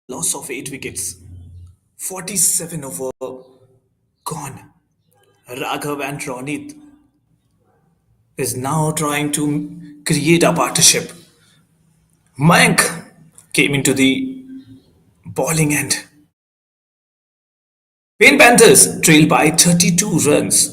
Loss of 8 wickets, 47 over gone. Raghav and Ronit is now trying to create a partnership. Mayank came into the bowling end. Panthers trailed by 32 runs.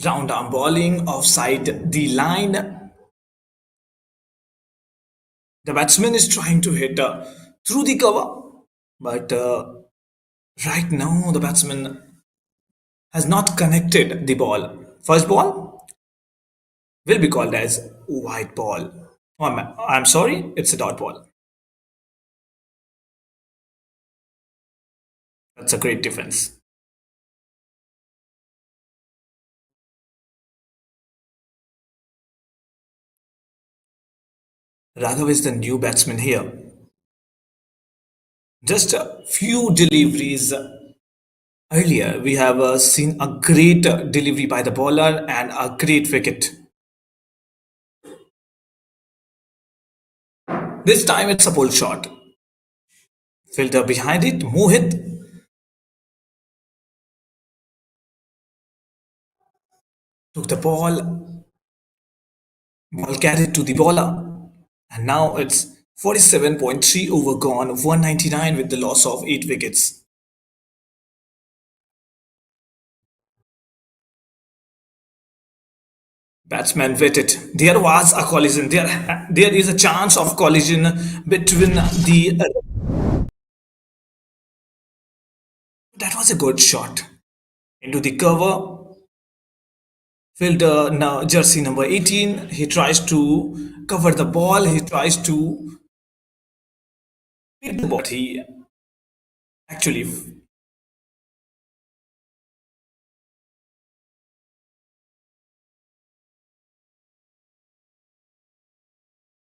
Round arm bowling offside the line. The batsman is trying to hit through the cover, but right now the batsman has not connected the ball. First ball will be called as white ball. I'm sorry, it's a dot ball. That's a great defense. Raghav is the new batsman here. Just a few deliveries earlier, we have seen a great delivery by the bowler and a great wicket. This time it's a pull shot. Filter behind it, Mohit took the ball carried to the bowler, and now it's 47.3 over gone, 199 with the loss of 8 wickets. Batsman waited. There was a collision. There is a chance of collision between the. That was a good shot into the cover. Fielder now jersey number 18. He tries to cover the ball. He tries to hit the ball. He actually.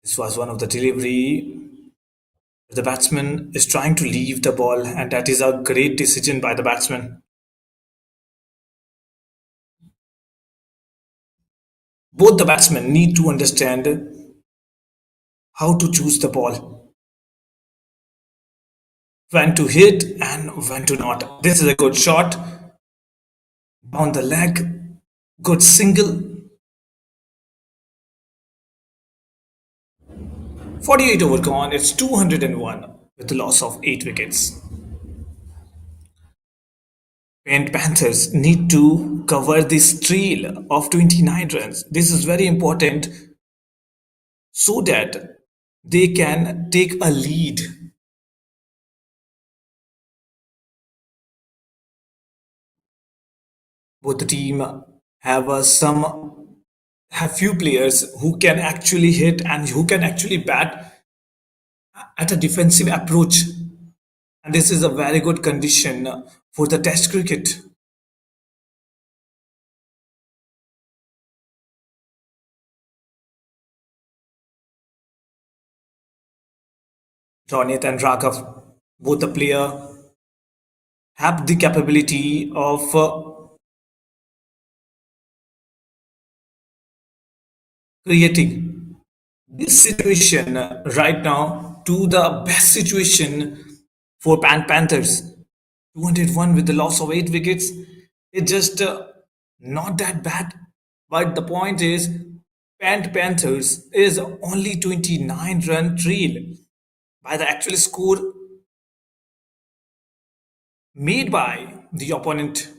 This was one of the delivery. The batsman is trying to leave the ball, and that is a great decision by the batsman. Both the batsmen need to understand how to choose the ball, when to hit and when to not. This is a good shot down the leg, good single. 48 over gone, it's 201 with the loss of 8 wickets. And Panthers need to cover this trail of 29 runs. This is very important so that they can take a lead. Both the team have some have few players who can actually hit and who can actually bat at a defensive approach, and this is a very good condition for the test cricket. Ronit and Raghav, both the player have the capability of creating this situation right now to the best situation for Panthers. 201 with the loss of 8 wickets. It's just not that bad. But the point is, Panthers is only 29 run trail by the actual score made by the opponent.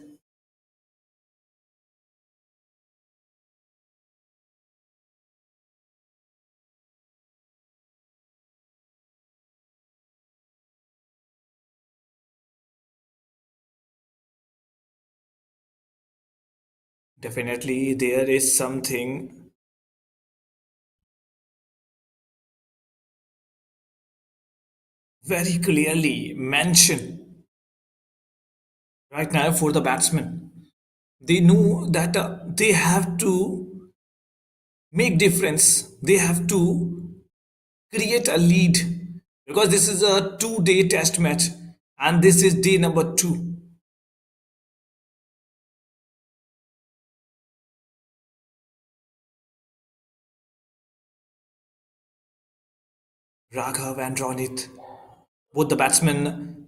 Definitely, there is something very clearly mentioned right now for the batsmen. They know that they have to make difference. They have to create a lead because this is a 2 day test match and this is day number 2. Raghav and Ronit, both the batsmen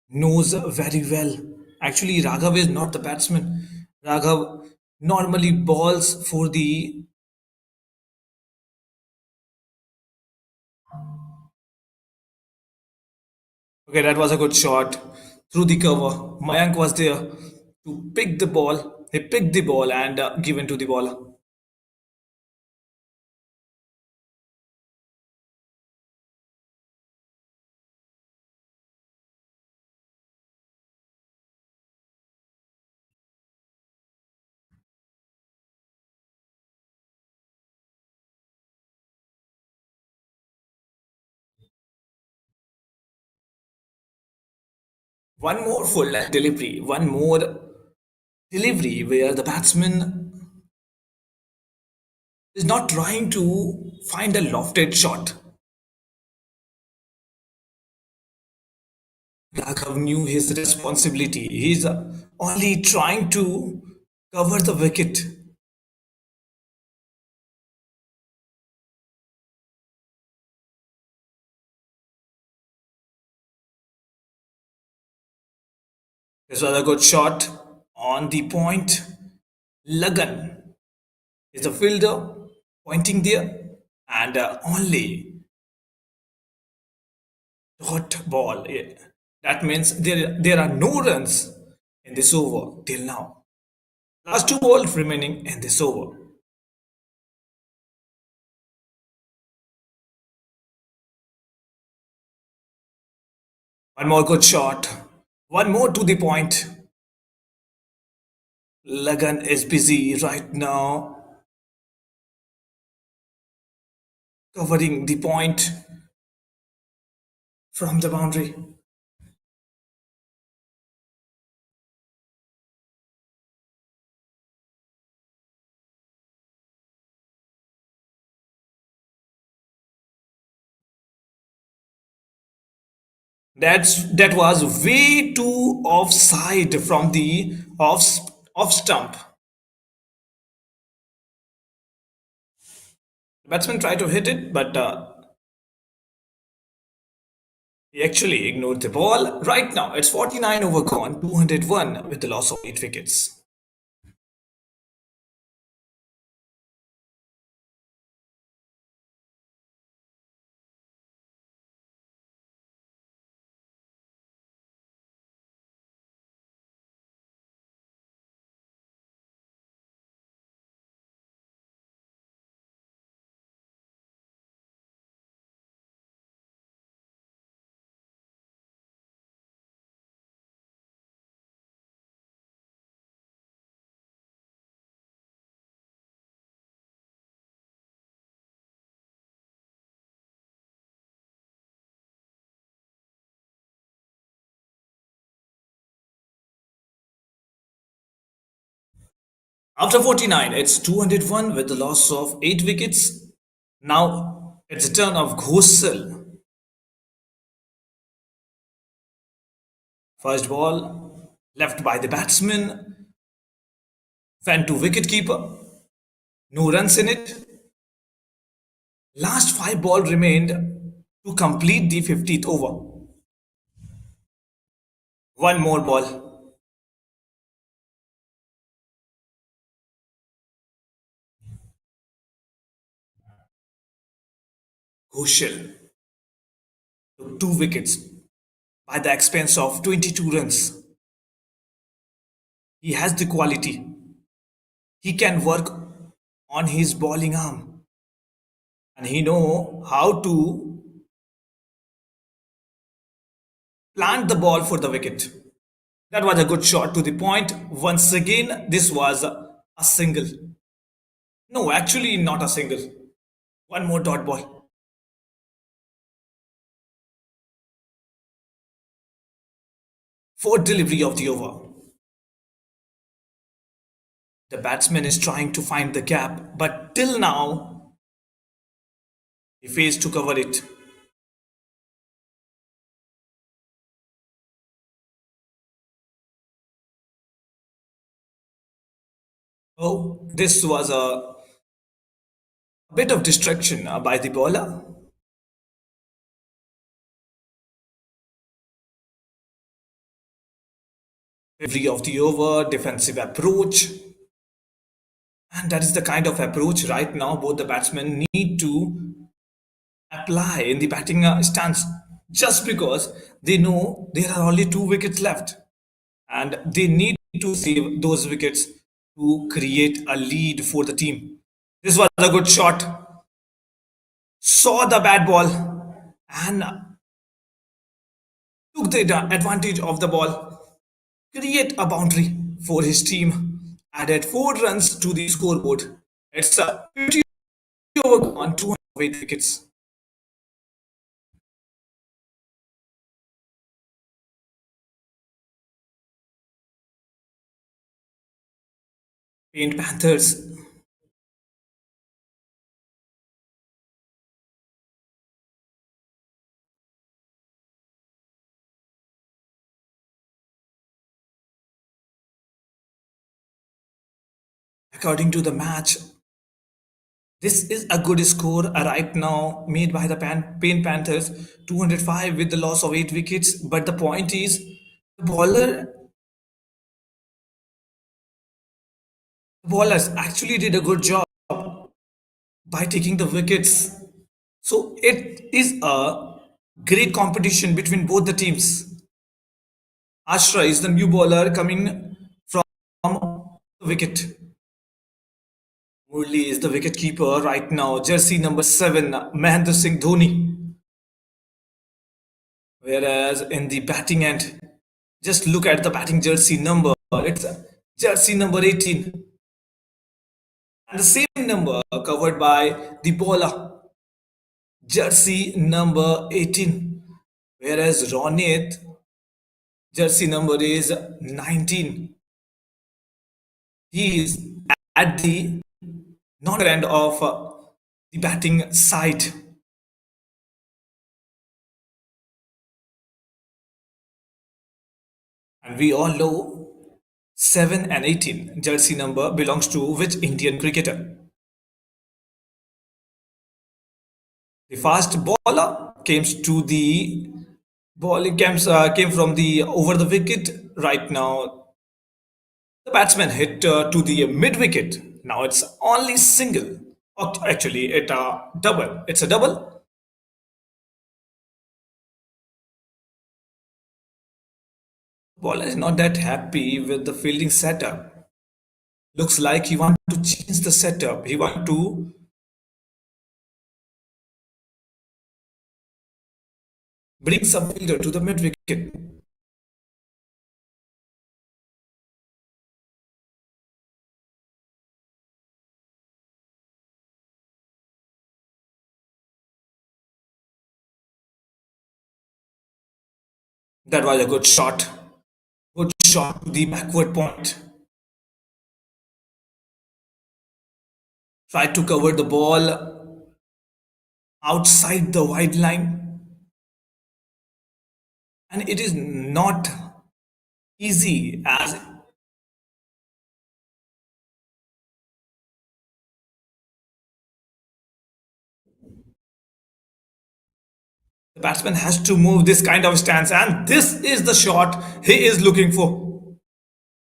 knows very well. Actually, Raghav is not the batsman. Raghav normally balls for the. Okay, that was a good shot through the cover. Mayank was there to pick the ball. He picked the ball and given to the bowler. One more full delivery. One more delivery where the batsman is not trying to find a lofted shot. Raghav knew his responsibility. He's only trying to cover the wicket. This was a good shot on the point. Lagan is a fielder pointing there and only dot ball. Yeah. That means there are no runs in this over till now. Last 2 balls remaining in this over. One more good shot. One more to the point. Lagan is busy right now covering the point from the boundary. That was way too offside from the off stump. The batsman tried to hit it, but he actually ignored the ball. Right now, it's 49 over gone, 201 with the loss of 8 wickets. After 49, it's 201 with the loss of 8 wickets. Now it's a turn of Ghosal. First ball left by the batsman, went to wicketkeeper. No runs in it. Last 5 balls remained to complete the 50th over. One more ball. Ghosal took 2 wickets by the expense of 22 runs. He has the quality. He can work on his bowling arm and he know how to plant the ball for the wicket. That was a good shot to the point. Once again, this was a single. No, actually not a single. One more dot ball. Fourth delivery of the over. The batsman is trying to find the gap, but till now he fails to cover it. Oh, this was a bit of distraction by the bowler. Delivery of the over, defensive approach, and that is the kind of approach right now both the batsmen need to apply in the batting stance just because they know there are only two wickets left and they need to save those wickets to create a lead for the team. This was a good shot. Saw the bad ball and took the advantage of the ball, create a boundary for his team, added 4 runs to the scoreboard. It's a 50 over on 208 wickets. Paint Panthers, according to the match, this is a good score right now made by the Paint Panthers, 205 with the loss of 8 wickets. But the point is, the bowlers actually did a good job by taking the wickets. So it is a great competition between both the teams. Ashra is the new bowler coming from the wicket. Murli is the wicket keeper right now. Jersey number 7, Mahendra Singh Dhoni. Whereas in the batting end, just look at the batting jersey number. It's jersey number 18. And the same number covered by the bowler, jersey number 18. Whereas Ronit, jersey number is 19. He is at the non end of the batting side. And we all know 7 and 18 jersey number belongs to which Indian cricketer? The fast bowler came from the over the wicket. Right now, the batsman hit to the mid wicket. Now it's only single. Actually, it a double. It's a double. Bowler is not that happy with the fielding setup. Looks like he want to change the setup. He want to bring some fielder to the mid wicket. That was a good shot. Good shot to the backward point. Tried to cover the ball outside the wide line. And it is not easy as the batsman has to move this kind of stance. And this is the shot he is looking for.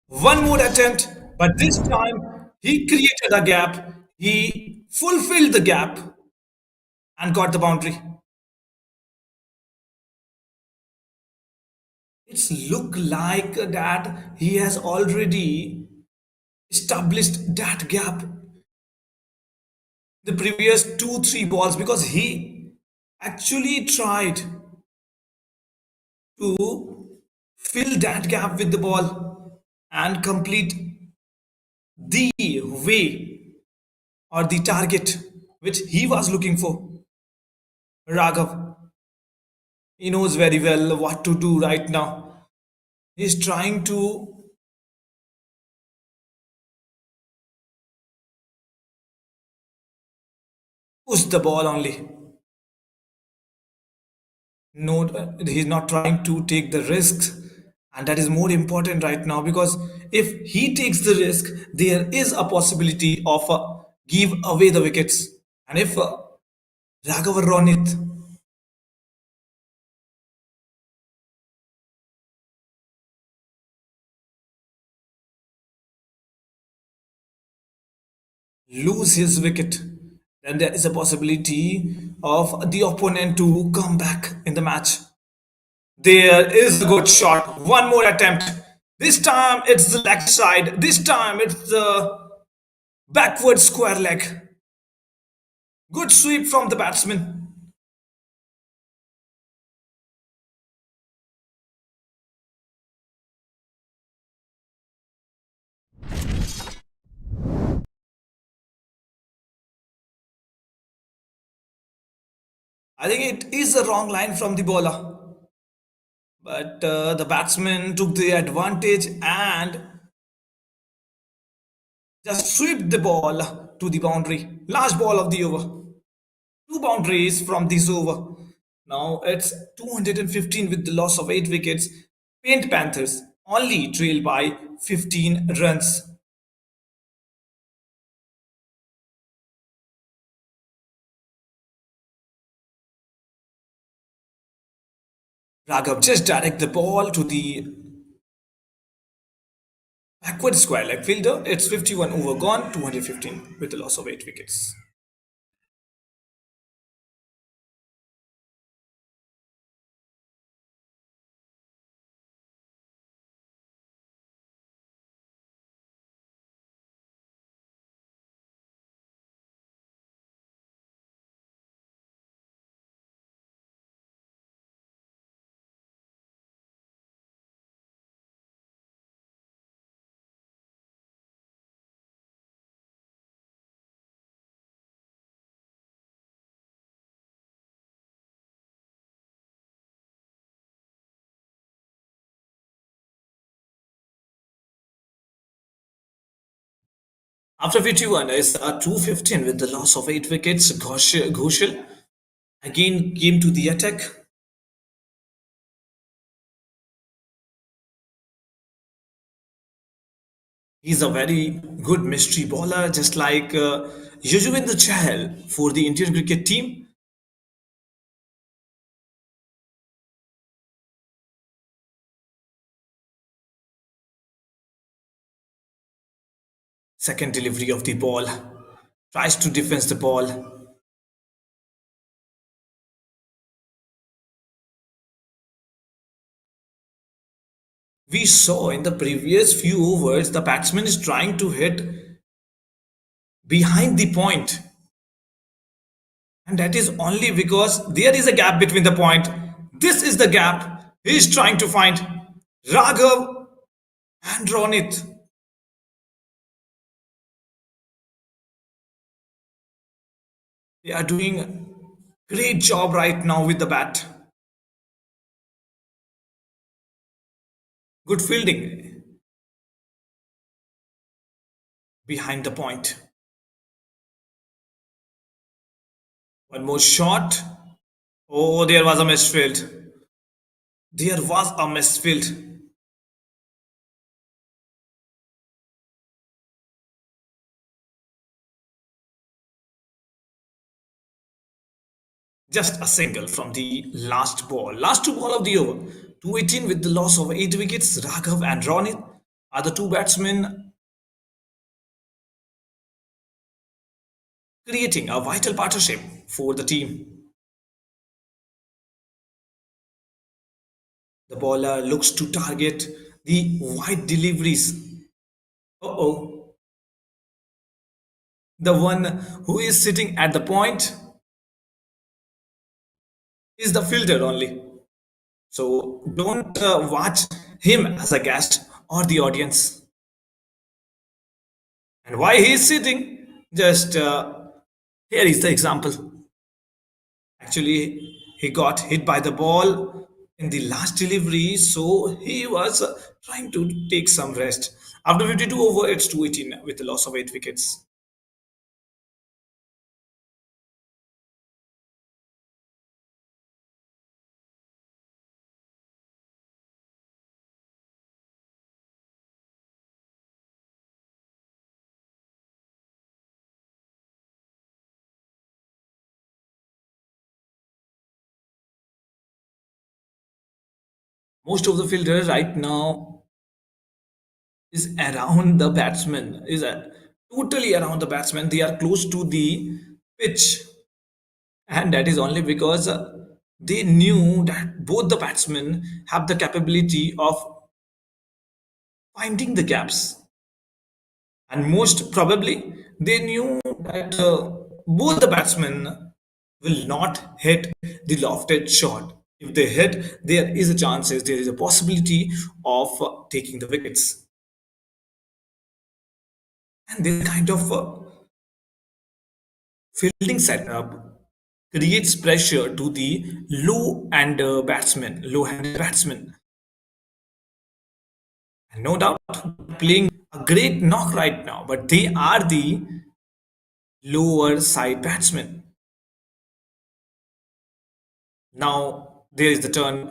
One more attempt, but this time he created a gap. He fulfilled the gap and got the boundary. It's look like that he has already established that gap the previous 2 3 balls because he actually tried to fill that gap with the ball and complete the way or the target which he was looking for. Raghav, he knows very well what to do right now. He's trying to push the ball only. No, he's not trying to take the risks And that is more important right now because if he takes the risk, there is a possibility of give away the wickets. And if Raghav Ronit lose his wicket, then there is a possibility of the opponent to come back in the match. There is a good shot. One more attempt. This time it's the leg side. This time it's the backward square leg. Good sweep from the batsman. I think it is a wrong line from the bowler. But the batsman took the advantage and just swept the ball to the boundary. Last ball of the over. Two boundaries from this over. Now it's 215 with the loss of 8 wickets. Paint Panthers only trail by 15 runs. Raghav just direct the ball to the backward square leg fielder. It's 51 over gone, 215 with the loss of 8 wickets. After 51 is 215 with the loss of 8 wickets. Ghoshal again came to the attack. He's a very good mystery bowler, just like Yuzvendra Chahal for the Indian cricket team. Second delivery of the ball, tries to defend the ball. We saw in the previous few overs the batsman is trying to hit behind the point, and that is only because there is a gap between the point. This is the gap he is trying to find. Raghav and Ronit, they are doing a great job right now with the bat. Good fielding behind the point. One more shot. Oh, there was a misfield. There was a misfield. Just a single from the last ball. Last two ball of the over. 218 with the loss of 8 wickets. Raghav and Ronit are the two batsmen creating a vital partnership for the team. The bowler looks to target the wide deliveries. Uh-oh. The one who is sitting at the point is the fielder only. So don't watch him as a guest or the audience. And why he is sitting? Just here is the example. Actually, he got hit by the ball in the last delivery, so he was trying to take some rest. After 52 over, it's 218 with the loss of 8 wickets. Most of the fielders right now is around the batsman, is totally around the batsman. They are close to the pitch, and that is only because they knew that both the batsmen have the capability of finding the gaps, and most probably they knew that both the batsmen will not hit the lofted shot. If they hit, there is a chances, there is a possibility of taking the wickets, and this kind of fielding setup creates pressure to the low-handed batsmen. And no doubt, playing a great knock right now, but they are the lower side batsmen. Now there is the turn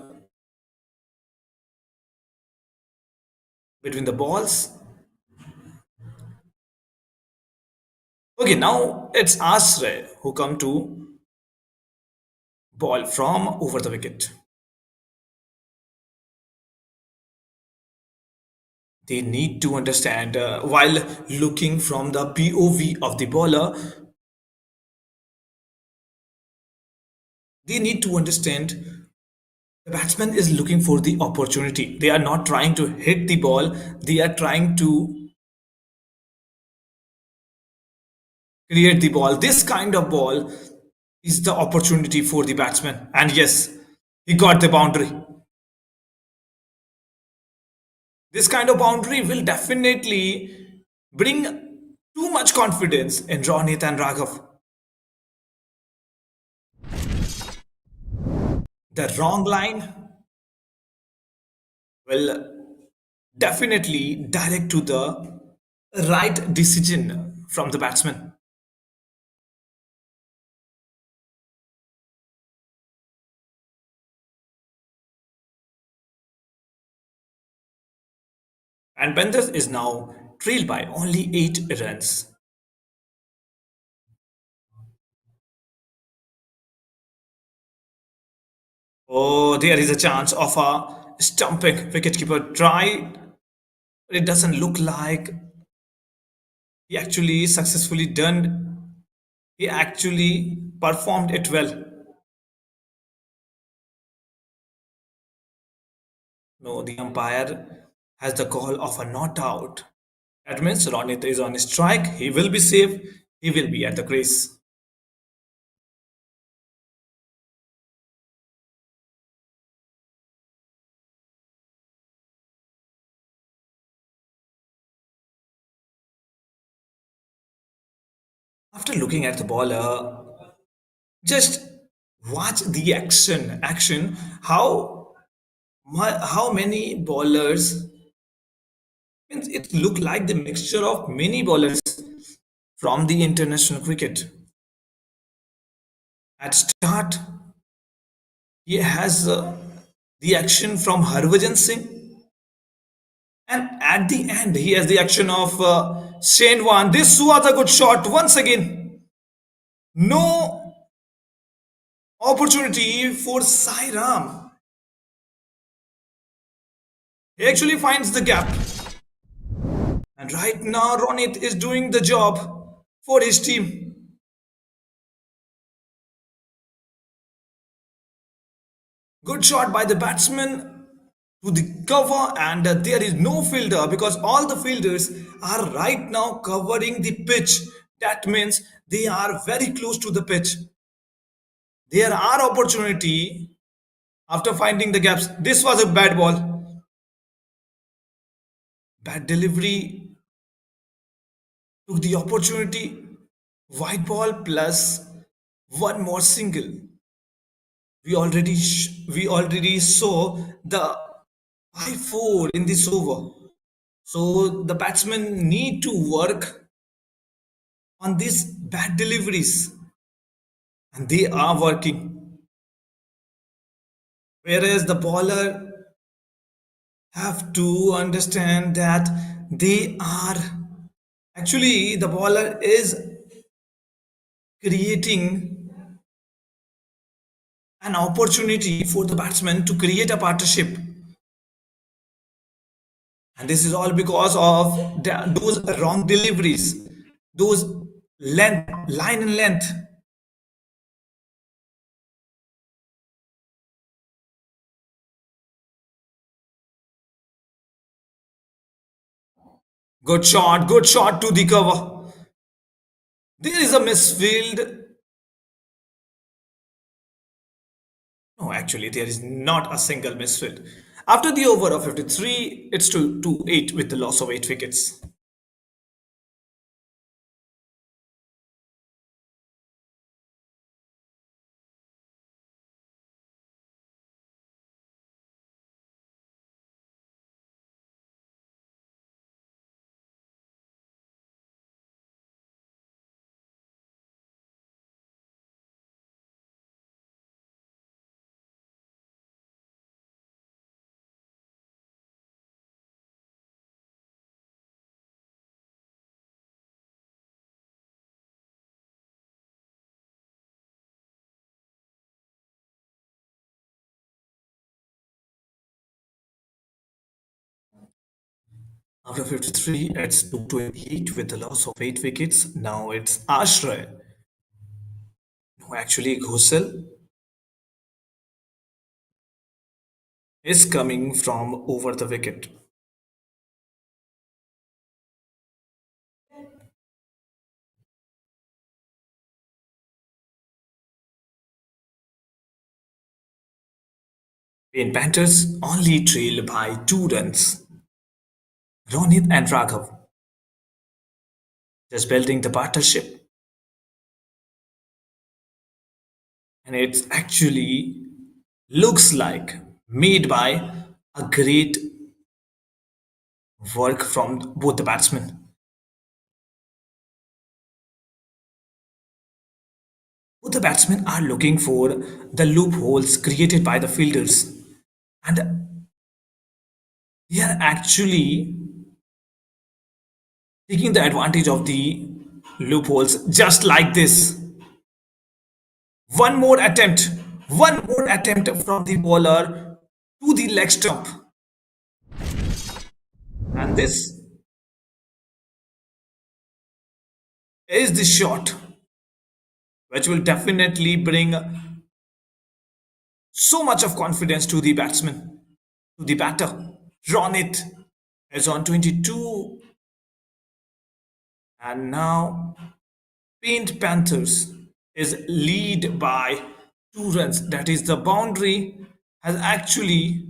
between the balls. Okay, now it's Asray who come to ball from over the wicket. They need to understand while looking from the POV of the bowler, they need to understand the batsman is looking for the opportunity. They are not trying to hit the ball, they are trying to create the ball. This kind of ball is the opportunity for the batsman. And yes, he got the boundary. This kind of boundary will definitely bring too much confidence in Ronit and Raghav. The wrong line will definitely direct to the right decision from the batsman. And Panthers is now trailed by only 8 runs. Oh, there is a chance of a stumping wicketkeeper try, but it doesn't look like he actually successfully done. He actually performed it well. No, the umpire has the call of a not out. That means Ronit is on strike. He will be safe. He will be at the crease. After looking at the bowler, just watch the action. How many bowlers? Means it looked like the mixture of many bowlers from the international cricket. At start, he has the action from Harbhajan Singh, and at the end, he has the action of Shane Warne. This was a good shot once again. No opportunity for Sairam. He actually finds the gap. And right now, Ronit is doing the job for his team. Good shot by the batsman to the cover, and there is no fielder because all the fielders are right now covering the pitch. That means they are very close to the pitch. There are opportunity after finding the gaps. This was a bad ball. Bad delivery took the opportunity. White ball plus one more single. We already saw the 5-4 in this over. So the batsmen need to work on these bad deliveries, and they are working. Whereas the bowler have to understand that they are actually the bowler is creating an opportunity for the batsman to create a partnership. And this is all because of those wrong deliveries, those line and length. Good shot to the cover. There is a misfield. No, actually, there is not a single misfield. After the over of 53, it's to 8 with the loss of 8 wickets. After 53, it's 228 with the loss of 8 wickets. Now it's Ashray. No, actually, Ghosal is coming from over the wicket. In Panthers, only trail by 2 runs. Ronit and Raghav just building the partnership. And it's actually looks like made by a great work from both the batsmen. Both the batsmen are looking for the loopholes created by the fielders. And they are actually taking the advantage of the loopholes just like this. One more attempt, one more attempt from the bowler to the leg stump. And this is the shot which will definitely bring so much of confidence to the batsman, to the batter. Ronit is on 22, and now Paint Panthers is lead by 2 runs. That is the boundary has actually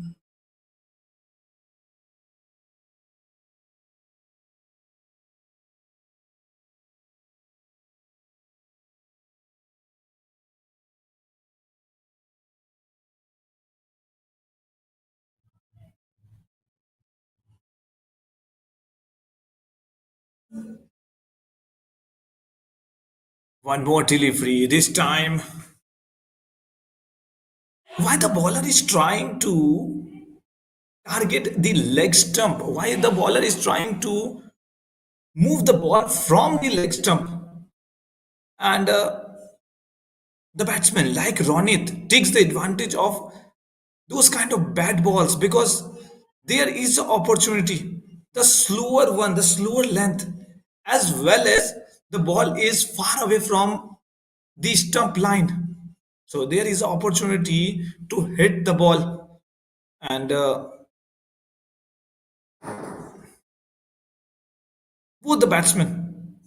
one more delivery. This time, why the bowler is trying to target the leg stump? Why the bowler is trying to move the ball from the leg stump? And the batsman, like Ronit, takes the advantage of those kind of bad balls because there is an opportunity. The slower one, the slower length, as well as the ball is far away from the stump line. So there is opportunity to hit the ball, and both the batsmen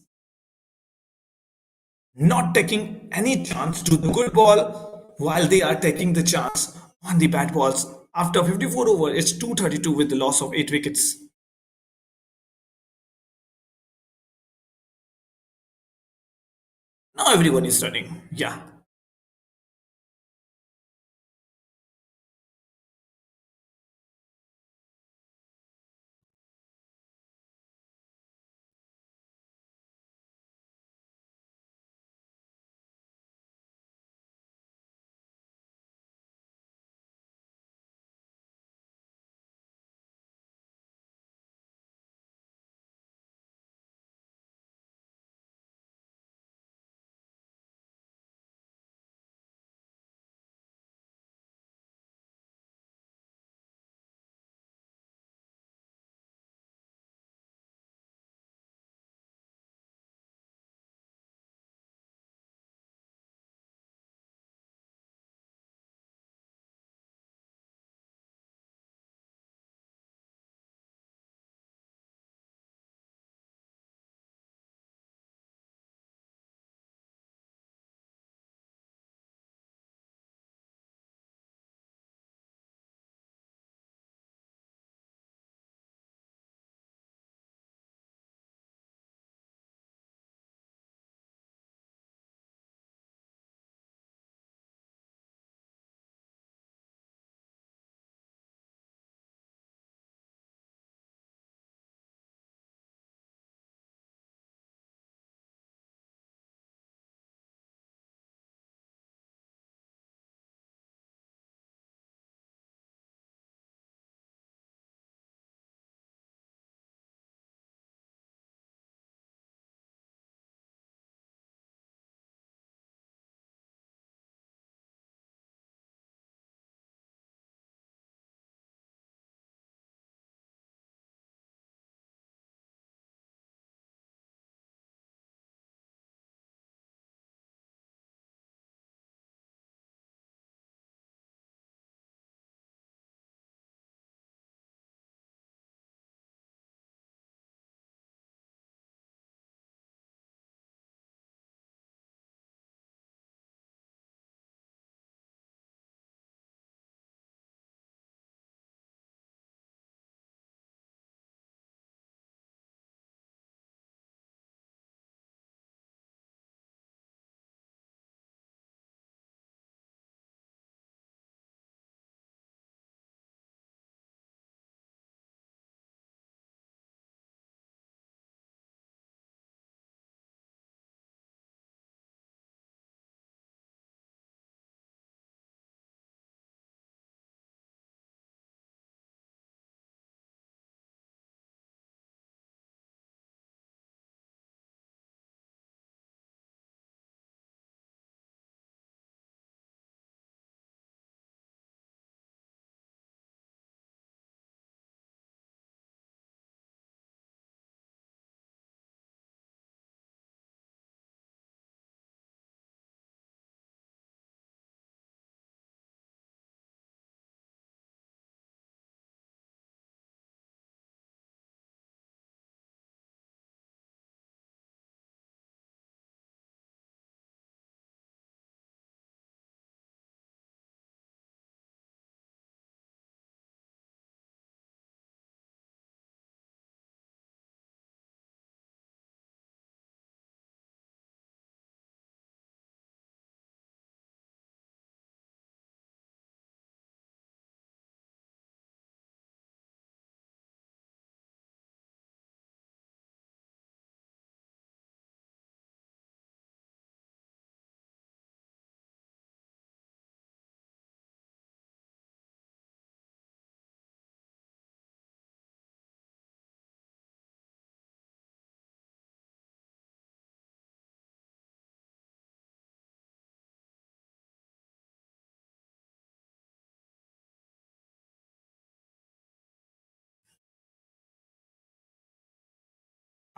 not taking any chance to the good ball while they are taking the chance on the bad balls. After 54 over, it's 232 with the loss of 8 wickets. Now everyone is running. Yeah.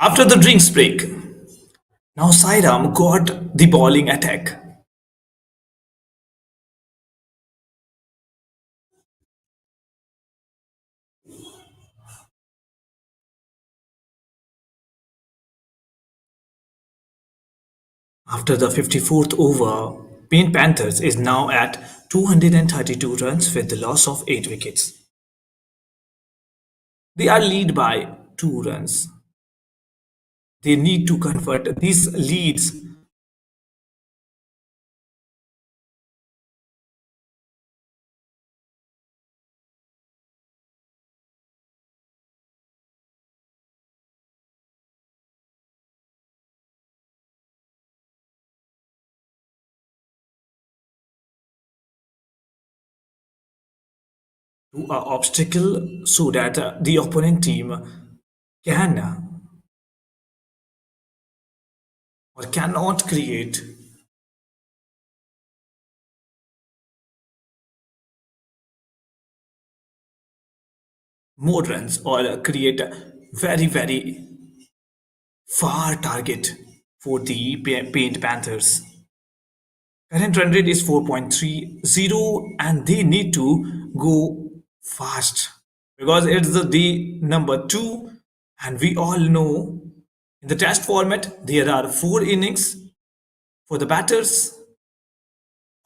After the drinks break, now Sairam got the bowling attack. After the 54th over, Paint Panthers is now at 232 runs with the loss of 8 wickets. They are lead by 2 runs. They need to convert these leads to an obstacle so that the opponent team can or cannot create more runs or create a very far target for the Paint Panthers. Current run rate is 4.30 and they need to go fast because it's the number 2 and we all know in the test format there are 4 innings for the batters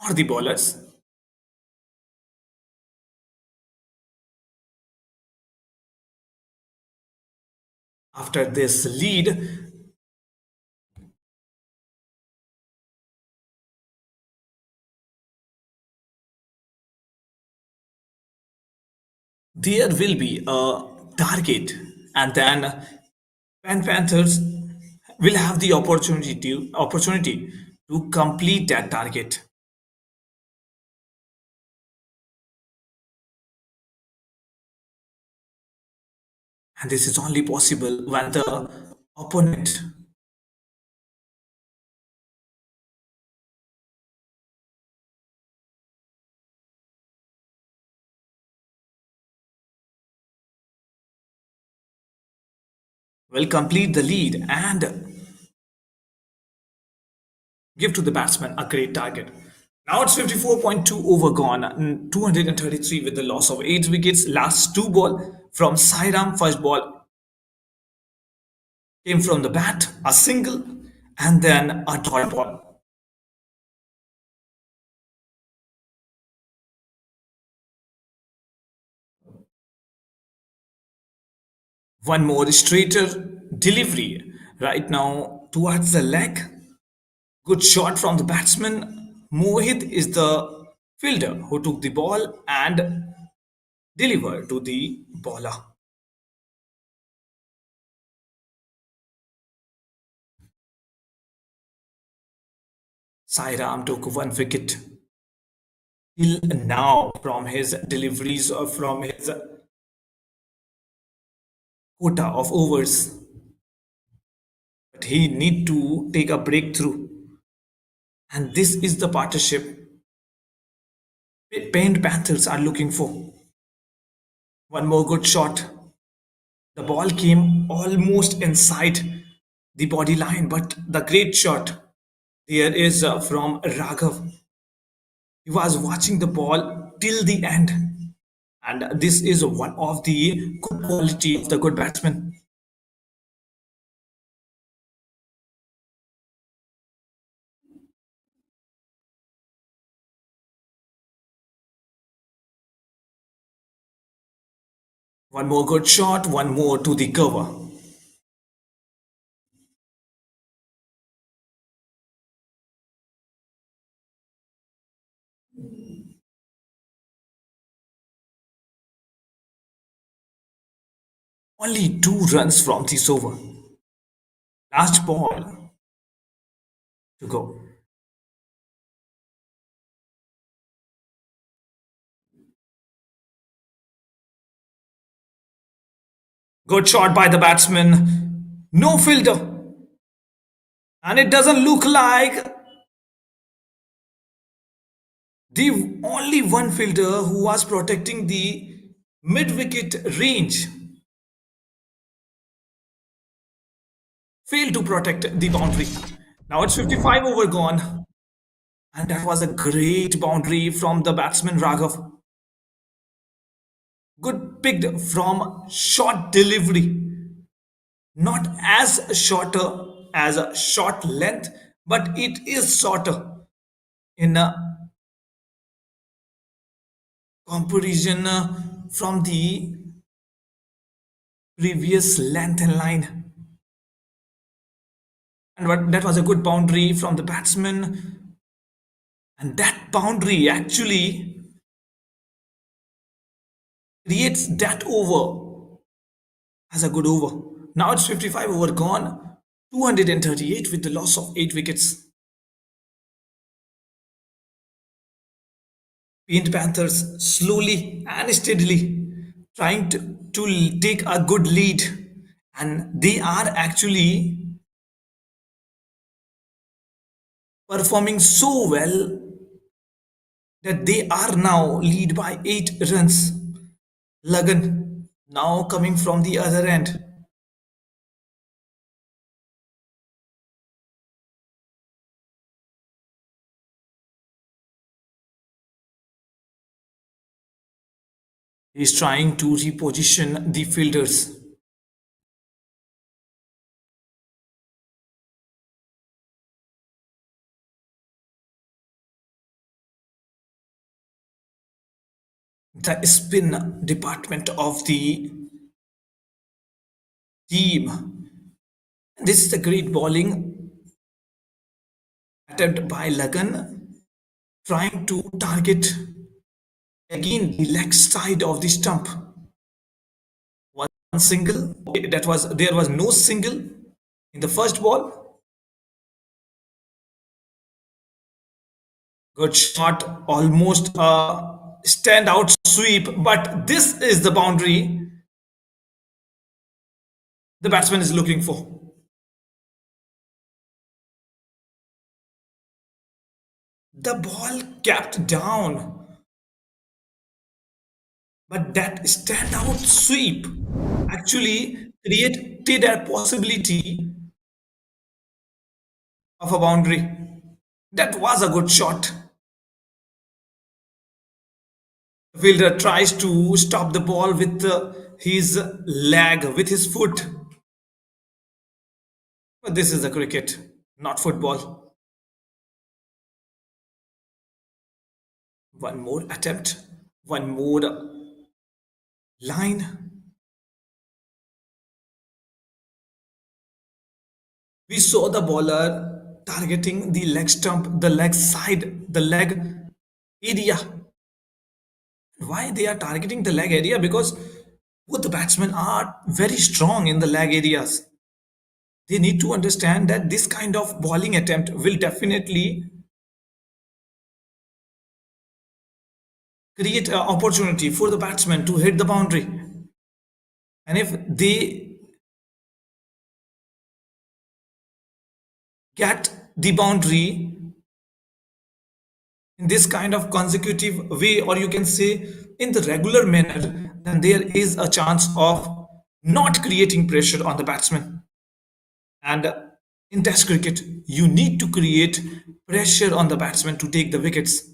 or the bowlers. After this lead, there will be a target and then Panthers will have the opportunity to complete that target. And this is only possible when the opponent will complete the lead and give to the batsman a great target. Now it's 54.2 over gone, 233 with the loss of 8 wickets. Last 2 ball from Sairam. First ball came from the bat, a single, and then a dot ball. One more straighter delivery right now towards the leg. Good shot from the batsman. Mohit is the fielder who took the ball and delivered to the bowler. Sairam took 1 wicket till now from his deliveries or from his quota of overs. But he need to take a breakthrough. And this is the partnership Paint Panthers are looking for. One more good shot. The ball came almost inside the body line, but the great shot there is from Raghav. He was watching the ball till the end, and this is one of the good quality of the good batsman. One more good shot, one more to the cover. Only 2 runs from this over. Last ball to go. Good shot by the batsman. No filter. And it doesn't look like the only one fielder who was protecting the mid wicket range. failed to protect the boundary. Now it's 55 over gone, and that was a great boundary from the batsman Raghav. Good picked from short delivery, not as shorter as a short length, but it is shorter in a comparison from the previous length and line. And that was a good boundary from the batsman, and that boundary actually creates that over as a good over. Now it's 55 over gone, 238 with the loss of 8 wickets. Paint Panthers slowly and steadily trying to take a good lead, and they are actually performing so well that they are now lead by 8 runs. Lagan now coming from the other end. He's trying to reposition the fielders. The spin department of the team. This is a great bowling attempt by Lagan, trying to target again the leg side of the stump. One single. That was there was no single in the first ball. Good shot, almost a standout sweep, but this is the boundary the batsman is looking for. The ball capped down, but that standout sweep actually created a possibility of a boundary. That was a good shot. The fielder tries to stop the ball with his leg, with his foot. But this is a cricket, not football. One more attempt, one more line. We saw the bowler targeting the leg stump, the leg side, the leg area. Why they are targeting the leg area? Because both the batsmen are very strong in the leg areas. They need to understand that this kind of bowling attempt will definitely create an opportunity for the batsman to hit the boundary. And if they get the boundary in this kind of consecutive way, or you can say in the regular manner, then there is a chance of not creating pressure on the batsman. And in Test cricket, you need to create pressure on the batsman to take the wickets.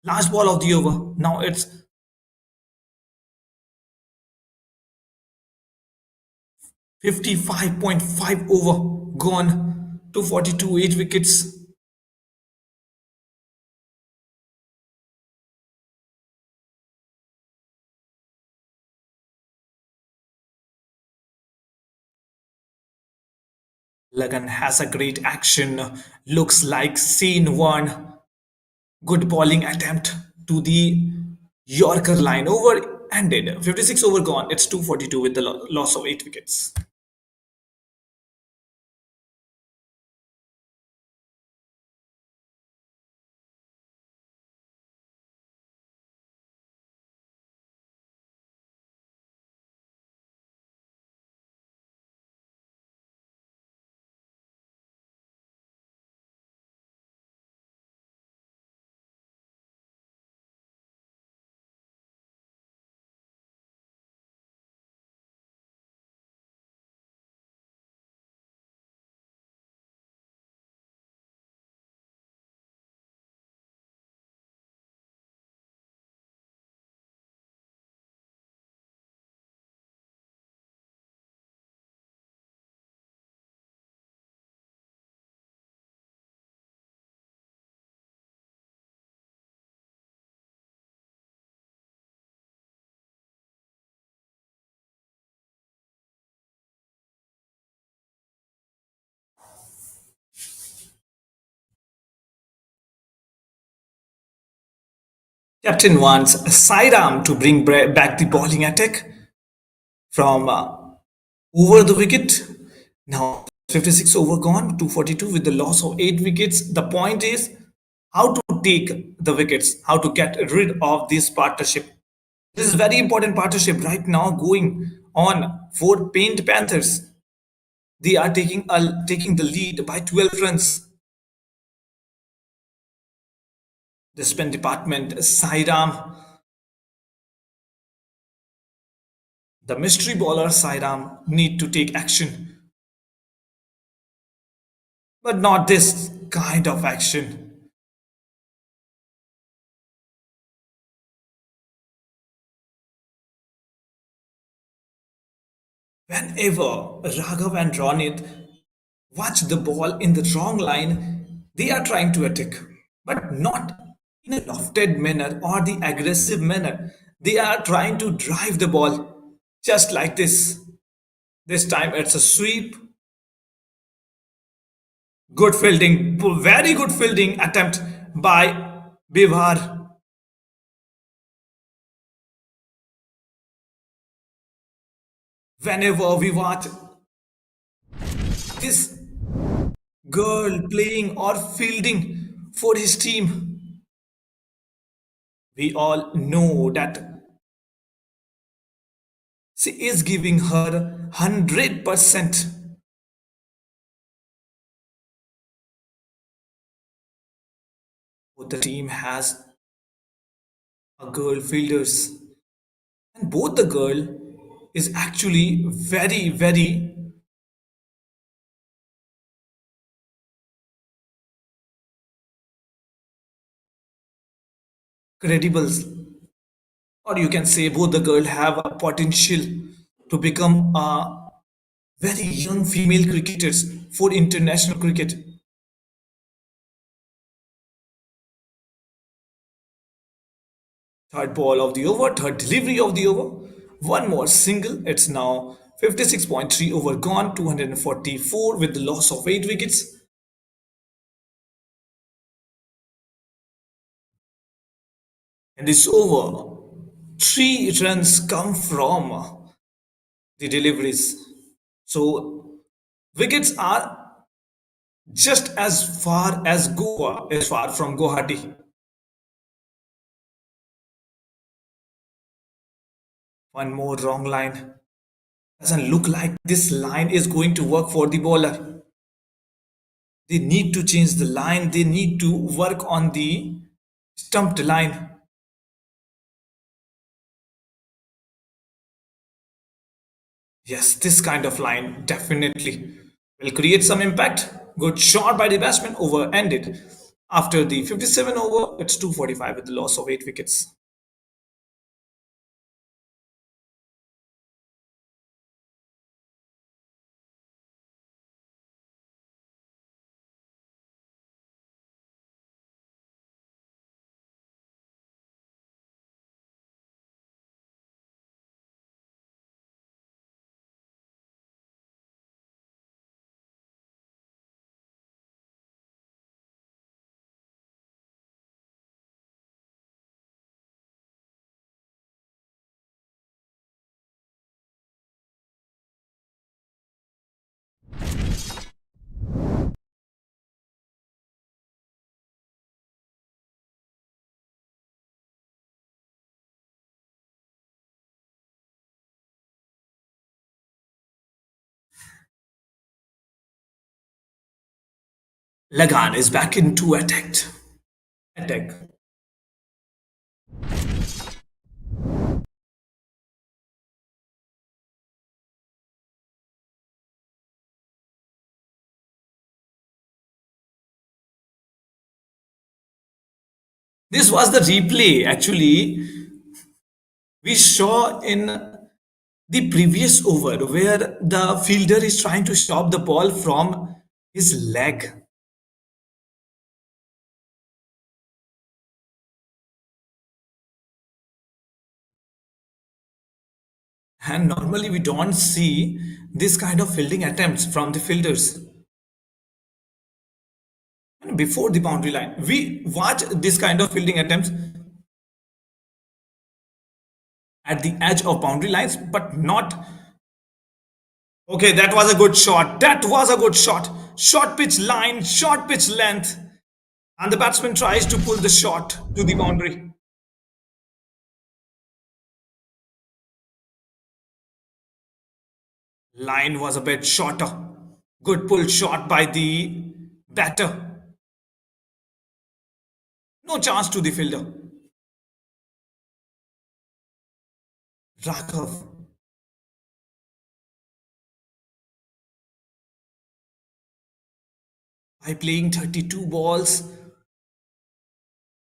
Last ball of the over. Now it's 55.5 over gone. 242, 8 wickets. Lagan has a great action. Looks like scene one. Good bowling attempt to the Yorker line. Over ended. 56 over gone. It's 242 with the loss of 8 wickets. Captain wants Sairam to bring back the bowling attack from over the wicket. Now 56 over gone, 242 with the loss of 8 wickets. The point is how to take the wickets, how to get rid of this partnership. This is very important partnership right now going on for Paint Panthers. They are taking the lead by 12 runs. The spin department, Sairam, the mystery bowler Sairam need to take action, but not this kind of action. Whenever Raghav and Ronit watch the ball in the wrong line, they are trying to attack, but not in a lofted manner or the aggressive manner. They are trying to drive the ball just like this. This time it's a sweep. Good fielding, very good fielding attempt by Bihar. Whenever we watch this girl playing or fielding for his team, we all know that she is giving her 100%. The team has a girl fielders, and both the girl is actually very, very credible, or you can say both the girl have a potential to become a very young female cricketers for international cricket. Third ball of the over, third delivery of the over. One more single. It's now 56.3 over gone, 244 with the loss of 8 wickets. And this over, 3 runs come from the deliveries. So wickets are just as far as Goa is far from Guwahati. One more wrong line. Doesn't look like this line is going to work for the bowler. They need to change the line. They need to work on the stumped line. Yes, this kind of line definitely will create some impact. Good shot by the batsman, over ended. After the 57 over, it's 245 with the loss of 8 wickets. Lagan is back into attack. This was the replay actually we saw in the previous over where the fielder is trying to stop the ball from his leg. And normally we don't see this kind of fielding attempts from the fielders. And before the boundary line, we watch this kind of fielding attempts at the edge of boundary lines, but not. Okay, that was a good shot. That was a good shot. Short pitch line, short pitch length. And the batsman tries to pull the shot to the boundary. Line was a bit shorter. Good pull shot by the batter. No chance to the fielder. Raghav, by playing 32 balls,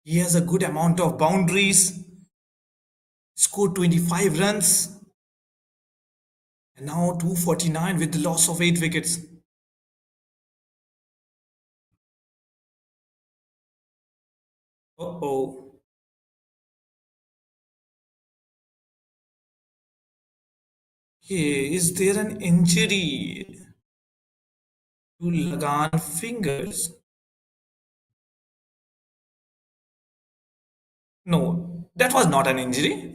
he has a good amount of boundaries, scored 25 runs, and now 249 with the loss of 8 wickets. Uh-oh. Okay, is there an injury to Lagan fingers? No, that was not an injury.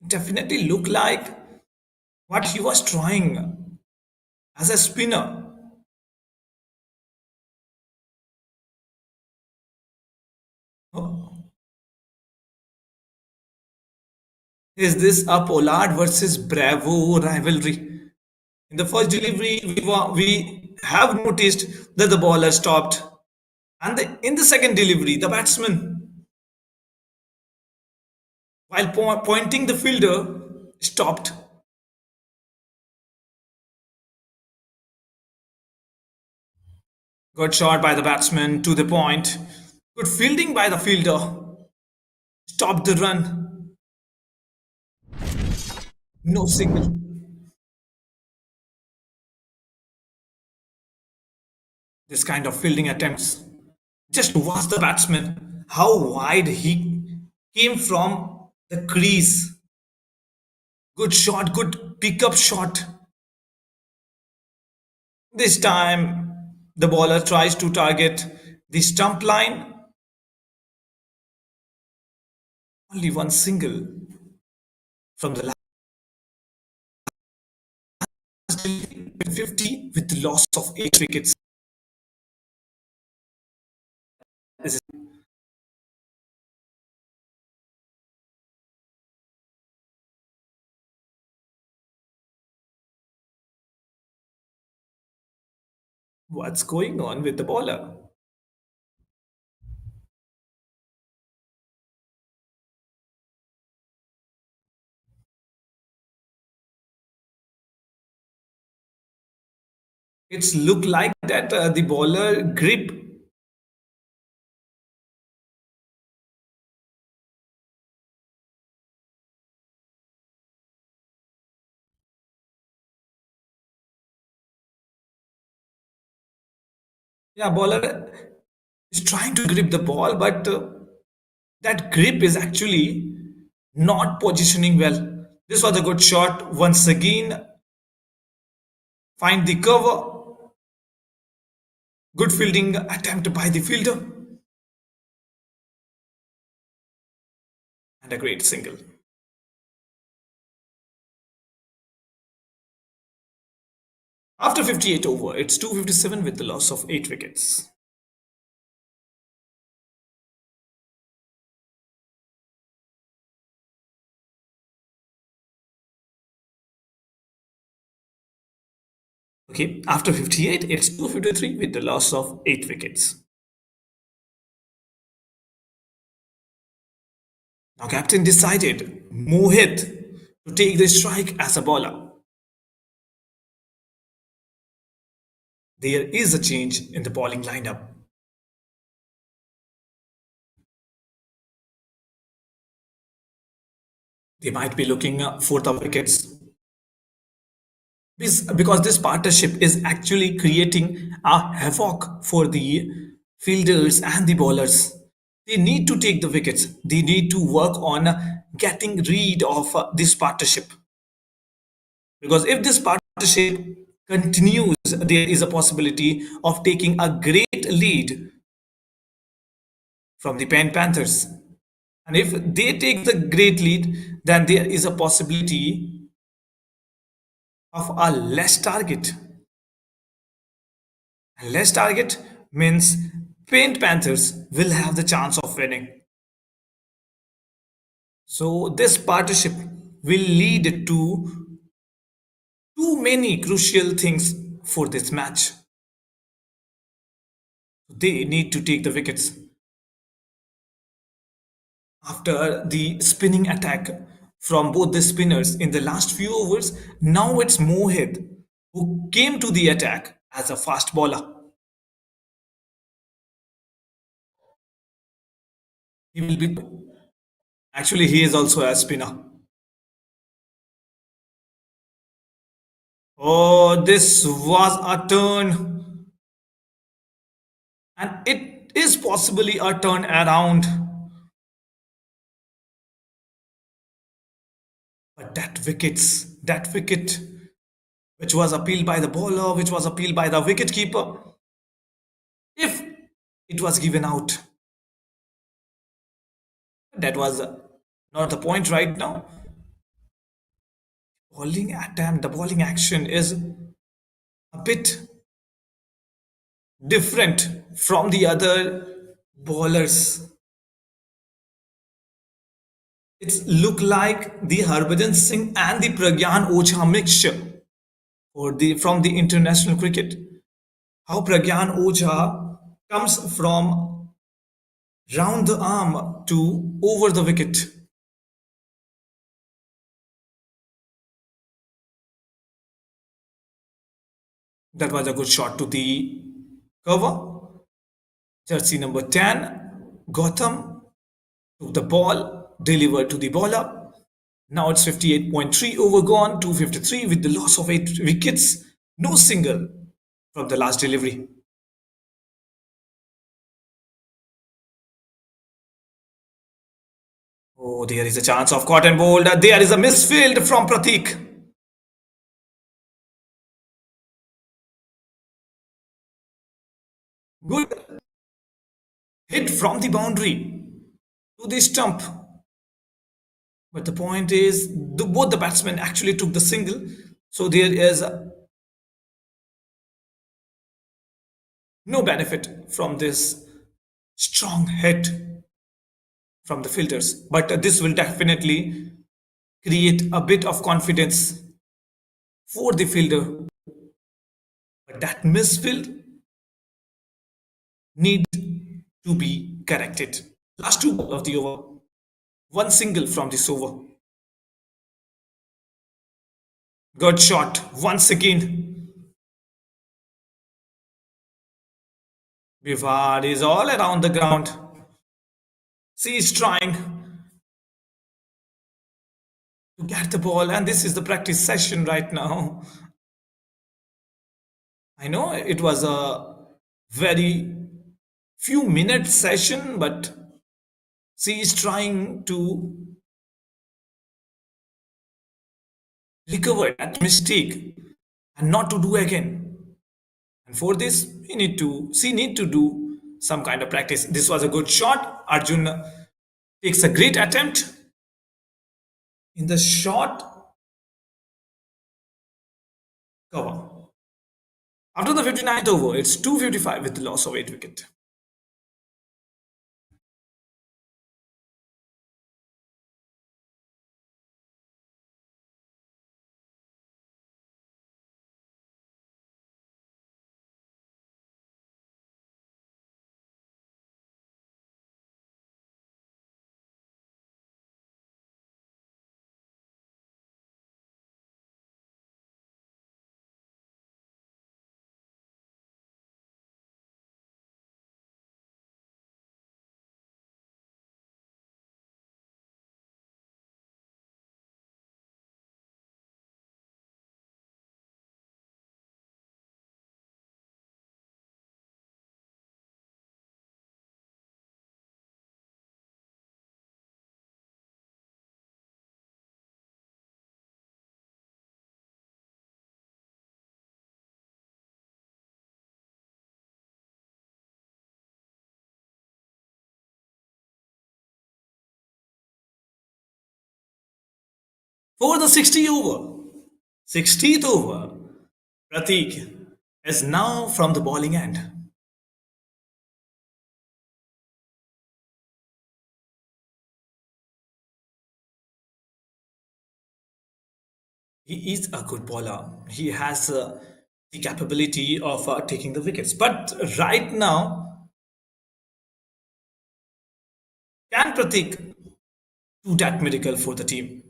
Definitely looked like what he was trying as a spinner. Oh, is this a Pollard versus Bravo rivalry? In the first delivery, we have noticed that the bowler stopped, and in the second delivery, the batsman, while pointing the fielder, stopped. Good shot by the batsman to the point. Good fielding by the fielder. Stopped the run. No signal. This kind of fielding attempts just was the batsman how wide he came from the crease. Good shot, good pickup shot. This time the bowler tries to target the stump line. Only one single from the last 50 with the loss of 8 wickets. This is what's going on with the bowler. It's look like that the bowler grip. Yeah, bowler is trying to grip the ball, but that grip is actually not positioning well. This was a good shot. Once again, find the cover. Good fielding attempt by the fielder. And a great single. After 58 over, it's 257 with the loss of 8 wickets. Okay, after 58, it's 253 with the loss of 8 wickets. Now, captain decided Mohit to take the strike as a bowler. There is a change in the bowling lineup. They might be looking for the wickets because this partnership is actually creating a havoc for the fielders and the bowlers. They need to take the wickets. They need to work on getting rid of this partnership. Because if this partnership continues, there is a possibility of taking a great lead from the Panthers. And if they take the great lead, then there is a possibility of a less target. And less target means Panthers will have the chance of winning. So this partnership will lead to too many crucial things for this match. They need to take the wickets. After the spinning attack from both the spinners in the last few overs, now it's Mohit who came to the attack as a fast bowler. He will be actually he is also a spinner. Oh, this was a turn, and it is possibly a turn around. But that wicket, which was appealed by the bowler, which was appealed by the wicket keeper, if it was given out, that was not the point right now. Bowling attempt, the bowling action is a bit different from the other bowlers. It's look like the Harbhajan Singh and the Pragyan Oja mixture for the from the international cricket. How Pragyan Oja comes from round the arm to over the wicket. That was a good shot to the cover. Jersey number 10, Gotham took the ball, delivered to the bowler. Now it's 58.3 over gone, 253 with the loss of 8 wickets. No single from the last delivery. Oh, there is a chance of cotton bowled. There is a misfield from Pratik. Good hit from the boundary to the stump. But the point is, both the batsmen actually took the single. So there is no benefit from this strong hit from the filters. But this will definitely create a bit of confidence for the fielder. But that misfield need to be corrected. Last two balls of the over, one single from this over. Good shot once again. Bivard is all around the ground. See, he's trying to get the ball, and this is the practice session right now. I know it was a very few minute session, but see, he's trying to recover that mistake and not to do again. And for this, need to do some kind of practice. This was a good shot. Arjun takes a great attempt in the short cover. After the 59th over, it's 255 with the loss of 8 wicket. For the 60th over, Pratik is now from the bowling end. He is a good bowler. He has the capability of taking the wickets. But right now, can Pratik do that miracle for the team?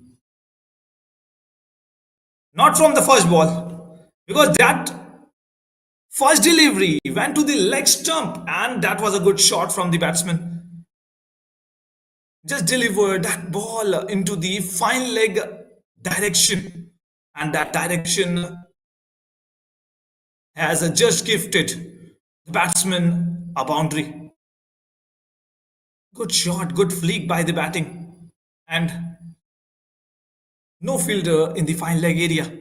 Not from the first ball, because that first delivery went to the leg stump, and that was a good shot from the batsman. Just delivered that ball into the fine leg direction, and that direction has just gifted the batsman a boundary. Good shot, good flick by the batting, and no fielder in the fine leg area.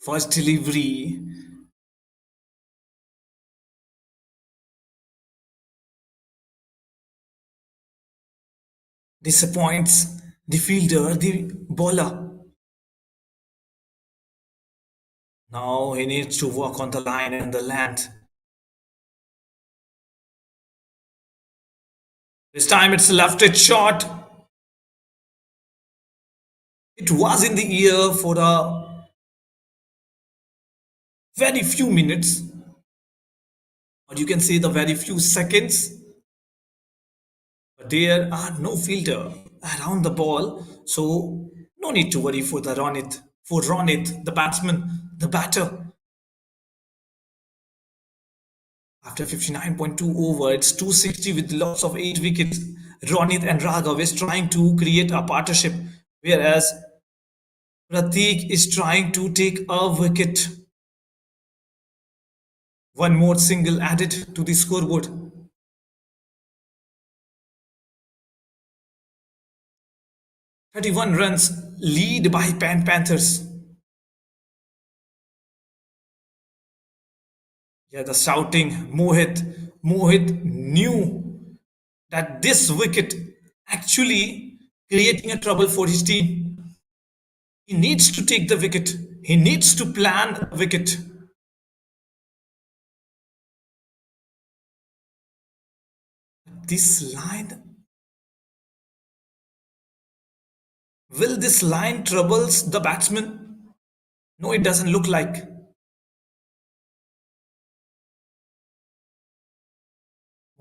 First delivery disappoints the fielder, the bowler. Now he needs to work on the line and the land. This time it's a left-edge shot. It was in the air for a very few minutes, or you can say the very few seconds. But there are no fielder around the ball, so no need to worry for the Ronit, for Ronit, the batsman, the batter. After 59.2 over, it's 260 with loss of 8 wickets. Ronit and Raghav is trying to create a partnership, whereas Pratik is trying to take a wicket. One more single added to the scoreboard. 31 runs lead by Panthers. Yeah, the shouting, Mohit. Mohit knew that this wicket actually creating a trouble for his team. He needs to take the wicket. He needs to plan a wicket. This line, will this line troubles the batsman? No, it doesn't look like.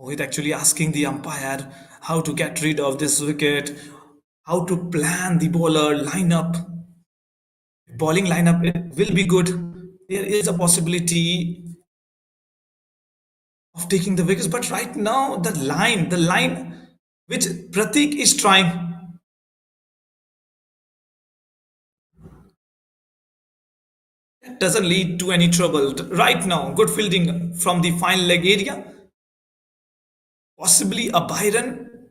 Mohit actually asking the umpire how to get rid of this wicket, how to plan the bowler lineup. Bowling lineup will be good. There is a possibility of taking the wickets, but right now the line which Pratik is trying, that doesn't lead to any trouble. Right now, good fielding from the fine leg area, possibly a Byron.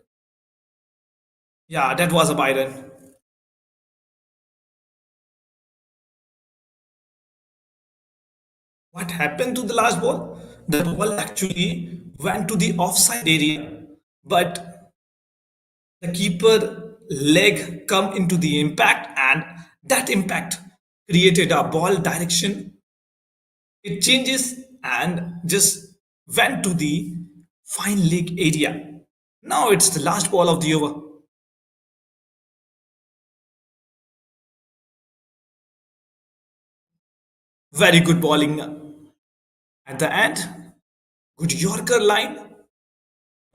Yeah, that was a Byron. What happened to the last ball? The ball actually went to the offside area, but the keeper leg come into the impact, and that impact created a ball direction. It changes and just went to the fine leg area. Now it's the last ball of the over. Very good bowling at the end. Good Yorker line.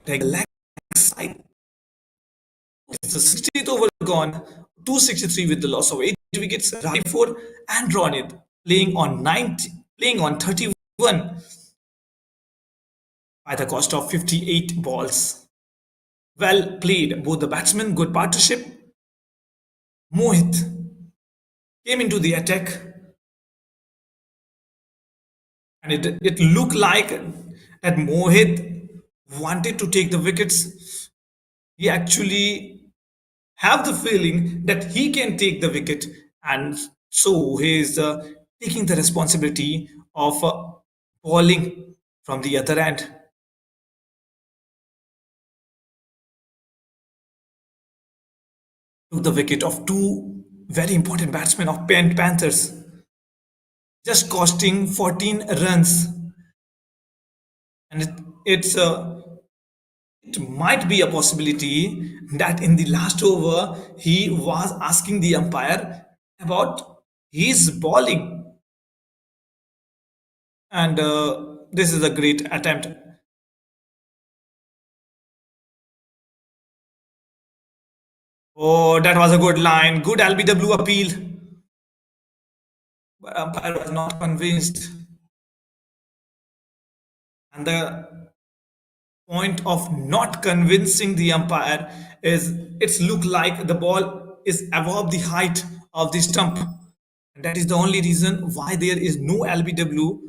Take leg side. It's the 60th over gone. 263 with the loss of 8 wickets. Raiford and Ronit playing on 90, playing on 31. at the cost of 58 balls. Well played, both the batsmen, good partnership. Mohit came into the attack, and it looked like that Mohit wanted to take the wickets. He actually have the feeling that he can take the wicket, and so he is taking the responsibility of bowling from the other end. Took the wicket of two very important batsmen of Panthers, just costing 14 runs. And it might be a possibility that in the last over he was asking the umpire about his bowling, and this is a great attempt. Oh, that was a good line, good LBW appeal, but umpire was not convinced, and the point of not convincing the umpire is it's look like the ball is above the height of the stump, and that is the only reason why there is no LBW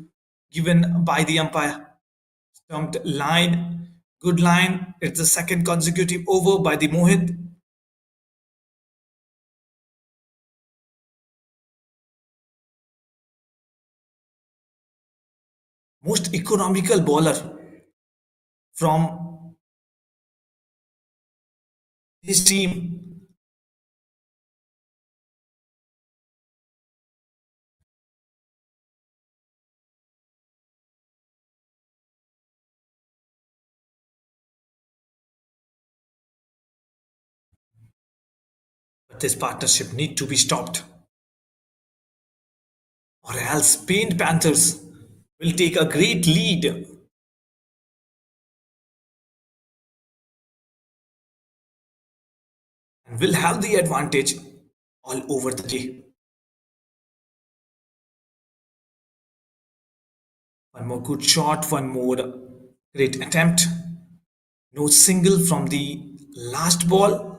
given by the umpire. Stumped line, good line. It's the second consecutive over by the Mohit. Most economical bowler from his team. But this partnership need to be stopped, or else Spain Panthers will take a great lead and will have the advantage all over the day. One more good shot, one more great attempt. No single from the last ball.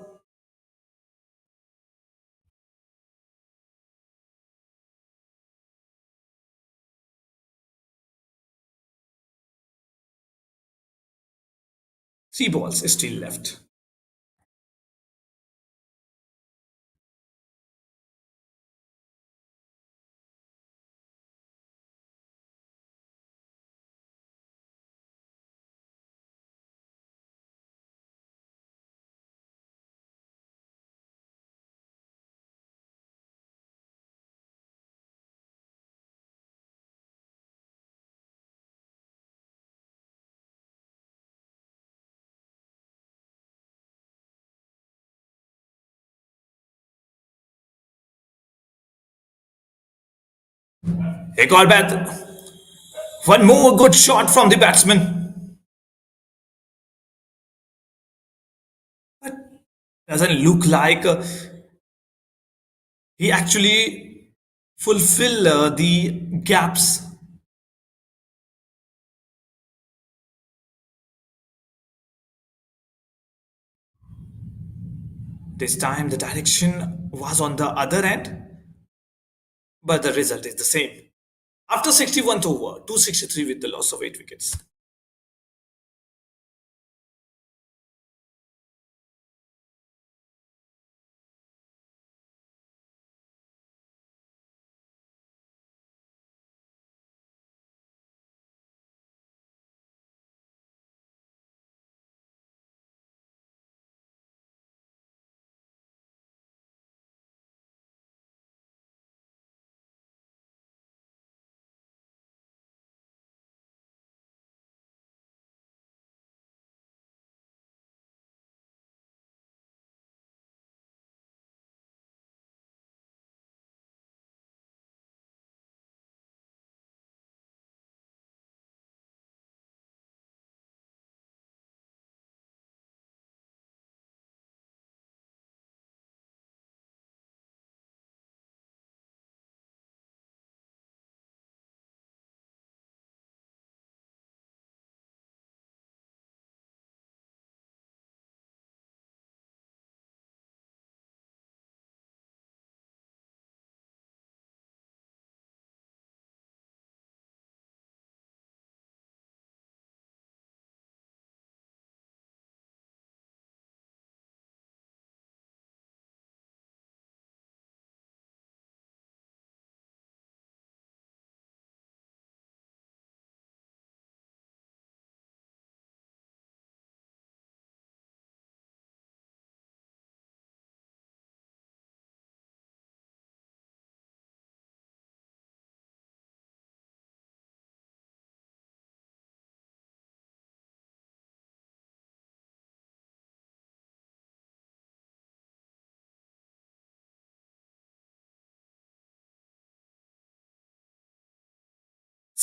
Three balls still left. Hey, Corbett, one more good shot from the batsman. Doesn't look like he actually fulfill the gaps. This time the direction was on the other end, but the result is the same. After 61th over, 263 with the loss of 8 wickets.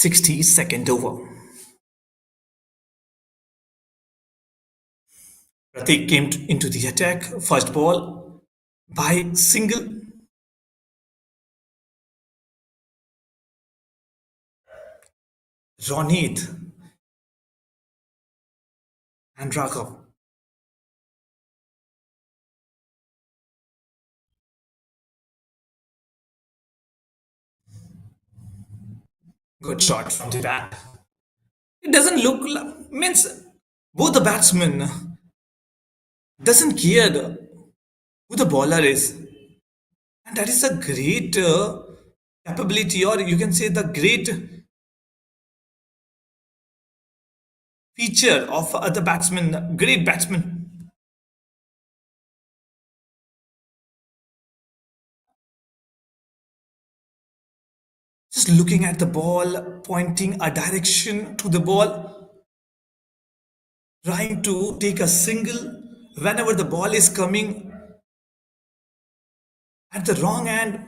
62nd over. Pratik came into the attack. First ball by single. Ronit and Raghav. Good shot from the bat. It doesn't look means both the batsmen doesn't care who the bowler is, and that is a great capability, or you can say the great feature of the batsman, great batsman. Just looking at the ball, pointing a direction to the ball, trying to take a single whenever the ball is coming at the wrong end.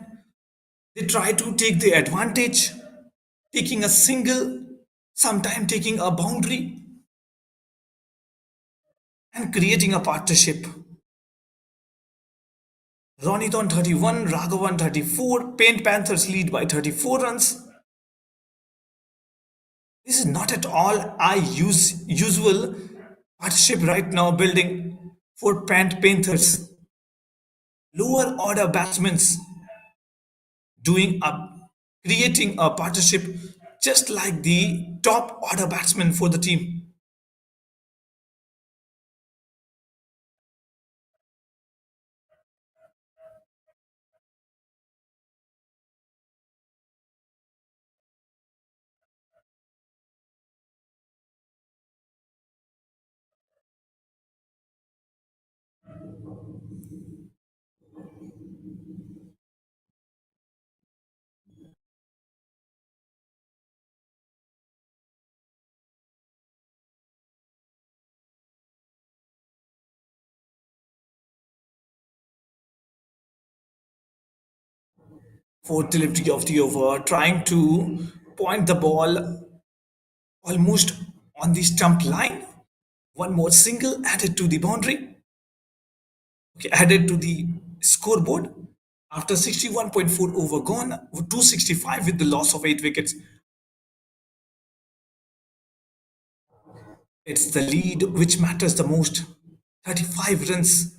They try to take the advantage, taking a single, sometime taking a boundary and creating a partnership. Ronit on 31, Raghav on 34, Paint Panthers lead by 34 runs. This is not at all I use usual partnership right now building for Panthers. Lower order batsmen doing a creating a partnership just like the top order batsman for the team. Fourth delivery of the over, trying to point the ball almost on the stump line. One more single added to the boundary, okay, added to the scoreboard. After 61.4 over gone, 265 with the loss of 8 wickets. It's the lead which matters the most. 35 runs.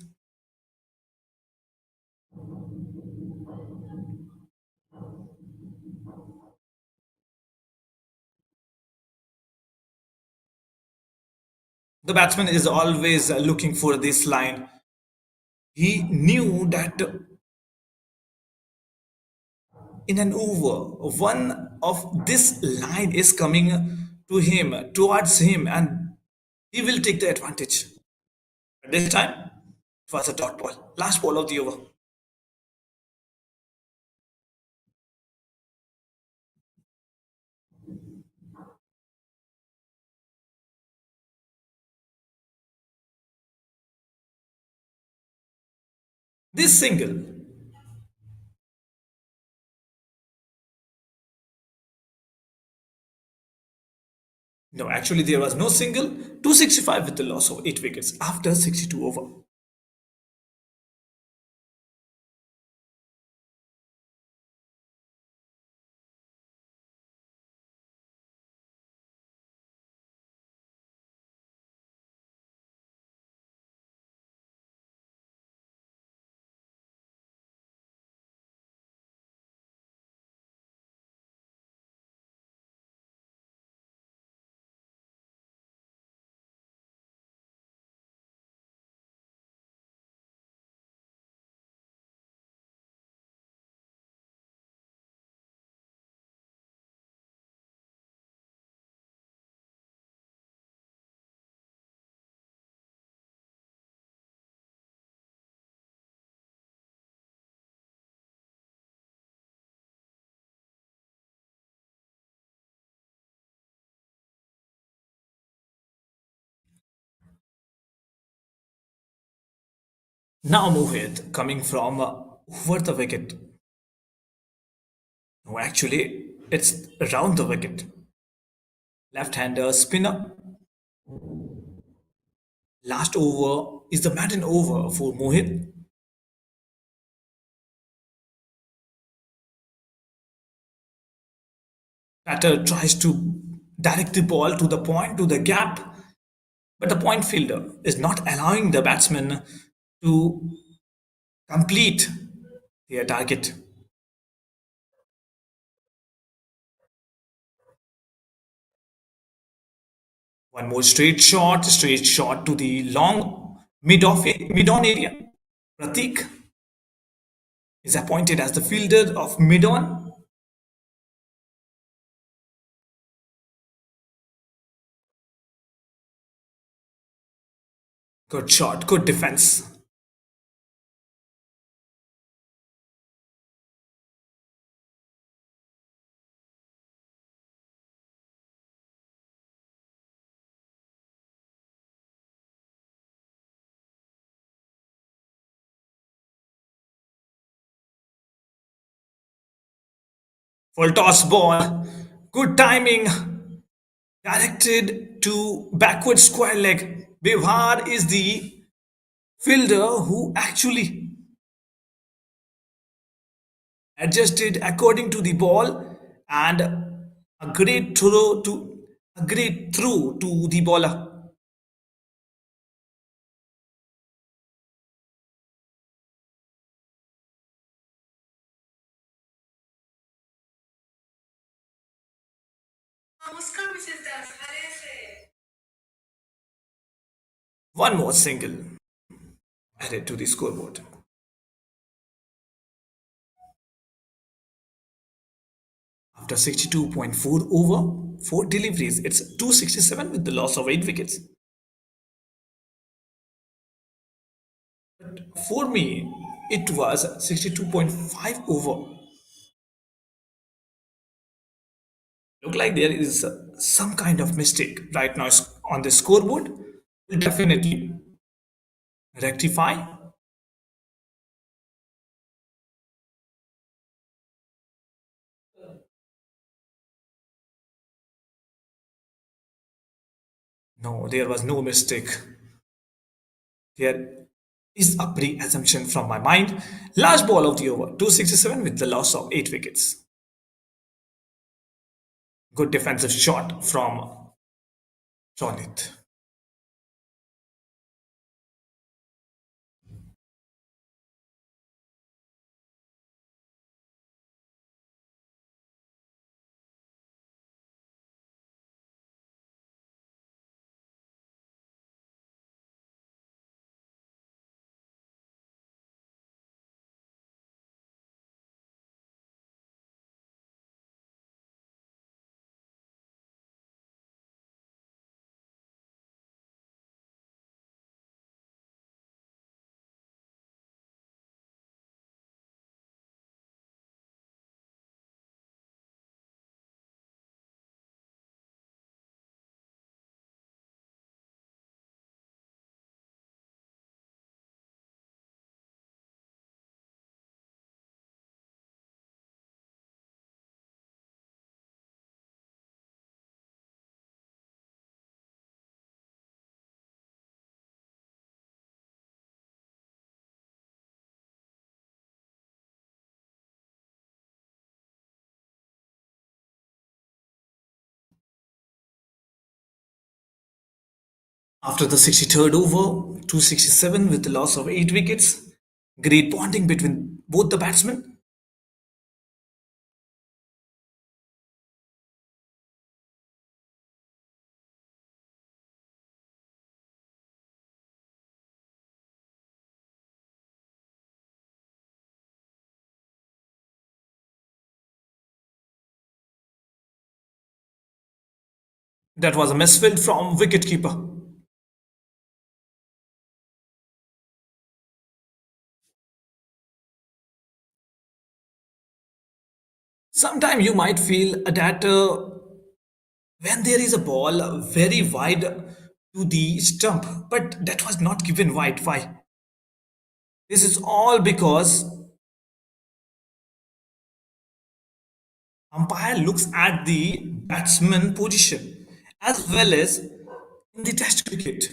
The batsman is always looking for this line. He knew that in an over, one of this line is coming to him, towards him, and he will take the advantage. At this time, it was a dot ball. Last ball of the over. This single, no, actually there was no single. 265 with the loss of 8 wickets after 62 over. Now Mohit coming from over the wicket. No, actually, it's around the wicket. left-hander spinner. Last over is the maiden over for Mohit. Batter tries to direct the ball to the point, to the gap, but the point fielder is not allowing the batsman to complete their target. One more straight shot to the long mid-on area. Pratik is appointed as the fielder of mid-on. Good shot, good defense. Full toss ball. Good timing. Directed to backward square leg. Bihar is the fielder who actually adjusted according to the ball and a great throw to the bowler. One more single added to the scoreboard. After 62.4 over, 4 deliveries, it's 267 with the loss of 8 wickets. For me, it was 62.5 over. Look like there is some kind of mistake right now on the scoreboard. We'll definitely rectify. No, there was no mistake. There is a pre-assumption from my mind. Last ball of the over, 267 with the loss of 8 wickets. Good defensive shot from Ronit. After the 63rd over, 267 with the loss of 8 wickets. Great bonding between both the batsmen. That was a misfield from wicketkeeper. Sometimes you might feel that when there is a ball very wide to the stump, but that was not given wide. Why? This is all because umpire looks at the batsman position as well as in the test cricket.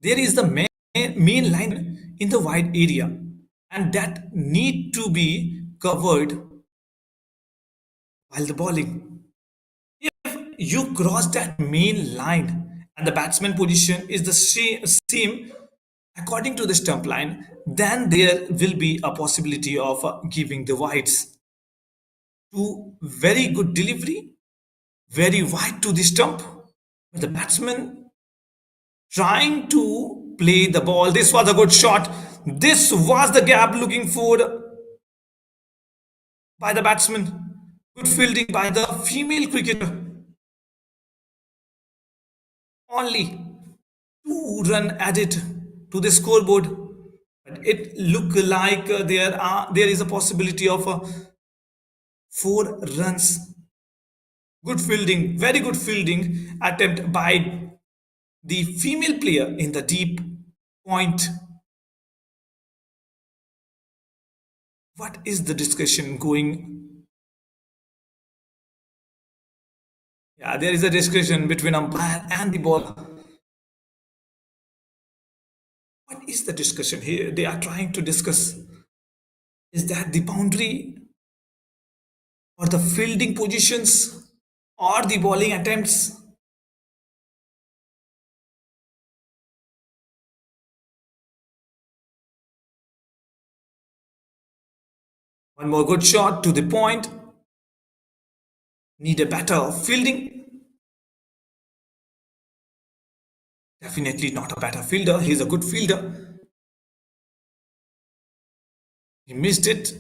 There is the main line in the wide area, and that need to be covered while the bowling. You cross that main line and the batsman position is the same according to the stump line, then there will be a possibility of giving the wides to very good delivery, very wide to the stump. The batsman trying to play the ball. This was a good shot. This was the gap looking for by the batsman. Good fielding by the female cricketer. Only 2 run added to the scoreboard. But it look like there is a possibility of 4 runs. Good fielding, very good fielding attempt by the female player in the deep point. What is the discussion going? Yeah, there is a discussion between umpire and the bowler. What is the discussion here? They are trying to discuss is that the boundary or the fielding positions or the bowling attempts. One more good shot to the point. Need a better fielding. Definitely not a better fielder. He's a good fielder. He missed it.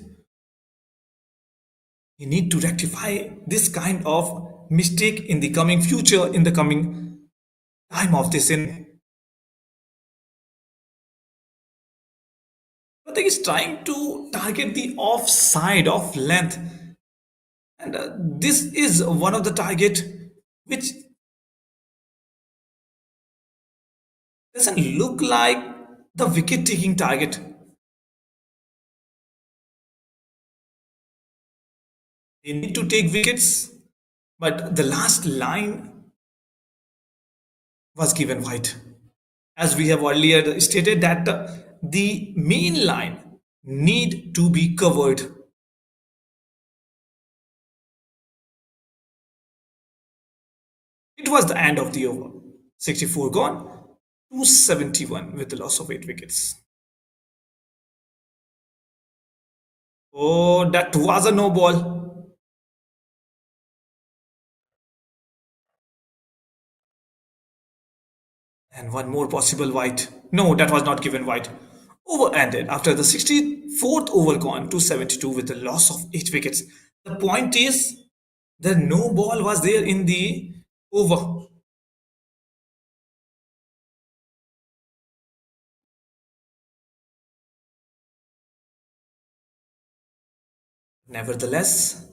He need to rectify this kind of mistake in the coming future, in the coming time of this in. But he is trying to target the offside of length, and this is one of the target which doesn't look like the wicket taking target. They need to take wickets, but the last line was given wide. As we have earlier stated that the main line need to be covered. It was the end of the over. 64 gone, 271 with the loss of 8 wickets. Oh, that was a no ball. And one more possible white. No, that was not given white. Over ended after the 64th over gone, 272 with the loss of 8 wickets. The point is that no ball was there in the over. Nevertheless,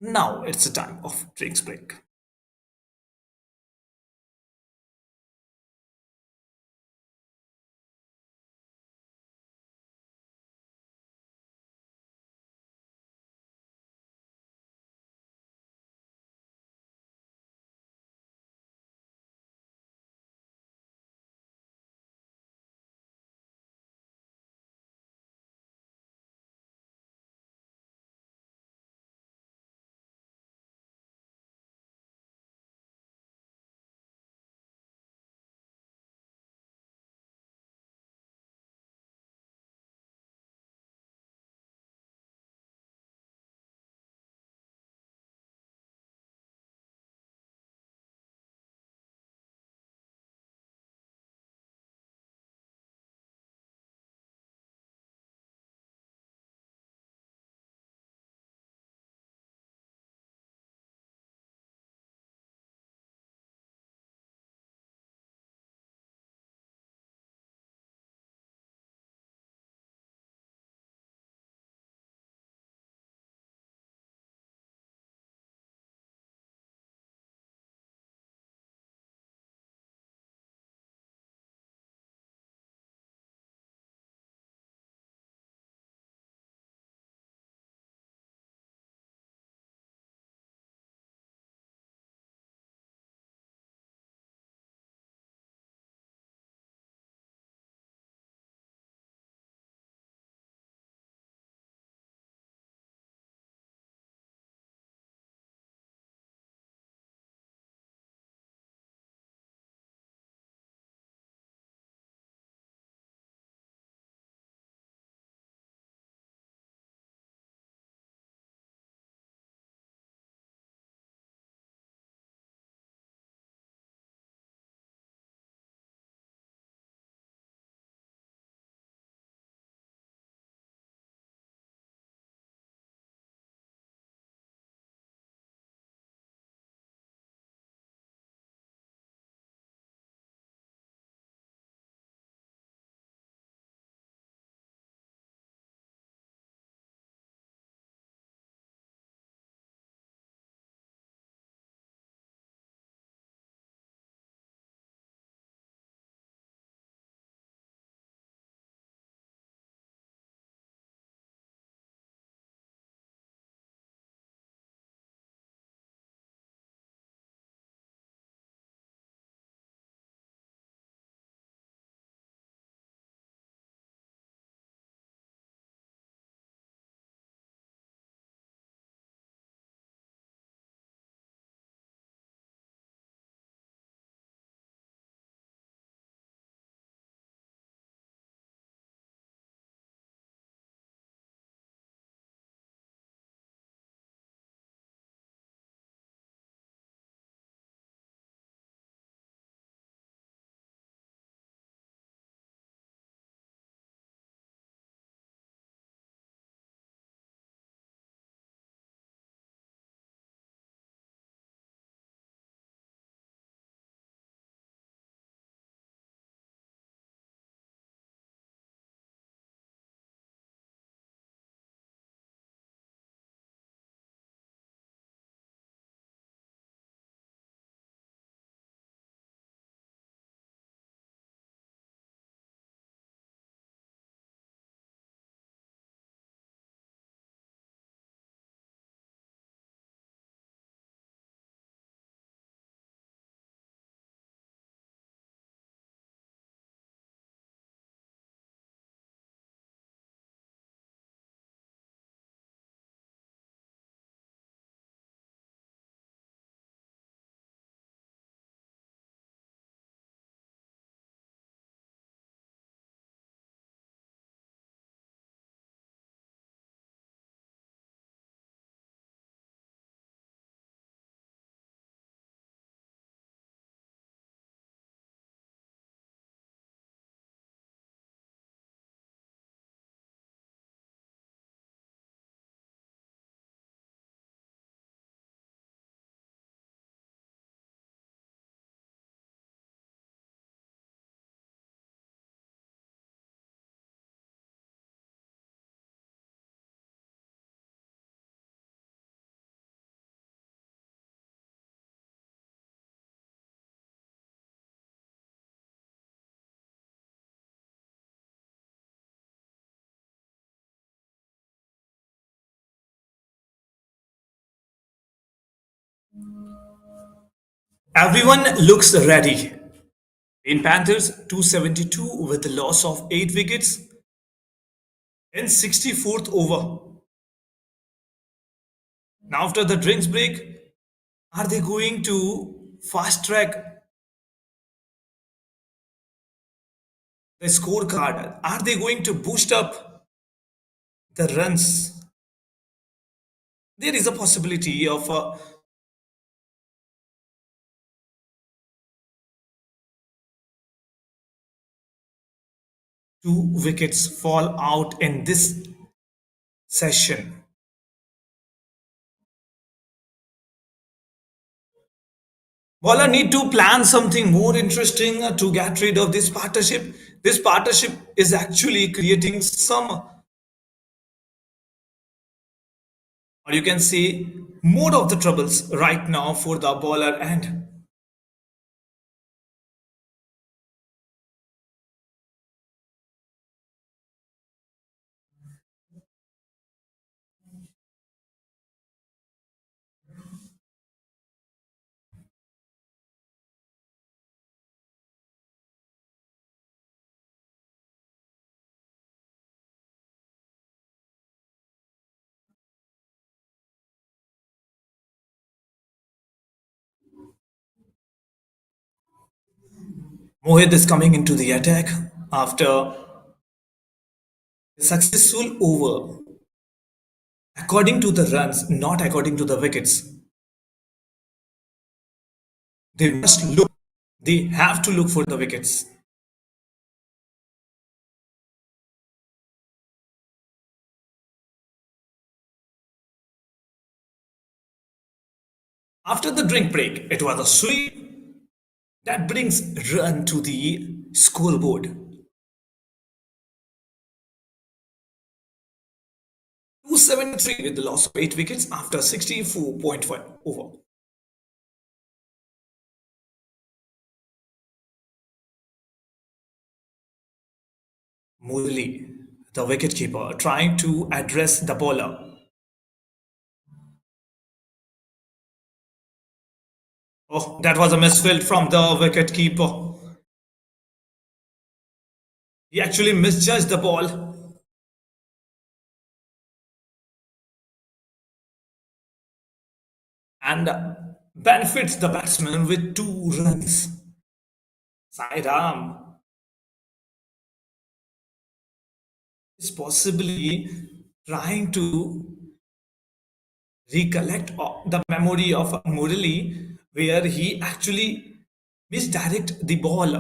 now it's a time of drinks break. Everyone looks ready. In Panthers, 272 with the loss of 8 wickets in 64th over. Now, after the drinks break, are they going to fast track the scorecard? Are they going to boost up the runs? There is a possibility of 2 wickets fall out in this session. Bowler need to plan something more interesting to get rid of this partnership. This partnership is actually creating some, or you can say, more of the troubles right now for the bowler end. Mohit is coming into the attack after a successful over, according to the runs, not according to the wickets. They must look, they have to look for the wickets. After the drink break, it was a sweep that brings run to the scoreboard. 273 with the loss of 8 wickets after 64.5 over. Murli, the wicketkeeper, trying to address the bowler. Oh, that was a misfield from the wicketkeeper. He actually misjudged the ball and benefits the batsman with 2 runs. Sidearm is possibly trying to recollect the memory of Murali, where he actually misdirect the ball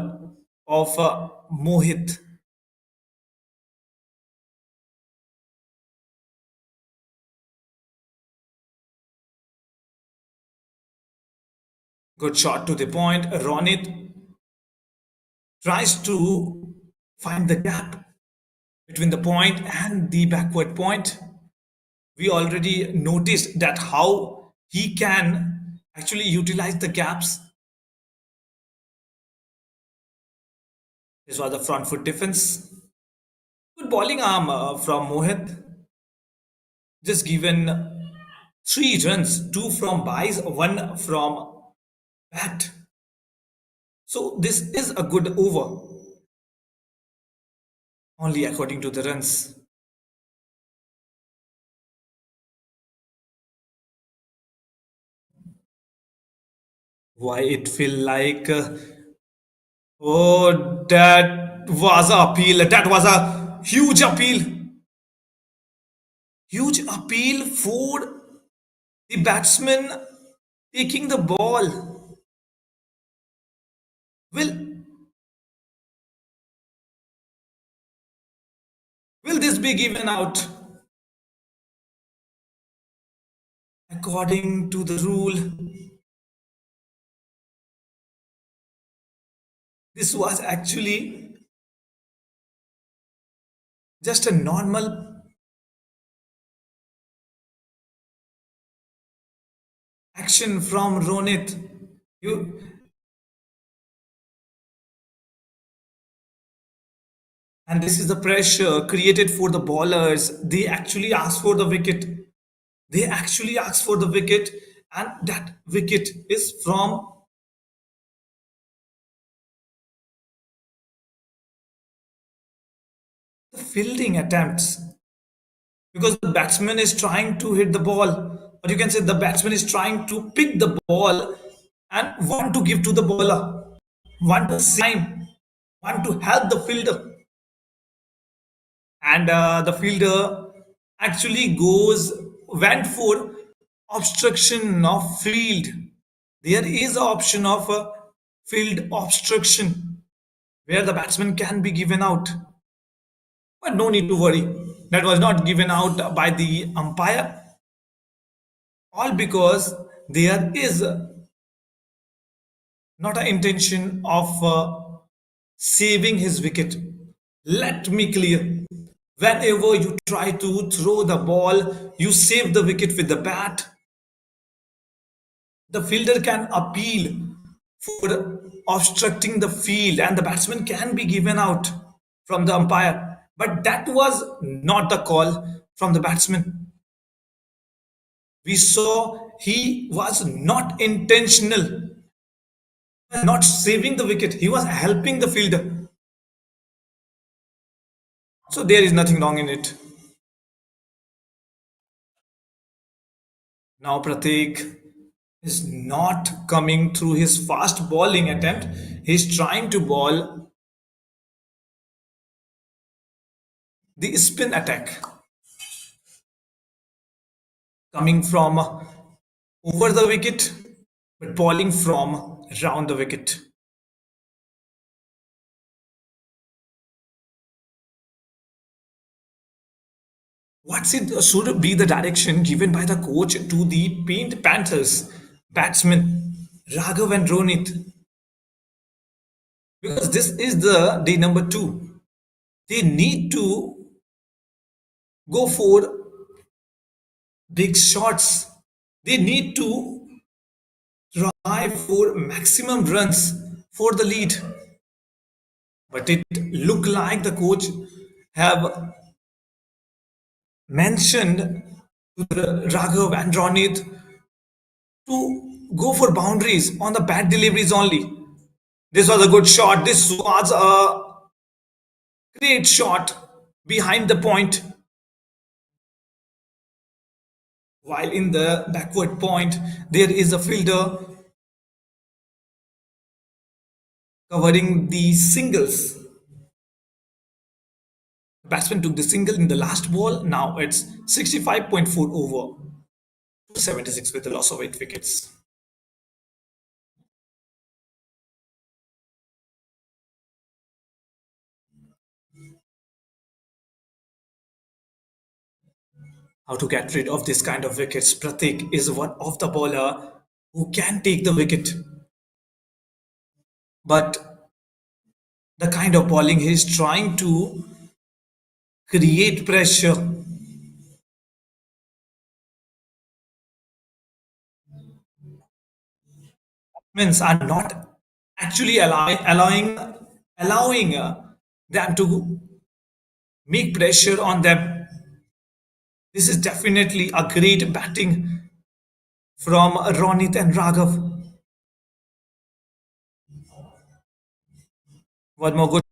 of Mohit. Good shot to the point. Ronit tries to find the gap between the point and the backward point. We already noticed that how he can actually utilize the gaps. This was the front foot defense. Good bowling arm from Mohit. Just given 3 runs, 2 from buys, 1 from bat. So this is a good over, only according to the runs. Why it feel like oh, that was a appeal. That was a huge appeal. Huge appeal for the batsman taking the ball. Will will this be given out? According to the rule, this was actually just a normal action from Ronit. You and this is the pressure created for the bowlers. They actually ask for the wicket. They actually ask for the wicket, and that wicket is from the fielding attempts, because the batsman is trying to hit the ball, or you can say the batsman is trying to pick the ball and want to give to the bowler, want to time, want to help the fielder, and the fielder actually went for obstruction of field. There is an option of field obstruction where the batsman can be given out, but no need to worry, that was not given out by the umpire, all because there is not an intention of saving his wicket. Let me clear. Whenever you try to throw the ball, you save the wicket with the bat. The fielder can appeal for obstructing the field, and the batsman can be given out from the umpire. But that was not the call from the batsman. We saw he was not intentional, not saving the wicket, he was helping the fielder. So there is nothing wrong in it. Now Pratik is not coming through his fast bowling attempt. He's trying to bowl the spin attack coming from over the wicket, but bowling from round the wicket. What's it should be the direction given by the coach to the Paint Panthers batsmen Raghav and Ronit? Because this is the day number two. They need to go for big shots. They need to try for maximum runs for the lead. But it looked like the coach have mentioned to the Raghav and Ronit to go for boundaries on the bad deliveries only. This was a good shot. This was a great shot behind the point. While in the backward point, there is a fielder covering the singles. The batsman took the single in the last ball. Now it's 65.4 over 76 with a loss of 8 wickets. How to get rid of this kind of wickets? Pratik is one of the bowler who can take the wicket, but the kind of bowling he is trying to create pressure. Means are not actually allowing them to make pressure on them. This is definitely a great batting from Ronit and Raghav. One more good.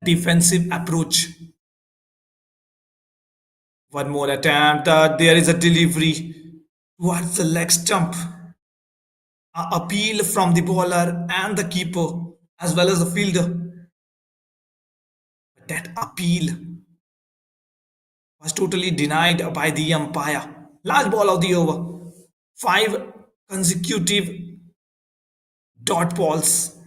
defensive approach. One more attempt. There is a delivery towards the leg stump. A appeal from the bowler and the keeper as well as the fielder. That appeal was totally denied by the umpire. Last ball of the over. Five consecutive dot balls.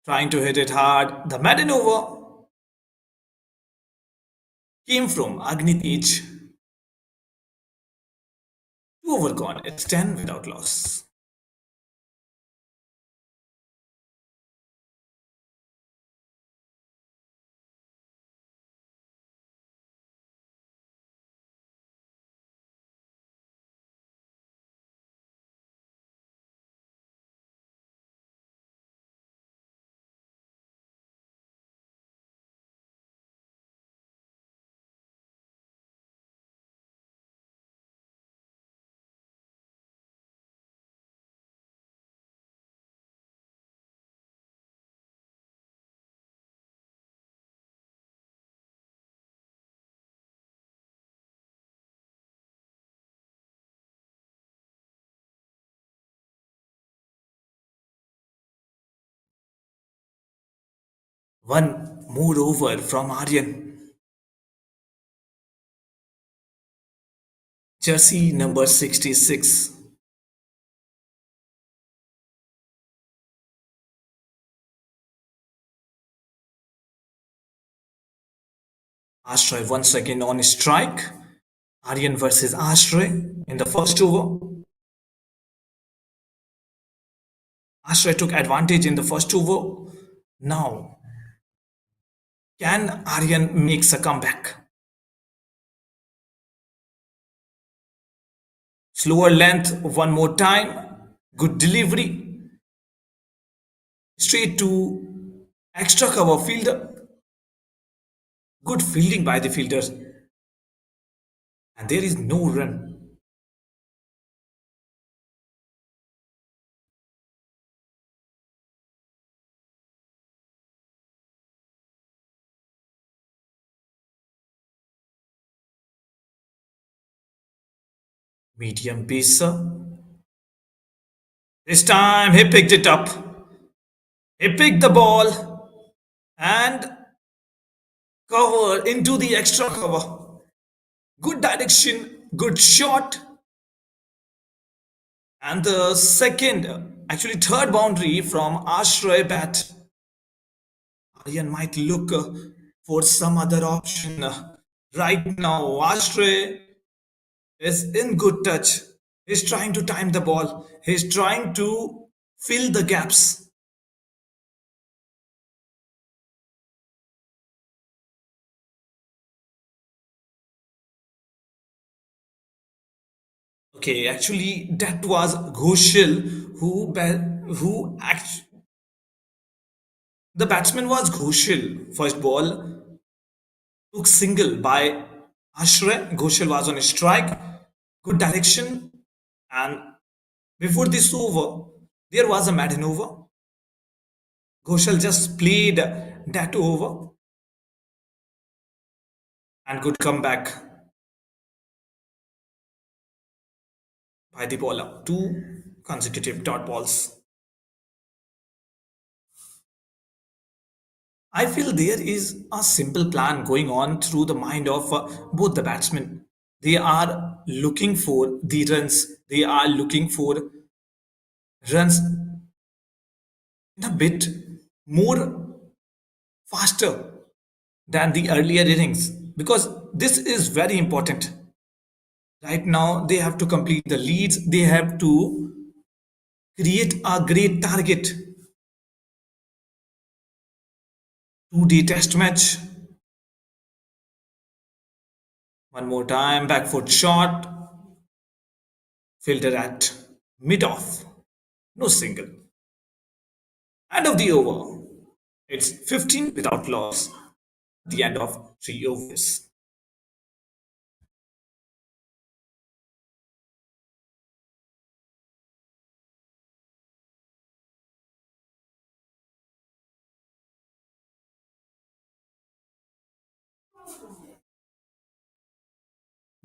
Trying to hit it hard. The maiden over came from Agni Tej. Two over gone. It's 10 without loss. One more over from Aryan. Jersey number 66. Ashray once again on strike. Aryan versus Ashray in the first over. Ashray took advantage in the first over. Now, can Aryan makes a comeback? Slower length one more time. Good delivery. Straight to extra cover fielder. Good fielding by the fielders. And there is no run. Medium pacer. This time he picked it up. He picked the ball and covered into the extra cover. Good direction, good shot. And the second, actually third boundary from Ashray bat. Aryan might look for some other option. Right now, Ashray is in good touch. He's trying to time the ball. He's trying to fill the gaps. Okay, actually, that was Ghoshal who the batsman was Ghoshal. First ball took single by Ashray. Ghoshal was on a strike. Good direction. And before this over, there was a maiden over. Ghoshal just played that over and good comeback by the bowler. Two consecutive dot balls. I feel there is a simple plan going on through the mind of both the batsmen. They are looking for the runs. They are looking for runs in a bit more faster than the earlier innings because this is very important. Right now, they have to complete the leads. They have to create a great target. Two-day test match. One more time, back foot shot. Filter at mid-off. No single. End of the over. It's 15 without loss. The end of 3 overs.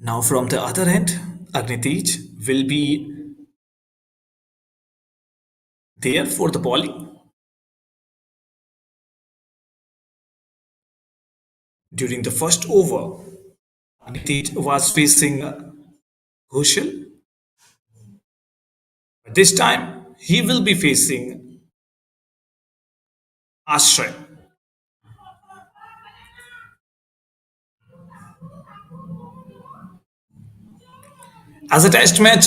Now, from the other end, Agnitij will be there for the bowling. During the first over, Agnitij was facing Ghoshal. But this time, he will be facing Ashray. As a test match,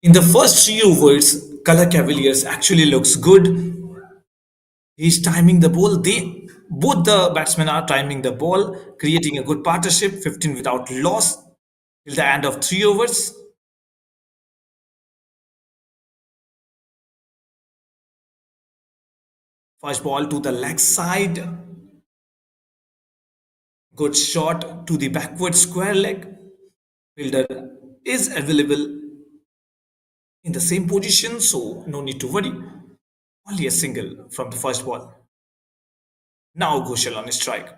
in the first three overs, Color Cavaliers actually looks good. He's timing the ball. They both the batsmen are timing the ball, creating a good partnership, 15 without loss till the end of three overs. First ball to the leg side, good shot to the backward square leg. Fielder is available in the same position, so no need to worry. Only a single from the first ball. Now Ghoshal on strike.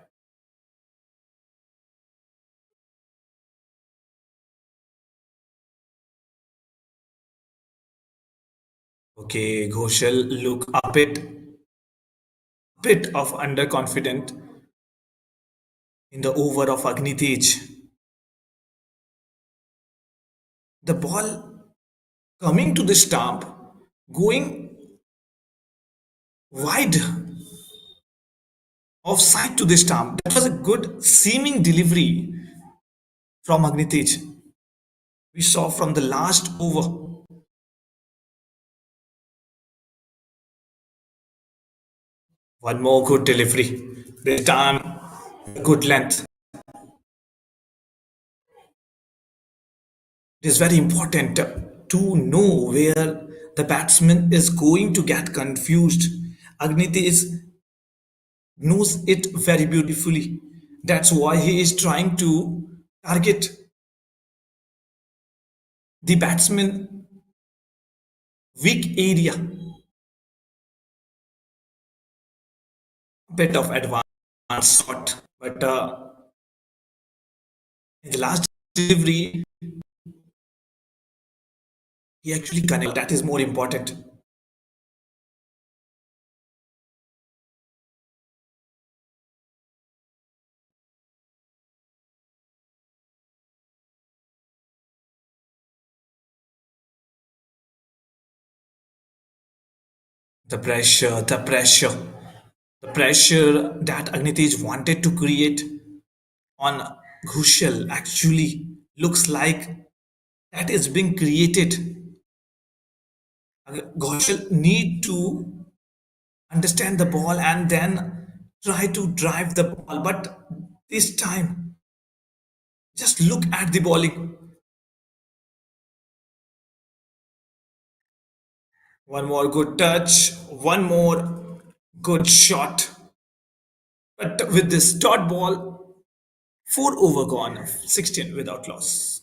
Okay, Ghoshal look a bit of underconfident in the over of Agnitej. The ball coming to the stump, going wide offside to the stump. That was a good seeming delivery from Agnitej. We saw from the last over. One more good delivery. This time, good length. It is very important to know where the batsman is going to get confused. Agnitej knows it very beautifully. That's why he is trying to target the batsman weak area. Bit of advanced shot, but in the last delivery, he actually connected. That is more important. The pressure that Agnitej wanted to create on Ghushal actually looks like that is being created. Ghushal need to understand the ball and then try to drive the ball. But this time, just look at the bowling. One more good touch, one more good shot. But with this dot ball, four over gone, 16 without loss.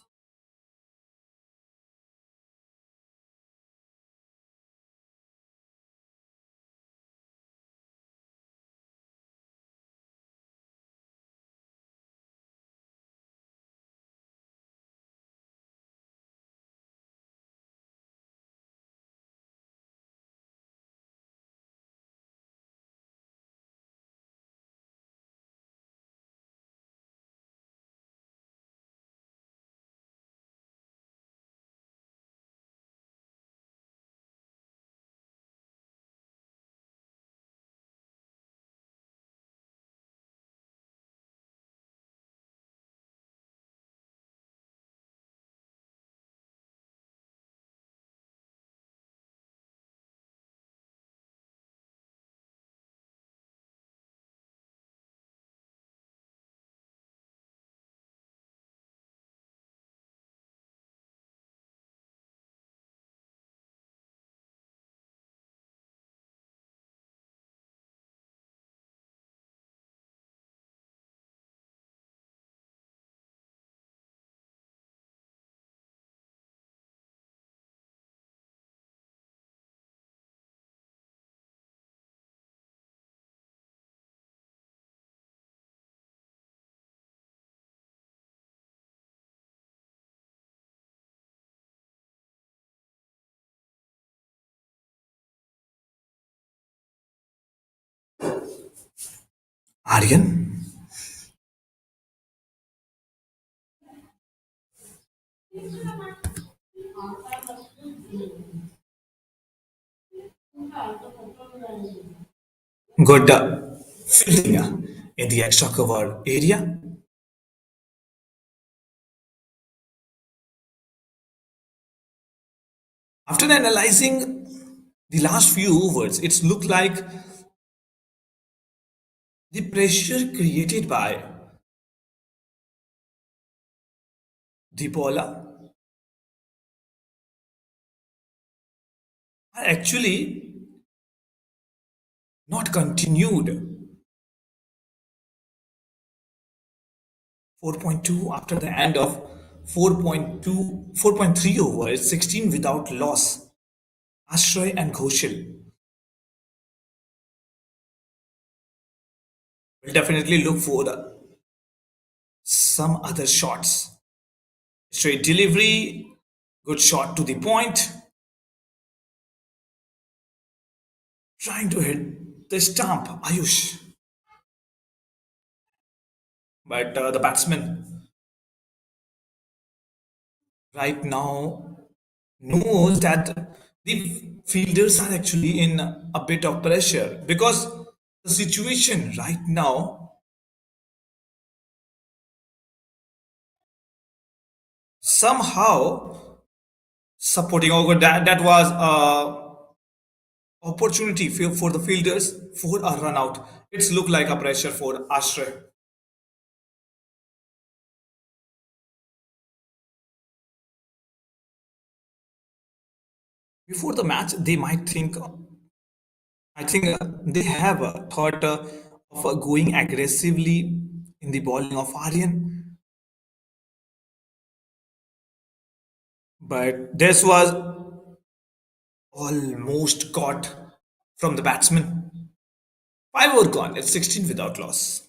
Aryan, good fielding in the extra cover area. After analyzing the last few overs, it's looked like the pressure created by the bowler are actually not continued. 4.2 after the end of 4.2, 4.3 overs, 16 without loss. Ashray and Ghoshal will definitely look for some other shots. Straight delivery, good shot to the point, trying to hit the stump, Ayush. But the batsman right now knows that the fielders are actually in a bit of pressure because the situation right now somehow supporting over that was a opportunity for the fielders for a run out. It's looked like a pressure for Ashray. Before the match, they might think, I think they have a thought of going aggressively in the bowling of Aryan, but this was almost caught from the batsman. Five over gone. It's 16 without loss.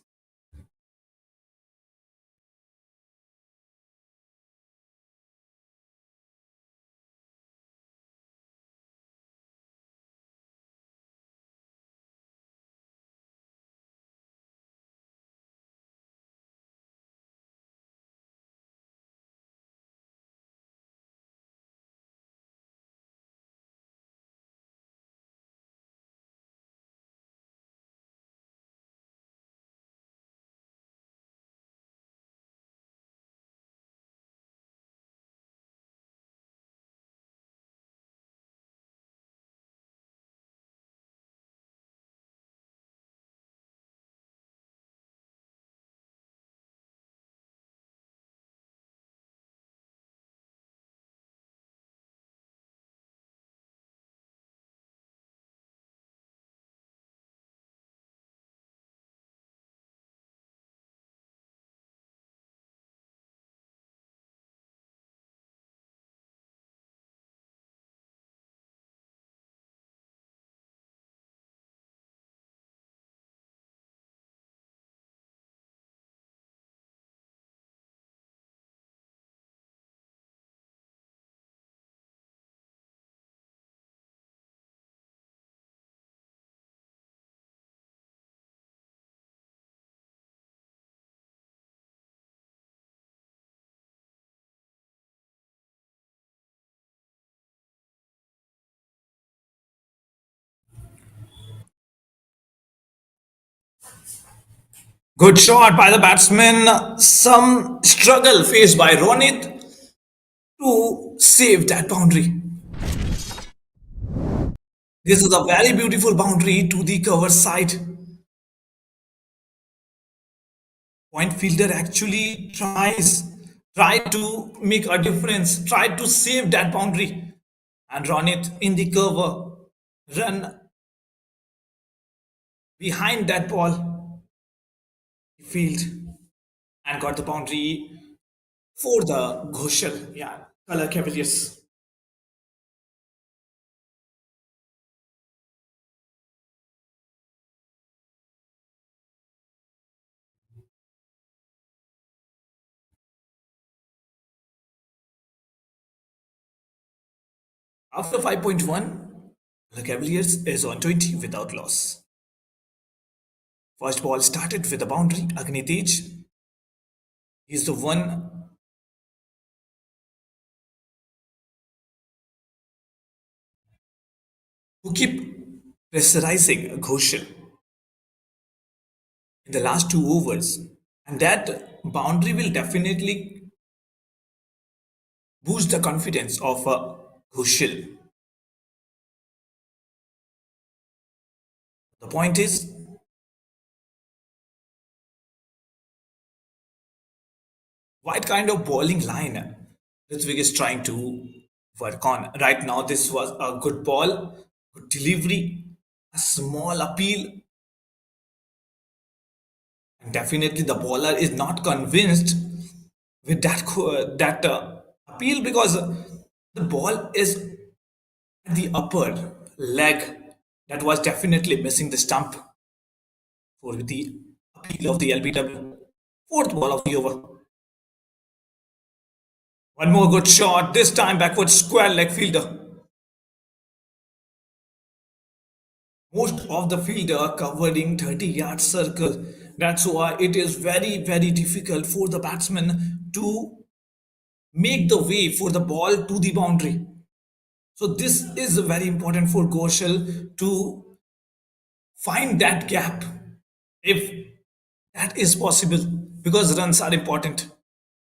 Good shot by the batsman. Some struggle faced by Ronit to save that boundary. This is a very beautiful boundary to the cover side. Point fielder actually tried to make a difference, tried to save that boundary, and run it in the cover, run behind that ball, field, and got the boundary for the Ghoshal, yeah, color Cavaliers. After 5.1, the Cavaliers is on 20 without loss. First ball started with a boundary. Agnitej is the one who keep pressurizing Ghoshal in the last 2 overs. And that boundary will definitely boost the confidence of Ghoshal. The point is, what kind of bowling line Ritwik is trying to work on. Right now, this was a good ball, good delivery, a small appeal, and definitely the bowler is not convinced with that appeal because the ball is at the upper leg that was definitely missing the stump for the appeal of the LBW. Fourth ball of the over. One more good shot, this time backward square leg fielder. Most of the fielder are covering 30-yard circle. That's why it is very, very difficult for the batsman to make the way for the ball to the boundary. So this is very important for Goshal to find that gap if that is possible because runs are important,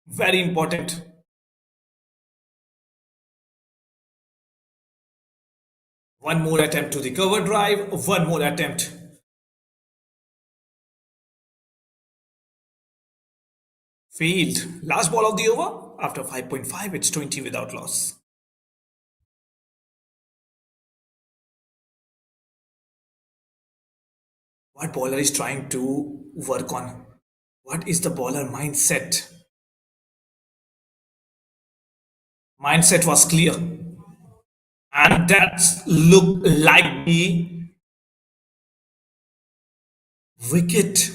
very important. One more attempt to the cover drive, one more attempt. Failed. Last ball of the over. After 5.5, it's 20 without loss. What bowler is trying to work on? What is the bowler mindset? Mindset was clear, and that looked like the wicket.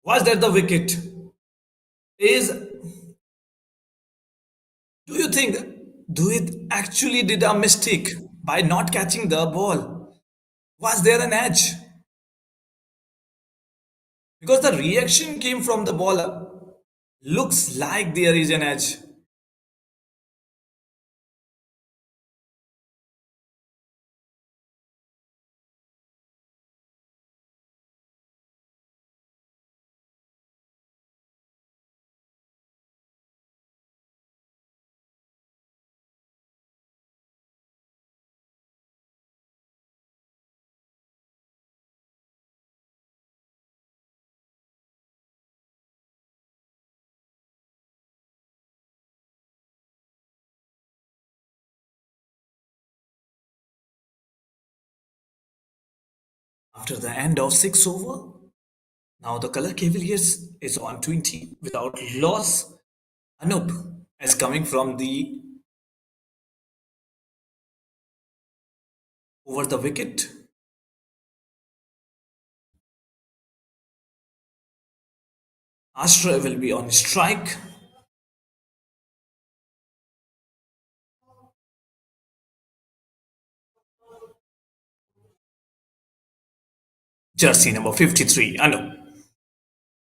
Was that the wicket? Is do you think do it actually did a mistake by not catching the ball? Was there an edge? Because the reaction came from the bowler. Looks like there is an edge. After the end of 6 over, now the color Cavaliers is on 20 without loss. Anup is coming from the over the wicket. Astra will be on strike. Jersey number 53, Anup,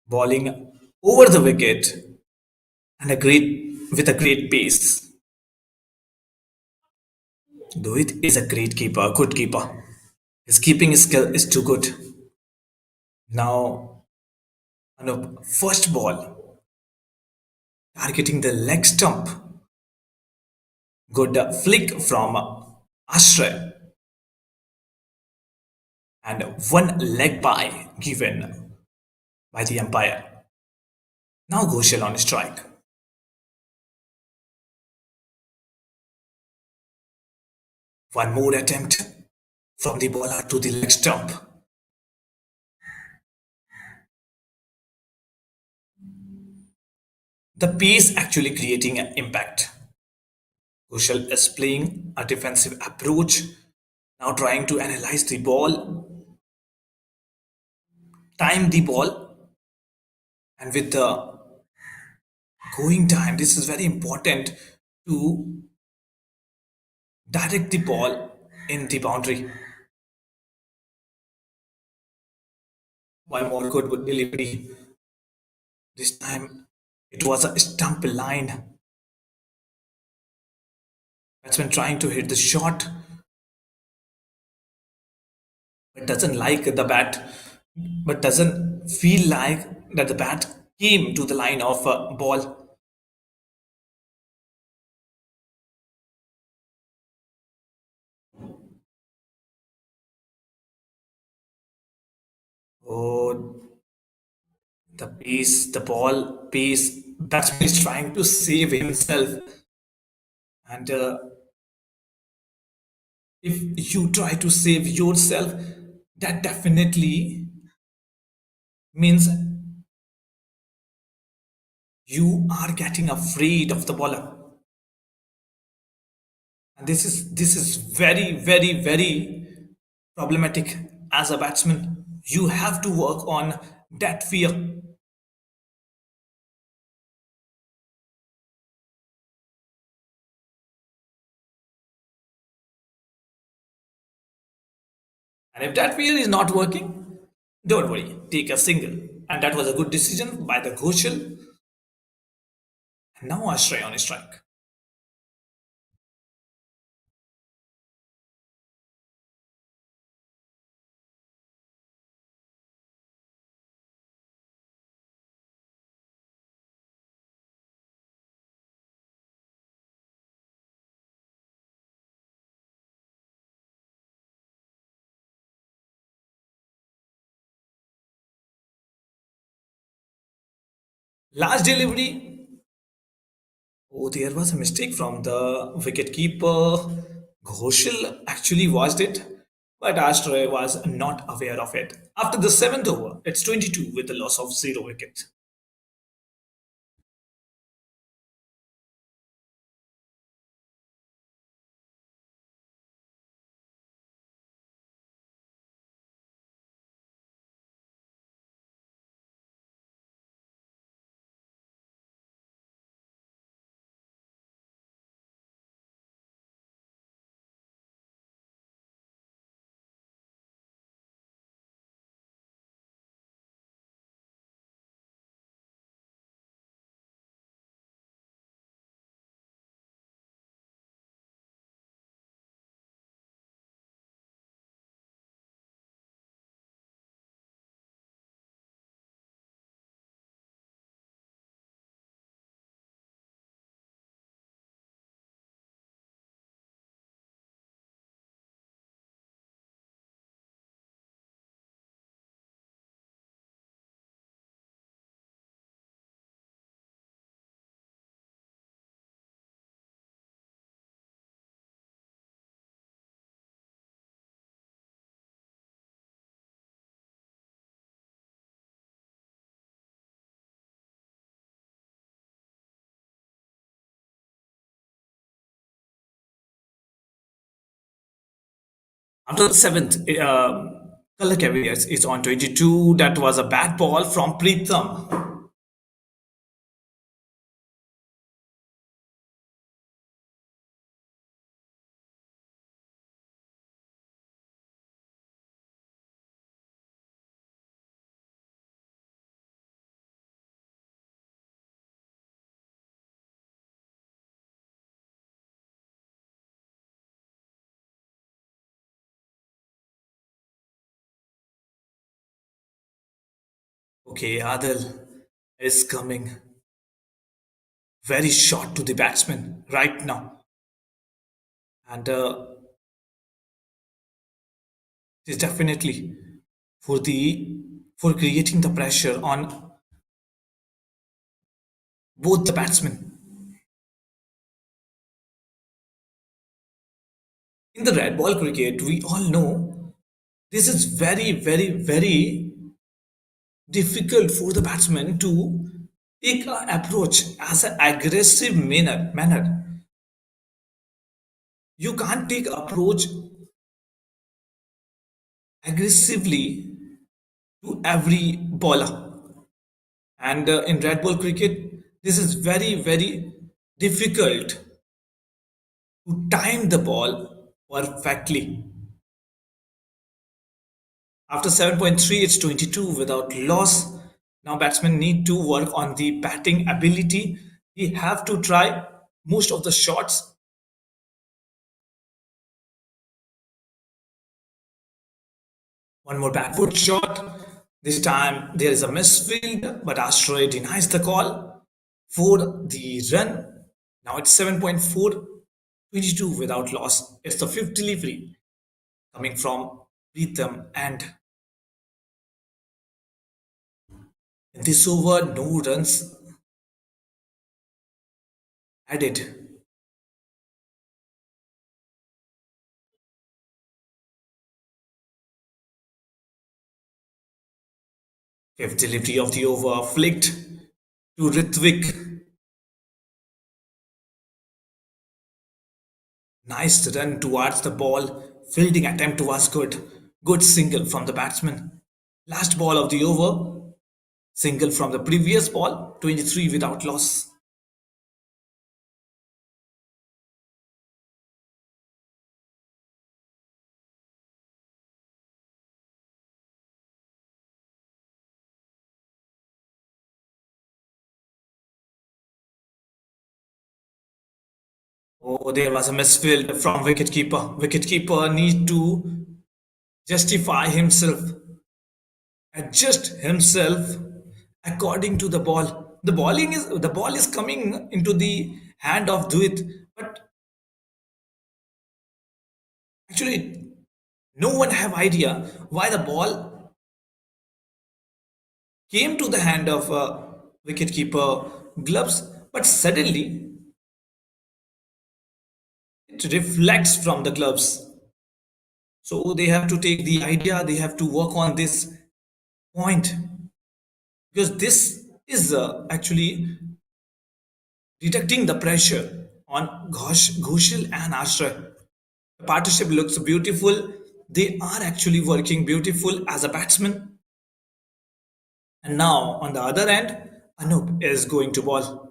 bowling over the wicket and a great with a great pace. Duit is a great keeper, good keeper. His keeping skill is too good. Now, Anup, first ball targeting the leg stump. Good flick from Ashray and one leg by given by the umpire. Now Ghoshal on strike. One more attempt from the bowler to the leg stump. The pace actually creating an impact. Ghoshal is playing a defensive approach, now trying to analyze the ball, time the ball, and with the going time, this is very important to direct the ball in the boundary. One more good delivery. This time it was a stump line. Batsman trying to hit the shot, but doesn't like the bat, but doesn't feel like that the bat came to the line of ball. Oh, the pace, the ball pace. Batsman is trying to save himself, and if you try to save yourself, that definitely means you are getting afraid of the bowler. And this is very, very, very problematic as a batsman. You have to work on that fear. And if that fear is not working, don't worry, take a single. And that was a good decision by the Ghoshal. And now Ashray on a strike. Last delivery. Oh, there was a mistake from the wicketkeeper. Ghoshal actually watched it, but Ashray was not aware of it. After the seventh over, it's 22 with the loss of zero wickets. After the seventh, Color Cavaliers is on 22. That was a bad ball from Preetham. Okay, Adil is coming very short to the batsman right now. And it is definitely for the for creating the pressure on both the batsmen. In the red ball cricket, we all know this is very, very, very difficult for the batsman to take an approach as an aggressive manner. You can't take approach aggressively to every bowler. And in red ball cricket, this is very, very difficult to time the ball perfectly. After 7.3, it's 22 without loss. Now batsmen need to work on the batting ability. He have to try most of the shots. One more backward shot. This time there is a misfield, but Ashray denies the call for the run. Now it's 7.4, 22 without loss. It's the fifth delivery coming from Pritham, and in this over, no runs added. Fifth delivery of the over flicked to Ritvik. Nice run towards the ball. Fielding attempt was good. Good single from the batsman. Last ball of the over. Single from the previous ball. 23 without loss. Oh, there was a misfield from wicketkeeper. Wicketkeeper need to justify himself, adjust himself according to the ball. The ball is coming into the hand of Duit, but actually no one have idea why the ball came to the hand of wicketkeeper gloves, but suddenly it reflects from the gloves. So they have to take the idea, they have to work on this point, because this is actually detecting the pressure on Ghoshal and Ashray. The partnership looks beautiful. They are actually working beautiful as a batsman. And now on the other end, Anup is going to ball.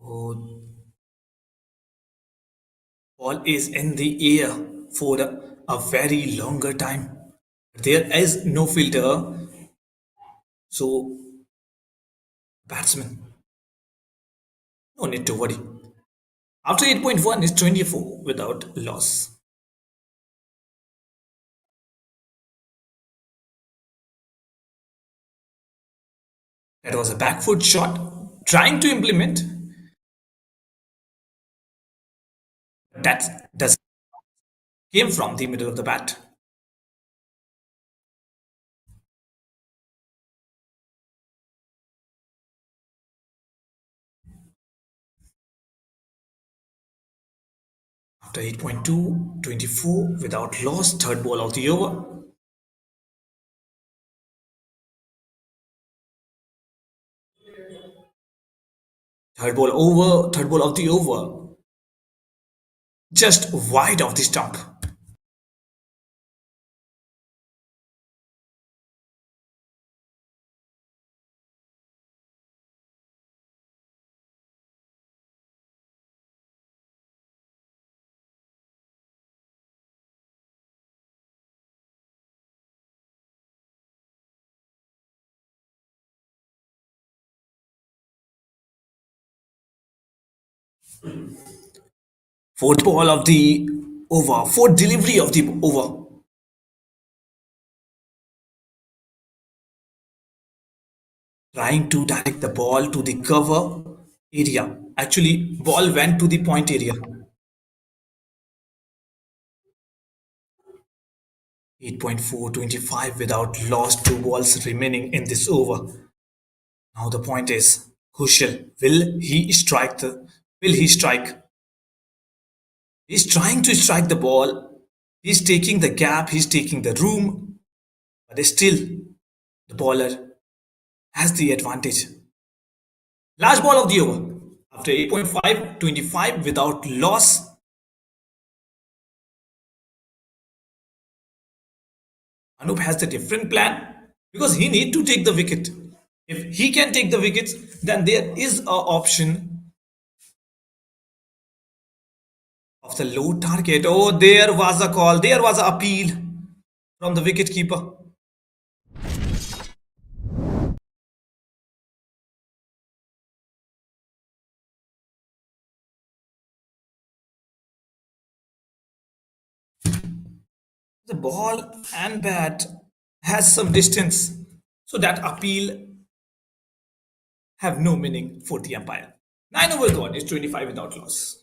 Oh, ball is in the air for a very longer time. There is no filter, so batsman, no need to worry. After 8.1 is 24 without loss. That was a back foot shot trying to implement. That does came from the middle of the bat. After 8.2, 24 without loss, third ball of the over. Third ball of the over, just wide of the stump. Fourth ball of the over, fourth delivery of the over. Trying to direct the ball to the cover area. Actually, ball went to the point area. 8.4, 25 without loss, two balls remaining in this over. Now the point is, Kushal, will he strike? He's trying to strike the ball. He's taking the gap, he's taking the room, but still the bowler has the advantage. Last ball of the over. After 8.5, 25 without loss. Anup has the different plan because he need to take the wicket. If he can take the wickets, then there is a option of the low target. Oh, there was a call. There was an appeal from the wicket keeper. The ball and bat has some distance, so that appeal have no meaning for the umpire. 9 over gone is 25 without loss.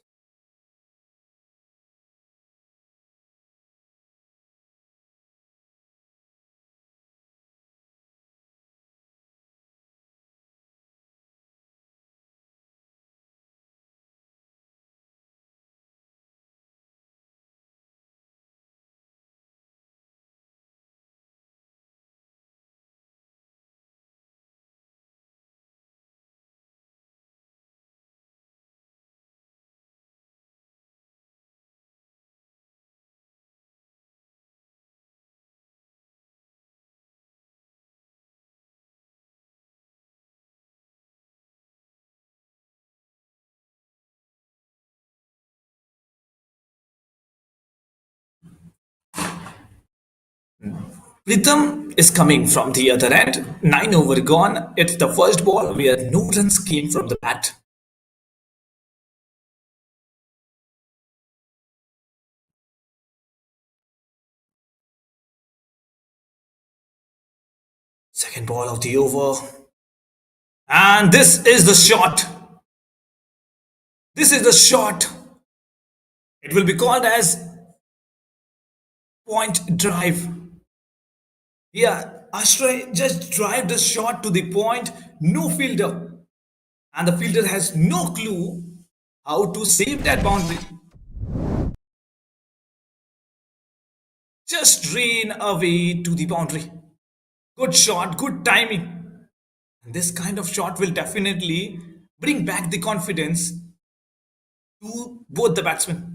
Rhythm is coming from the other end. 9 over gone. It's the first ball where no runs came from the bat. Second ball of the over. And this is the shot. This is the shot. It will be called as point drive. Yeah, Ashray just drive the shot to the point, no fielder. And the fielder has no clue how to save that boundary. Just drain away to the boundary. Good shot, good timing. And this kind of shot will definitely bring back the confidence to both the batsmen.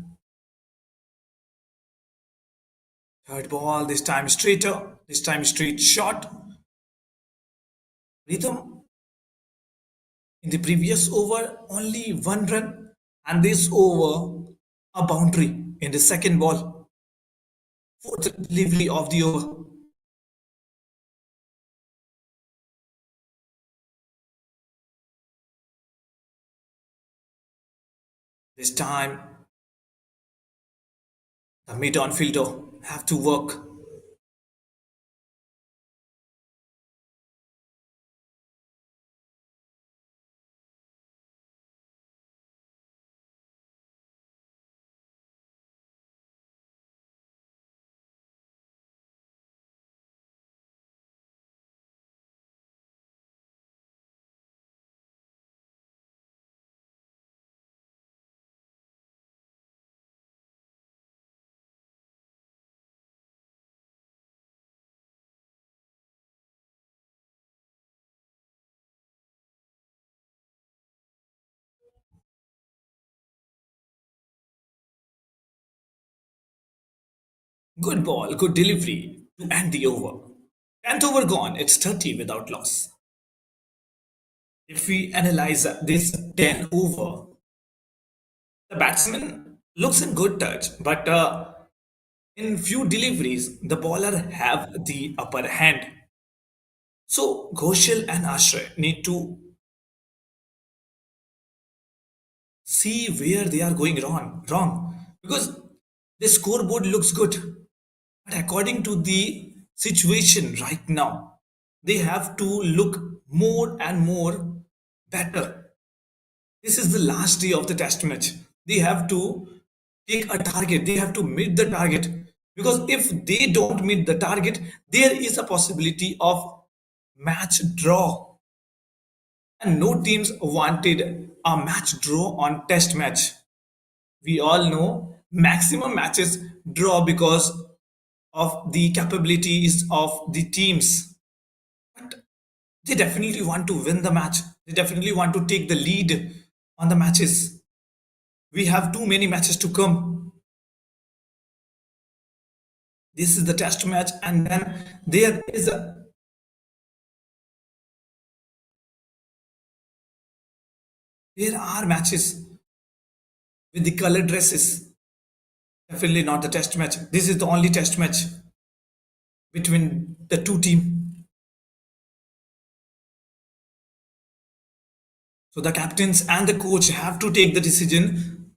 Third ball, this time straighter, this time straight shot. Rhythm in the previous over, only one run, and this over, a boundary in the second ball. Fourth delivery of the over. This time, the mid-on fielder have to work. Good ball, good delivery to end the over. 10th over gone, it's 30 without loss. If we analyze this 10 over, the batsman looks in good touch, but in few deliveries, the bowler have the upper hand. So Ghoshal and Ashray need to see where they are going wrong, because the scoreboard looks good, but according to the situation right now, they have to look more and more better. This is the last day of the test match. They have to take a target. They have to meet the target. Because if they don't meet the target, there is a possibility of match draw. And no teams wanted a match draw on test match. We all know maximum matches draw because of the capabilities of the teams. But they definitely want to win the match. They definitely want to take the lead on the matches. We have too many matches to come. This is the test match, and then there are matches with the colored dresses. Definitely not the test match. This is the only test match between the two teams. So the captains and the coach have to take the decision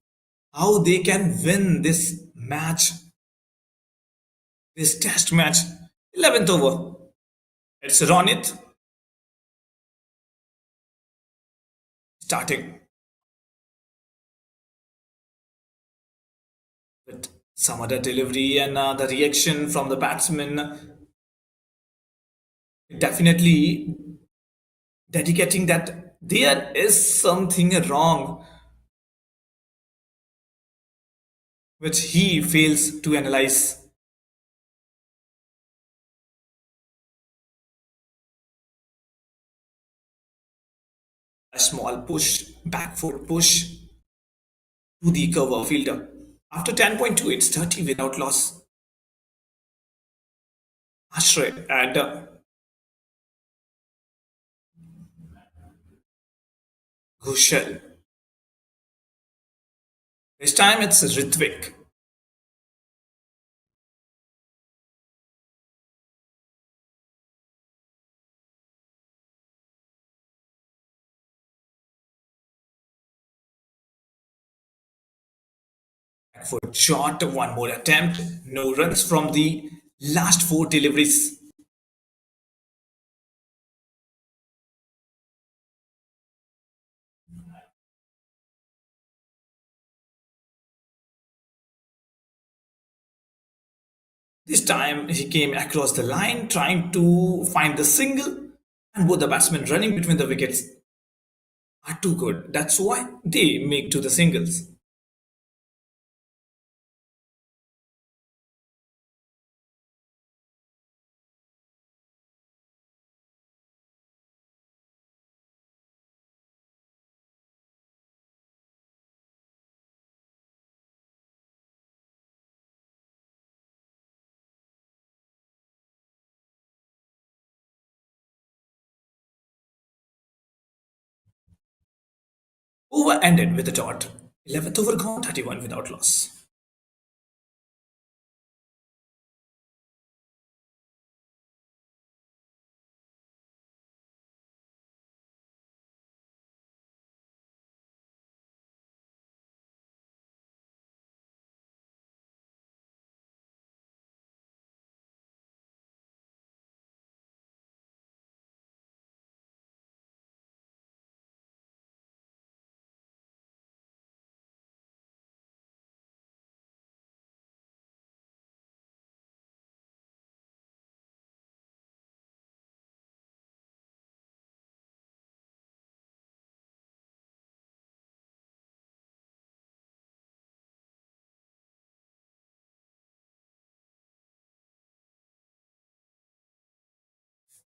how they can win this match, this test match. 11th over. It's Ronit starting with some other delivery, and the reaction from the batsman definitely dedicating that there is something wrong which he fails to analyze. A small push, back foot push to the cover fielder. After 10.2, it's 30 without loss. Ashray and Ghushal. This time it's Ritvik. Back foot shot, one more attempt. No runs from the last four deliveries. This time he came across the line trying to find the single, and both the batsmen running between the wickets are too good. That's why they make to the singles. Over ended with a dot. 11th over gone, 31 without loss.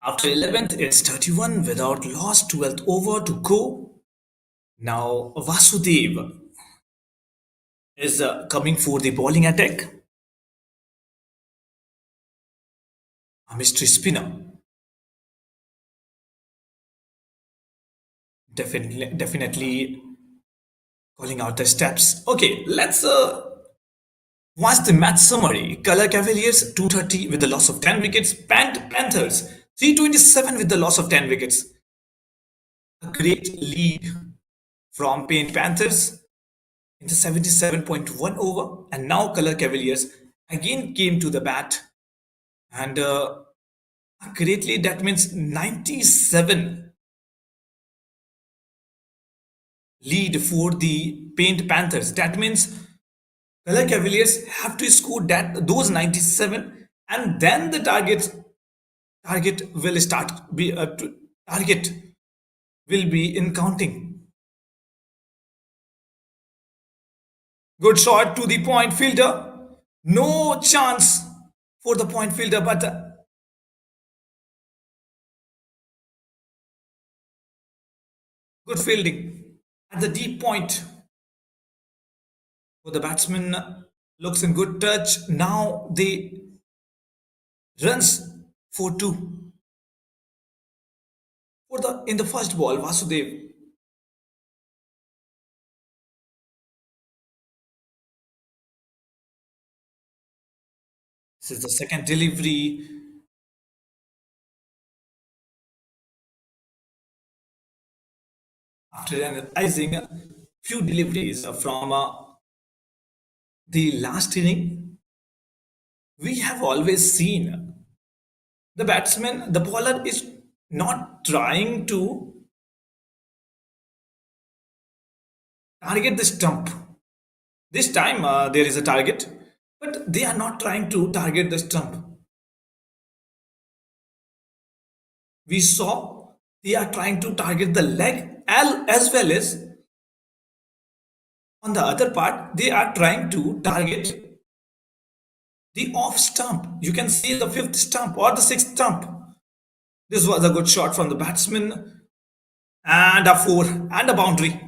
After 11th, it's 31 without loss, 12th over to go. Now Vasudev is coming for the bowling attack. A mystery spinner. Definitely calling out the steps. Okay, let's watch the match summary. Color Cavaliers 230 with the loss of 10 wickets. Panthers 327 with the loss of 10 wickets. A great lead from Paint Panthers in the 77.1 over, and now Color Cavaliers again came to the bat, and greatly that means 97 lead for the Paint Panthers. That means Color Cavaliers have to score that those 97, and then the target will start be target will be in counting. Good shot to the point fielder. No chance for the point fielder, but good fielding at the deep point. For the batsman looks in good touch. Now they runs for two. For the in the first ball, Vasudev, this is the second delivery. After analyzing a few deliveries from the last inning, we have always seen the batsman, the bowler is not trying to target the stump. This time there is a target, but they are not trying to target the stump. We saw they are trying to target the leg as well as on the other part they are trying to target the off stump. You can see the fifth stump or the sixth stump. This was a good shot from the batsman and a four and a boundary.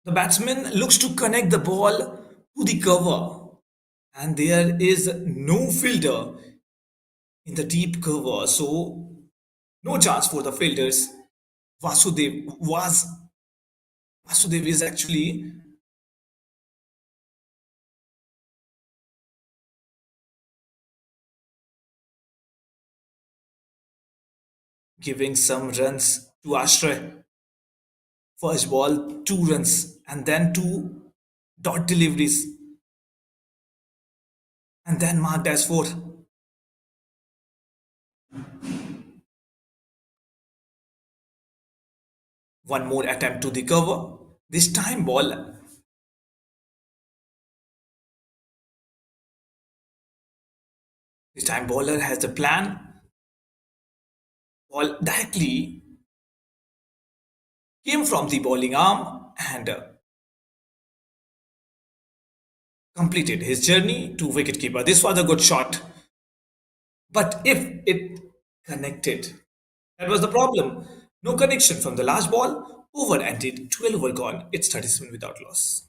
The batsman looks to connect the ball to the cover, and there is no fielder in the deep cover, so no chance for the fielders. Vasudev was Vasudev is actually giving some runs to Ashray. First ball, two runs, and then two dot deliveries, and then marked as four. One more attempt to the cover. This time bowler has the plan. Ball directly came from the bowling arm and completed his journey to wicketkeeper. This was a good shot, but if it connected, that was the problem. No connection from the last ball. Over ended, 12 over gone. It's 37 without loss.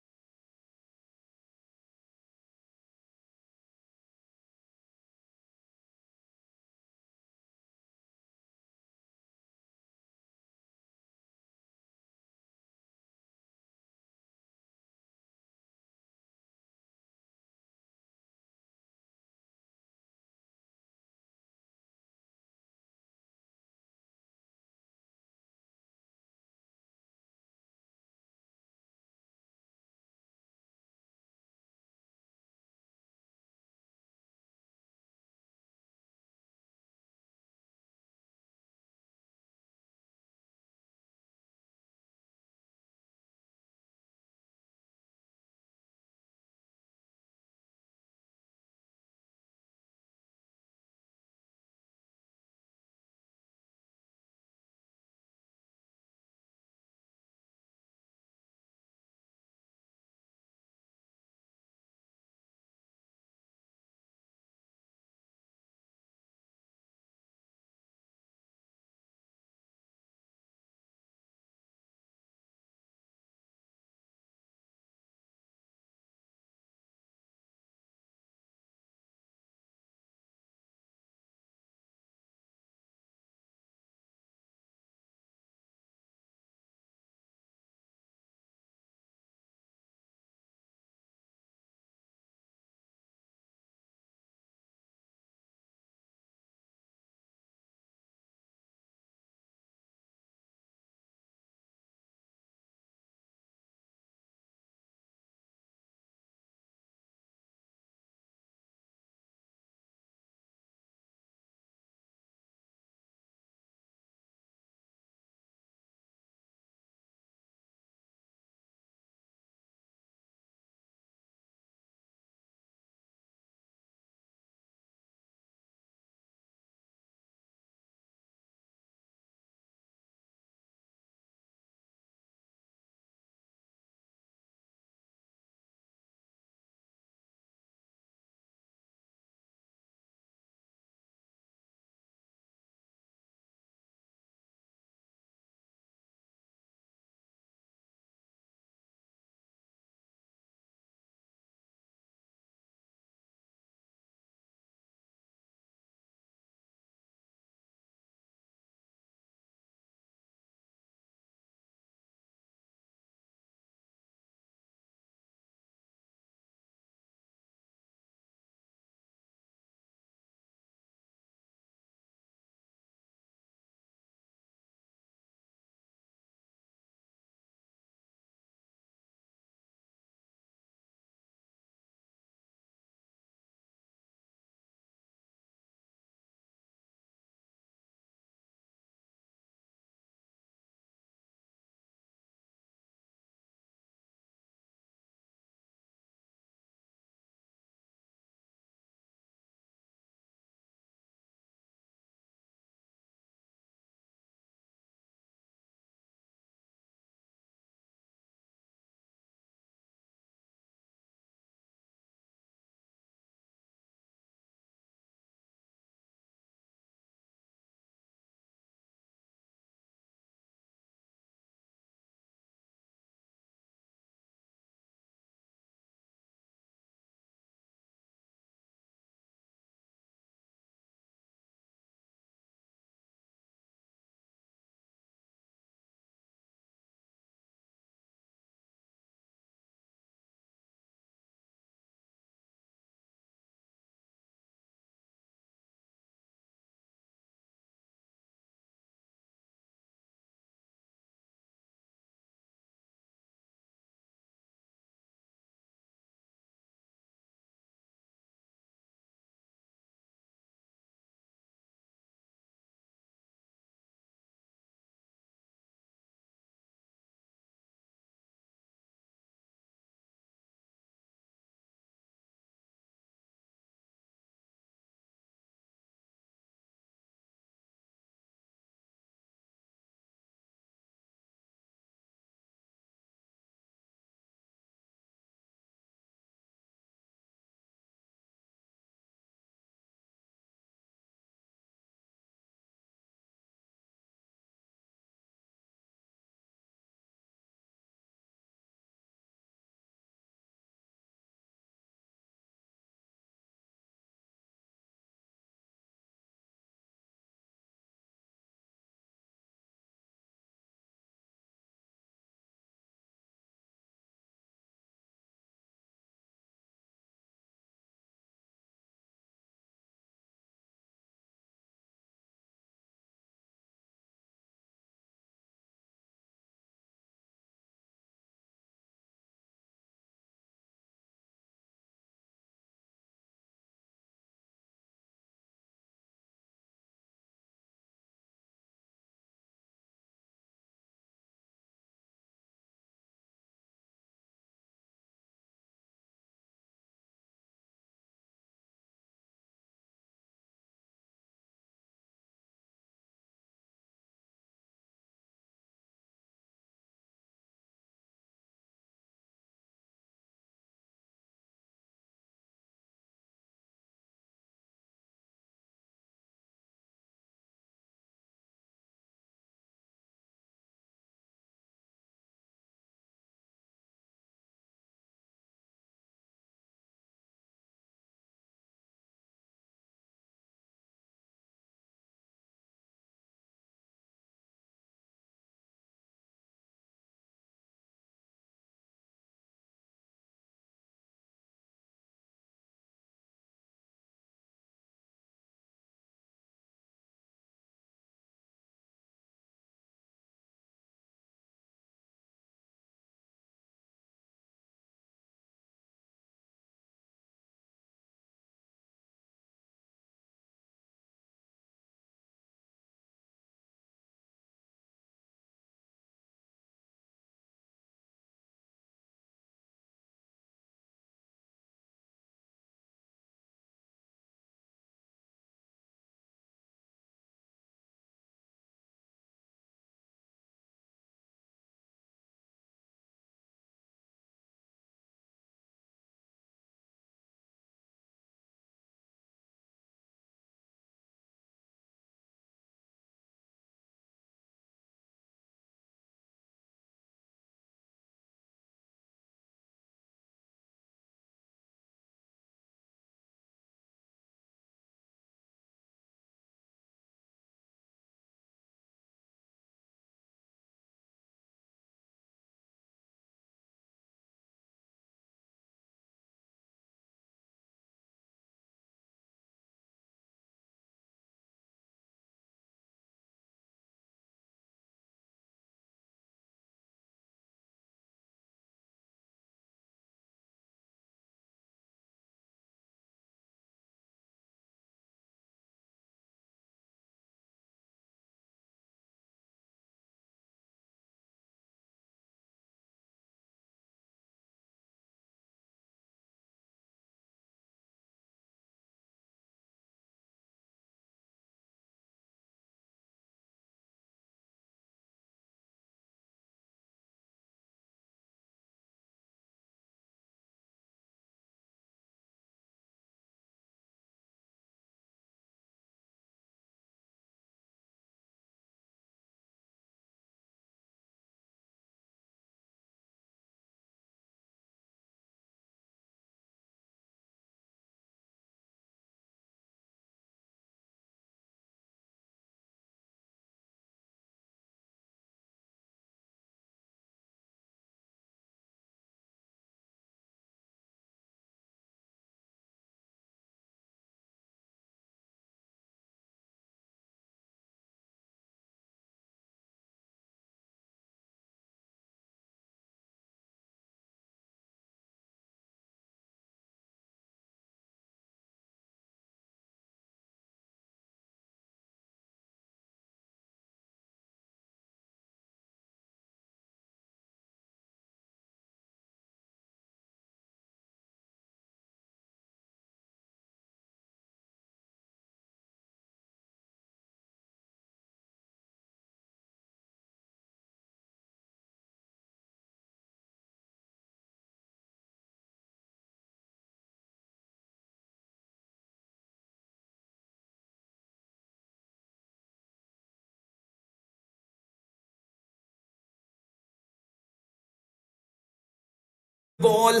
Ball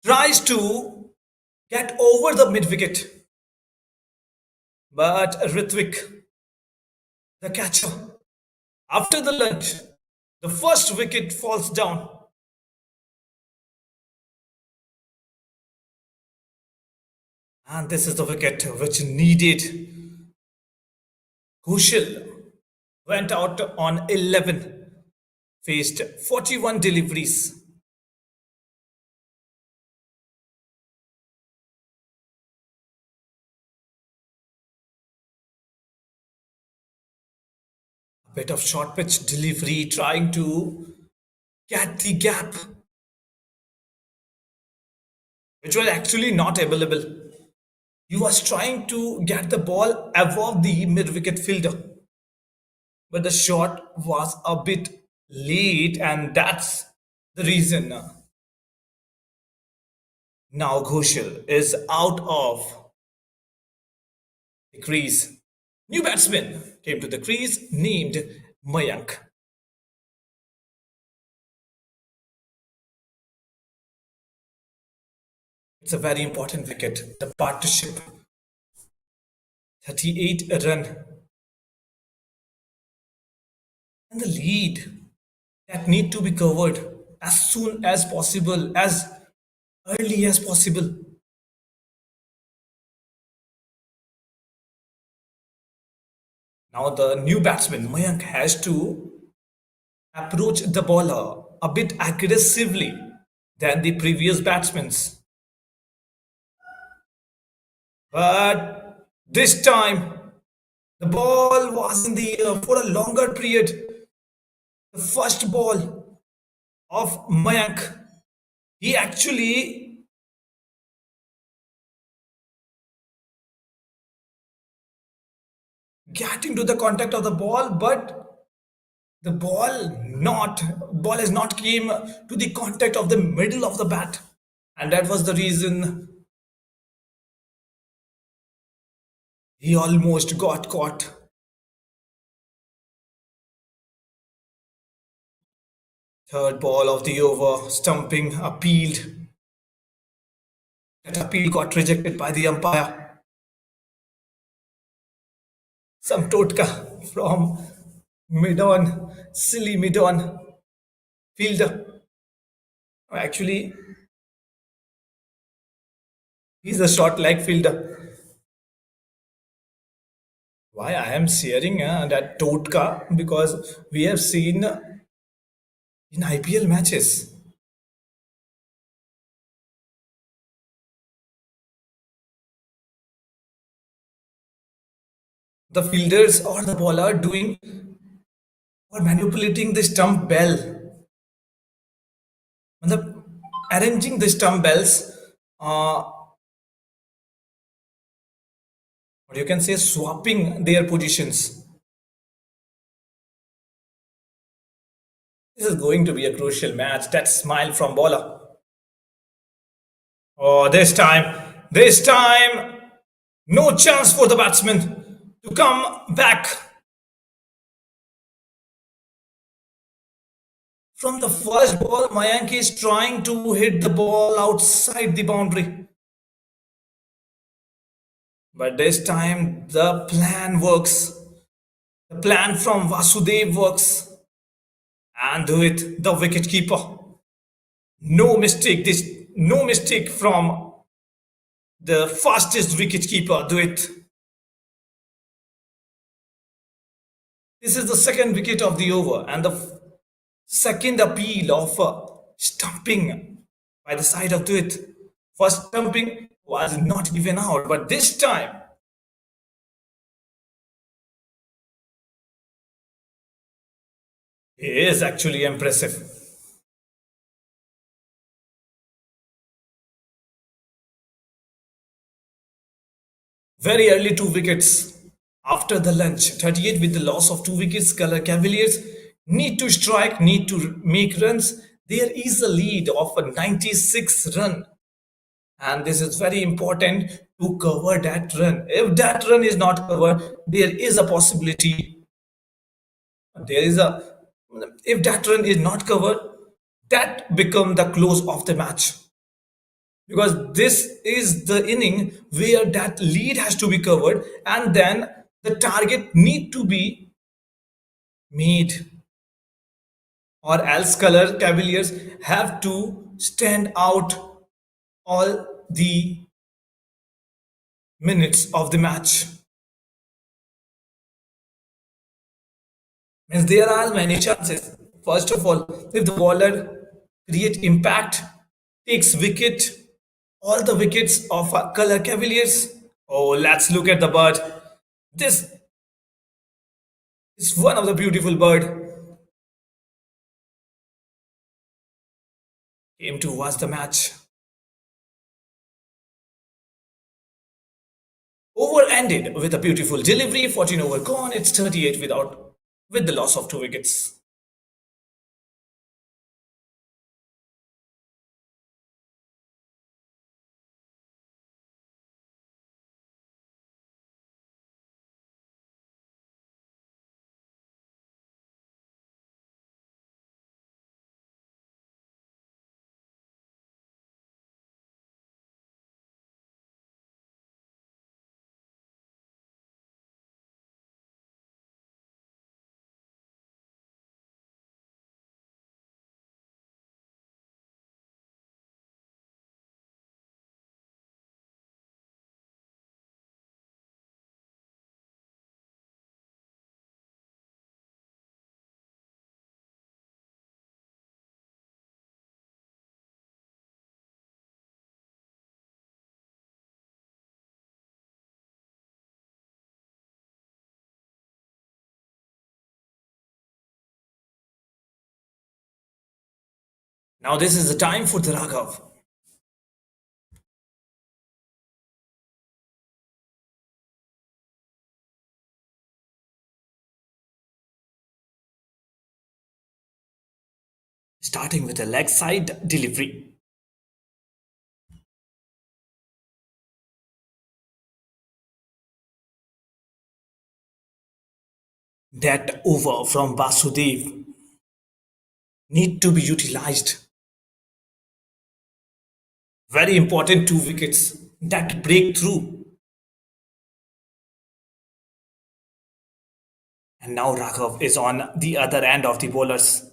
tries to get over the mid wicket, but Ritwik, the catcher, after the lunge, the first wicket falls down. And this is the wicket which needed. Kushal went out on 11, faced 41 deliveries. A bit of short pitch delivery trying to get the gap, which was actually not available. He was trying to get the ball above the mid wicket fielder, but the shot was a bit late, and that's the reason. Now Ghoshal is out of the crease. New batsman came to the crease named Mayank. It's a very important wicket. The partnership 38 run and the lead that need to be covered as soon as possible, as early as possible. Now the new batsman Mayank has to approach the bowler a bit aggressively than the previous batsmen. But this time the ball was in the air for a longer period. The first ball of Mayank, he actually getting to the contact of the ball, but the ball has not came to the contact of the middle of the bat, and that was the reason he almost got caught. Third ball of the over, stumping appealed. That appeal got rejected by the umpire. Some totka from mid-on, silly mid-on fielder. Actually, he's a short leg fielder. Why I am sharing that totka? Because we have seen in IPL matches, the fielders or the bowler doing or manipulating the stump bell, the arranging the stump bells, uh, or you can say swapping their positions. This is going to be a crucial match. That smile from bowler. Oh, this time, no chance for the batsman to come back. From the first ball, Mayank is trying to hit the ball outside the boundary. But this time, the plan works. The plan from Vasudev works. And do it, the wicket keeper. No mistake from the fastest wicket keeper. Do it. This is the second wicket of the over and the second appeal of stumping by the side of Duit. First stumping was not given out, but this time he is actually impressive. Very early two wickets after the lunch. 38 with the loss of two wickets. Cavaliers need to strike, need to make runs. There is a lead of a 96 run. And this is very important to cover that run. If that run is not covered, there is a possibility. There is a if that run is not covered, That become the close of the match, because this is the inning where that lead has to be covered, and then the target need to be made, or else color Cavaliers have to stand out all the minutes of the match. Means there are many chances. First of all, if the bowler create impact, takes wicket, all the wickets of color Cavaliers. Oh, let's look at the bird. This is one of the beautiful bird came to watch the match. Over ended with a beautiful delivery. 14 over gone. It's 38 without with the loss of two wickets. Now this is the time for the Raghav. Starting with a leg side delivery. That over from Basudev need to be utilized. Very important two wickets. That breakthrough. And now Raghav is on the other end of the bowlers.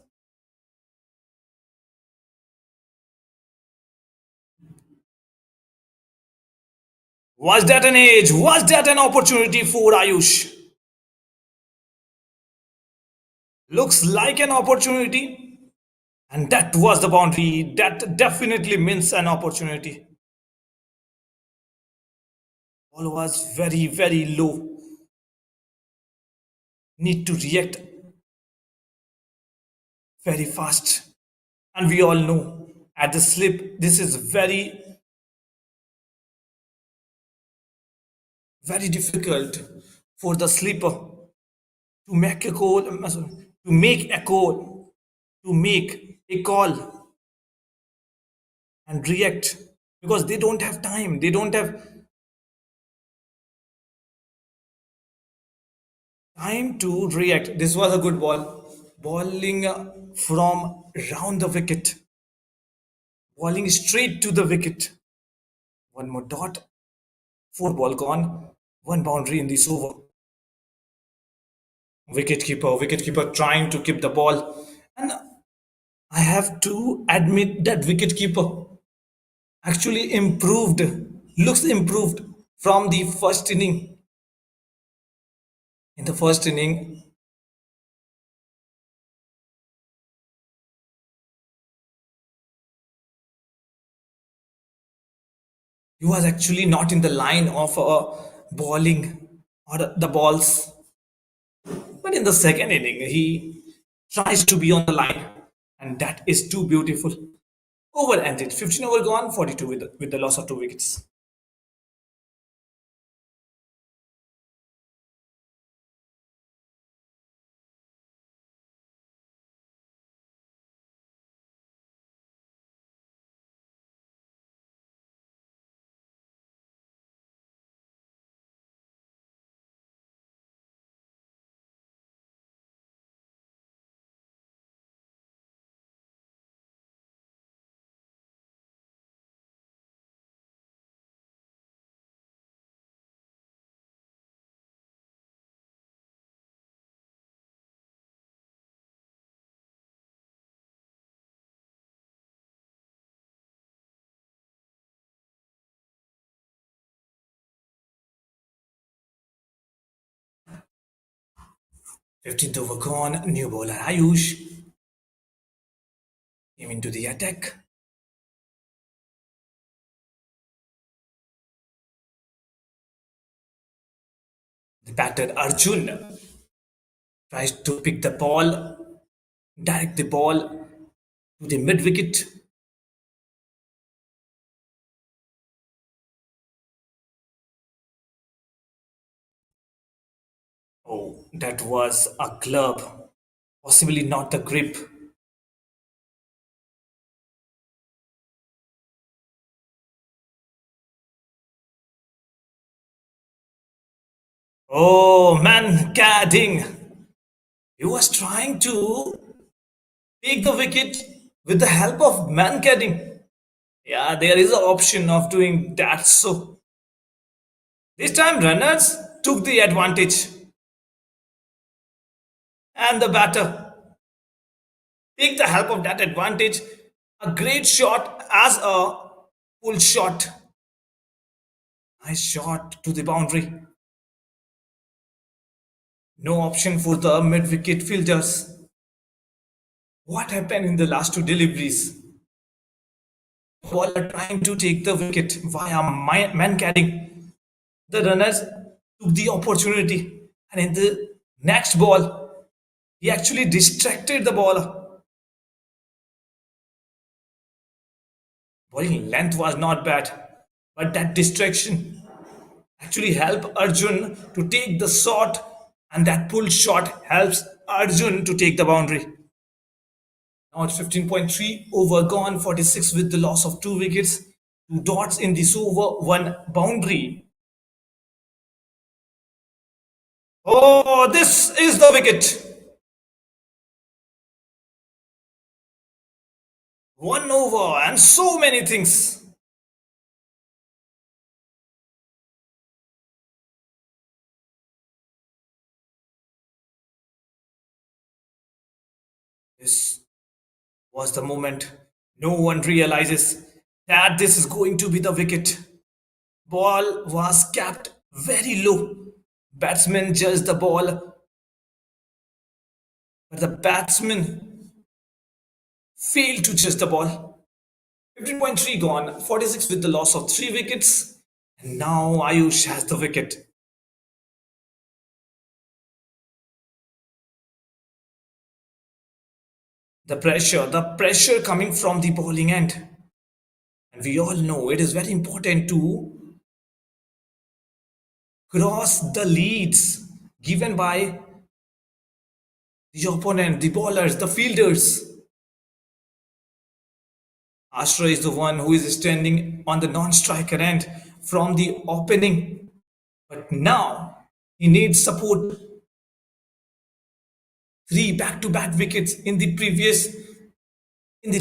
Was that an edge? Was that an opportunity for Ayush? Looks like an opportunity. And that was the boundary. That definitely means an opportunity. Ball was very, very low. Need to react very fast. And we all know at the slip, this is very, very difficult for the slipper to make a call, to make a call, to make a call and react, because they don't have time. They don't have time to react. This was a good ball. Bowling from round the wicket. Bowling straight to the wicket. One more dot. Four ball gone. One boundary in this over. Wicketkeeper trying to keep the ball. And I have to admit that wicketkeeper actually improved, looks improved from the first inning. In the first inning, he was actually not in the line of bowling or the balls. But in the second inning, he tries to be on the line, and that is too beautiful. Over ended, 15 over gone, 42 with the loss of two wickets. 15th over gone. New bowler Ayush came into the attack. The batter Arjun tries to pick the ball, direct the ball to the mid wicket. Oh, that was a glove, possibly not the grip. Oh man, Cadding. He was trying to take the wicket with the help of man cadding. Yeah, there is an option of doing that. So this time runners took the advantage and the batter take the help of that advantage. A great shot as a pull shot. Nice shot to the boundary. No option for the mid wicket fielders. What happened in the last two deliveries? Bowler trying to take the wicket via man carrying. The runners took the opportunity, and in the next ball, he actually distracted the bowler. Bowling length was not bad, but that distraction actually helped Arjun to take the shot, and that pull shot helps Arjun to take the boundary. Now it's 15.3 over gone 46 with the loss of two wickets, two dots in this over, one boundary. Oh, this is the wicket. One over and so many things. This was the moment no one realizes that this is going to be the wicket. Ball was capped very low. Batsman judged the ball, but the batsman failed to judge the ball. 15.3 gone, 46 with the loss of three wickets. And now Ayush has the wicket. The pressure coming from the bowling end. And we all know it is very important to cross the leads given by the opponent, the bowlers, the fielders. Ashra is the one who is standing on the non-striker end from the opening. But now he needs support. Three back-to-back wickets in the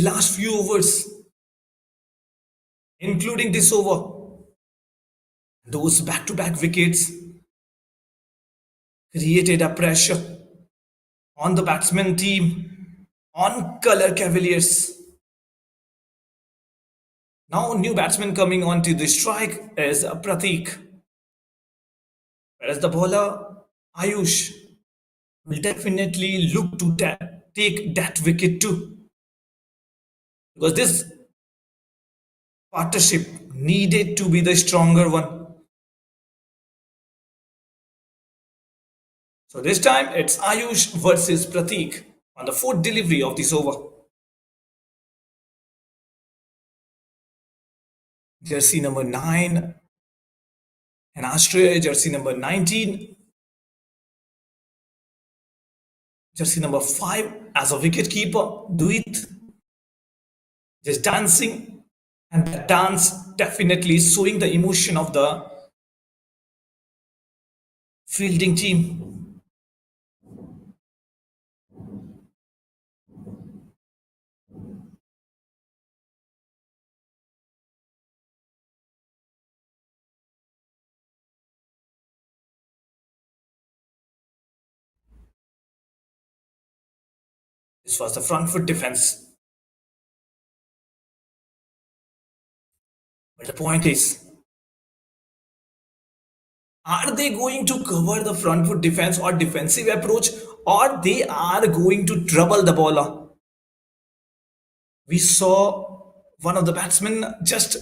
last few overs, including this over. Those back-to-back wickets created a pressure on the batsman team, on color Cavaliers. Now, new batsman coming onto the strike is Pratik, whereas the bowler Ayush will definitely look to take that wicket too, because this partnership needed to be the stronger one. So this time it's Ayush versus Pratik on the fourth delivery of this over. Jersey number 9 and Australia, jersey number 19, jersey number 5 as a wicket keeper, Duit just dancing, and that dance definitely showing the emotion of the fielding team. This was the front foot defense. But the point is, Are they going to cover the front foot defense or defensive approach, or they are going to trouble the bowler? We saw one of the batsmen just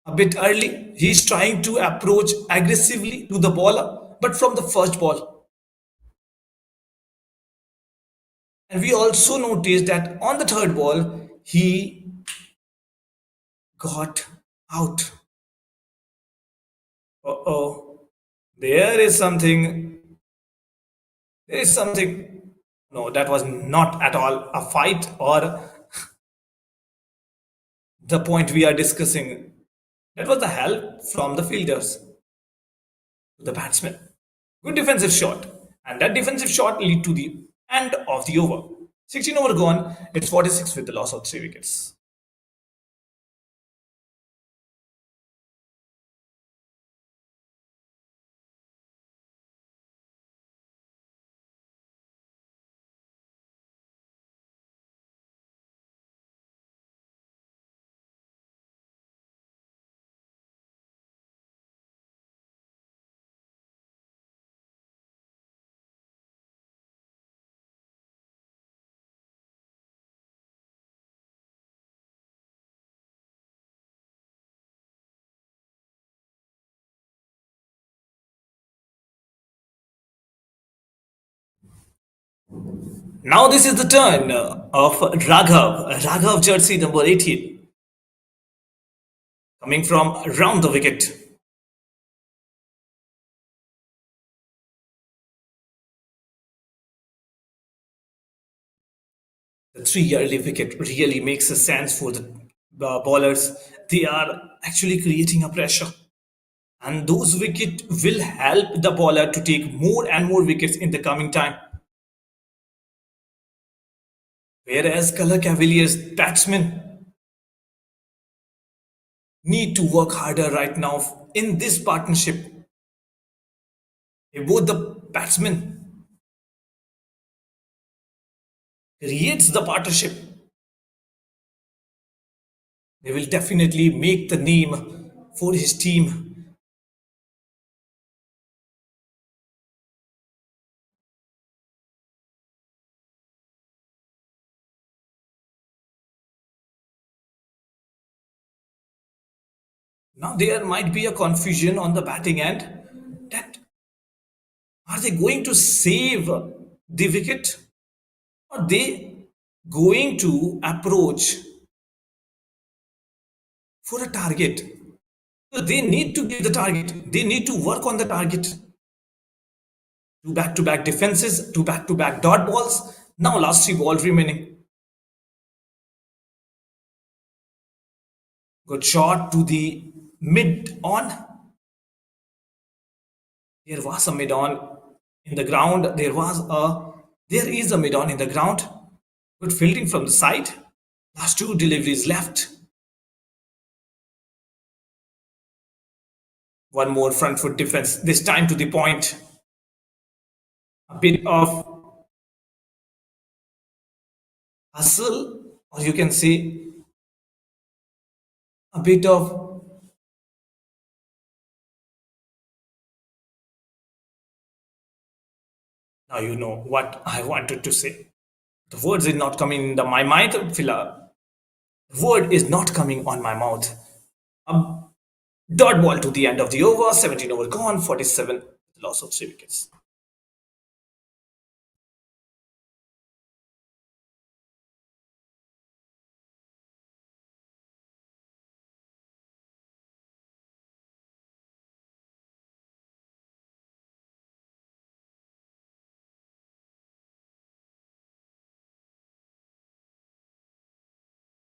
a bit early. He's trying to approach aggressively to the bowler, but from the first ball. And we also noticed that on the third ball, he got out. Uh-oh. There is something. There is something. No, that was not at all a fight or the point we are discussing. That was the help from the fielders to the batsman. Good defensive shot. And that defensive shot lead to the end of the over. 16 over gone. It's 46 with the loss of 3 wickets. Now this is the turn of Raghav. Raghav jersey number 18. Coming from around the wicket. The 3 early wicket really makes a sense for the bowlers. They are actually creating a pressure. And those wickets will help the bowler to take more and more wickets in the coming time. Whereas color Cavaliers batsmen need to work harder right now in this partnership. If both the batsmen creates the partnership, they will definitely make the name for his team. Now there might be a confusion on the batting end that are they going to save the wicket, or they going to approach for a target? So they need to give the target. They need to work on the target. Two back-to-back defenses, two back-to-back dot balls. Now last 3 balls remaining. Good shot to the mid on. There was a mid on in the ground. There is a mid on in the ground. Good fielding from the side. Last 2 deliveries left. One more front foot defense. This time to the point. A bit of hustle, or you can say a bit of now you know what I wanted to say. The words is not coming in my mind. The word is not coming on my mouth. A dot ball to the end of the over. 17 over gone. 47. Loss of 3 wickets.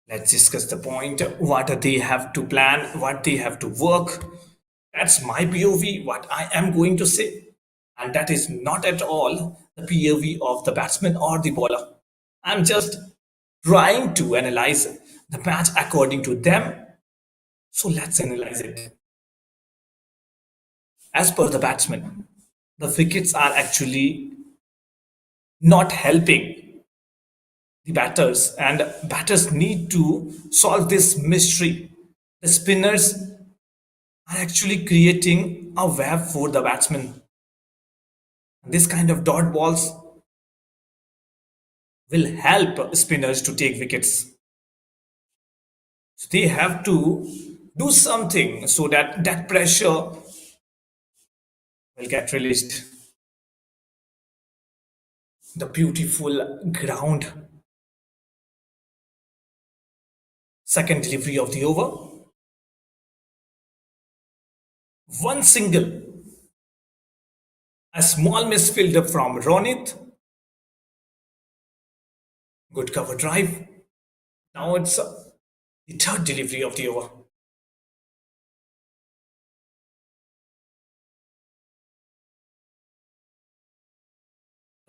Let's discuss the point. What they have to plan, what they have to work. That's my POV, what I am going to say. And that is not at all the POV of the batsman or the bowler. I'm just trying to analyze the match according to them. So let's analyze it. As per the batsman, the wickets are actually not helping the batters, and batters need to solve this mystery. The spinners are actually creating a web for the batsman. This kind of dot balls will help spinners to take wickets. So they have to do something so that that pressure will get released. The beautiful ground second delivery of the over. One single, a small misfield from Ronit. Good cover drive. Now it's the third delivery of the over.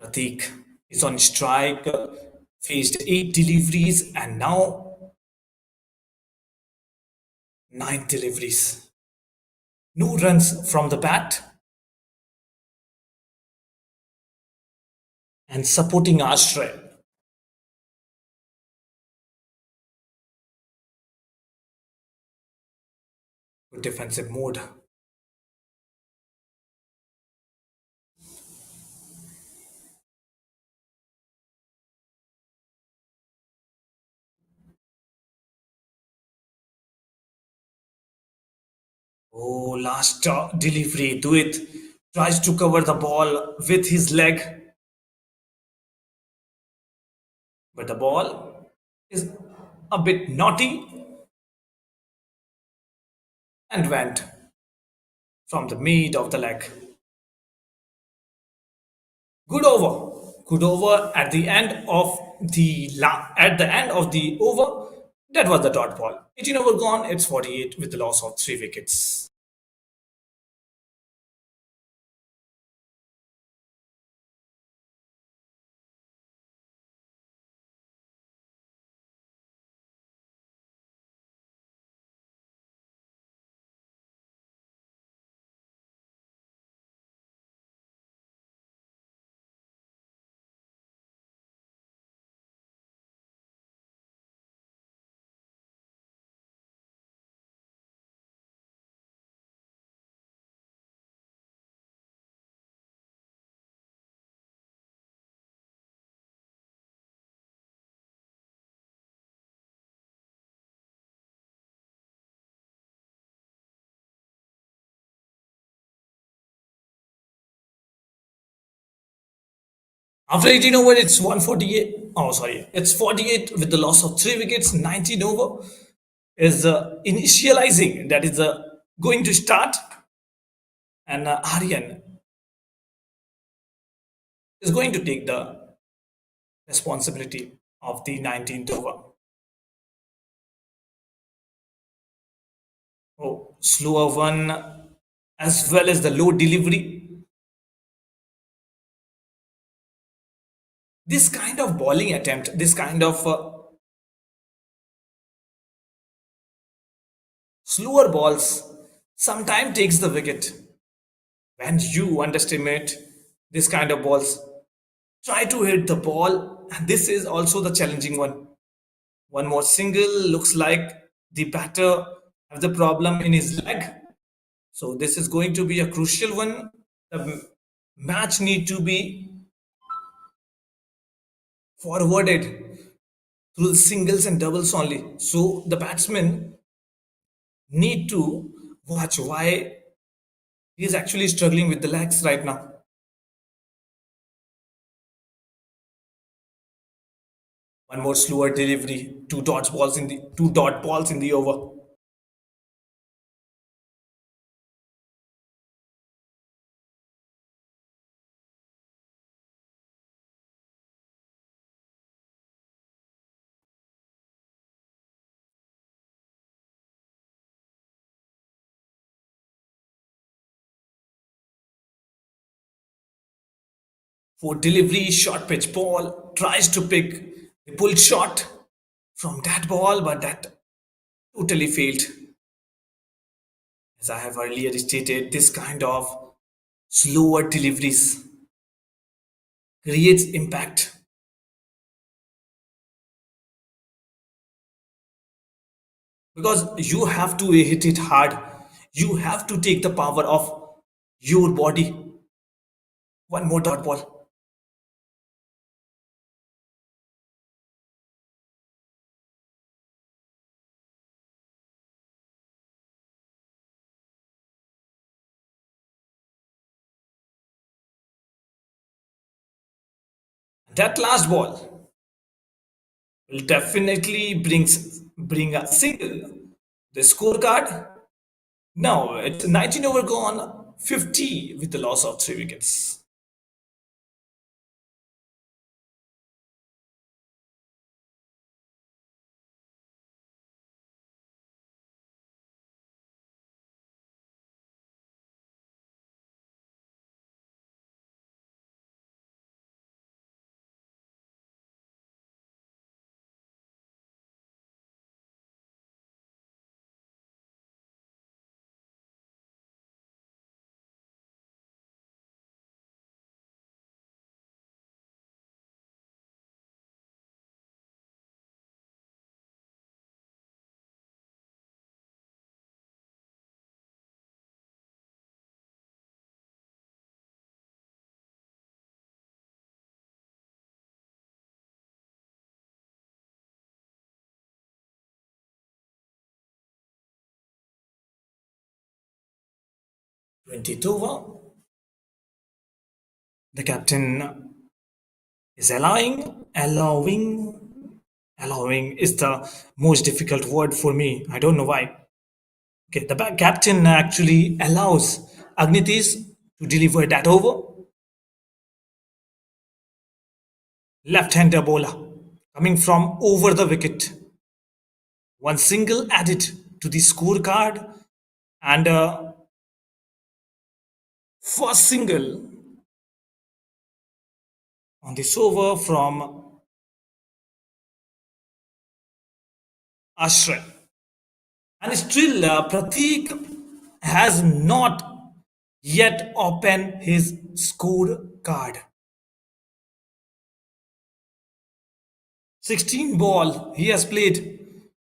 Pratik is on strike, faced 8 deliveries, and now 9 deliveries. No runs from the bat, and supporting Ashray. Good defensive mode. Oh, last delivery. Do it. Tries to cover the ball with his leg, but the ball is a bit naughty and went from the mid of the leg. Good over. Good over at the end of at the end of the over. That was the dot ball. 18 over gone. It's 48 with the loss of 3 wickets. After 18 over, it's 148. Oh, sorry. It's 48 with the loss of 3 wickets. 19 over is initializing. That is going to start. And Aryan is going to take the responsibility of the 19th over. Oh, slower one as well as the low delivery. This kind of bowling attempt, this kind of slower balls sometimes takes the wicket. When you underestimate this kind of balls, try to hit the ball. And this is also the challenging one. One more single looks like the batter has the problem in his leg. So this is going to be a crucial one. The match need to be forwarded through the singles and doubles only. So the batsmen need to watch why he is actually struggling with the legs right now. One more slower delivery, two dot balls in the over. For delivery, short pitch ball, tries to pick the pull shot from that ball, but that totally failed. As I have earlier stated, this kind of slower deliveries creates impact because you have to hit it hard. You have to take the power of your body. One more dot ball. That last ball will definitely bring a single. The scorecard. Now it's 19 over gone, 50 with the loss of 3 wickets. 22 over. The captain is allowing is the most difficult word for me. I don't know why. Okay, the captain actually allows Agnitis to deliver that over. Left-hander bowler coming from over the wicket. One single added to the scorecard and first single on this over from Ashray. And still, Pratik has not yet opened his scorecard. 16 ball he has played.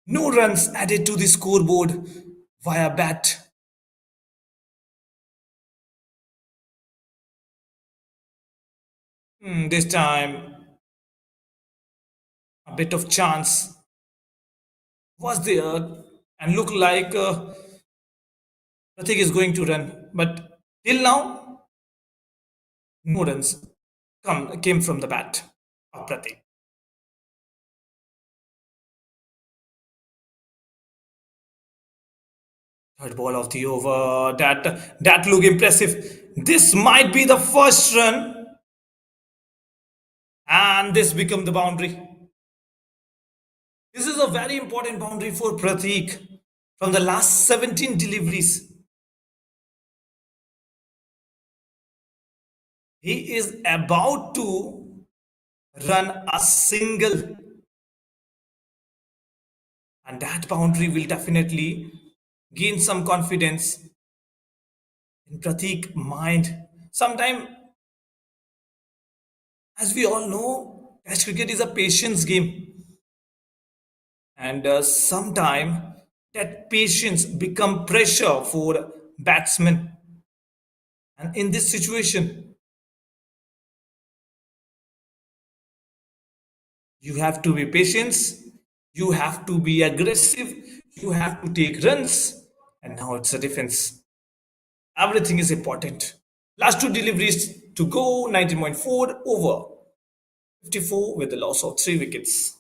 No runs added to the scoreboard via bat. This time, a bit of chance was there and looked like Pratik is going to run. But till now, no runs came from the bat of Pratik. Third ball of the over. That look impressive. This might be the first run, and this become the boundary. This is a very important boundary for Pratik. From the last 17 deliveries, he is about to run a single, and that boundary will definitely gain some confidence in Pratik mind. Sometime, as we all know, Test cricket is a patience game, and sometime that patience become pressure for batsmen. And in this situation, you have to be patient, you have to be aggressive, you have to take runs, and now it's a defense. Everything is important. Last two deliveries to go, 19.4 over 54 with the loss of 3 wickets.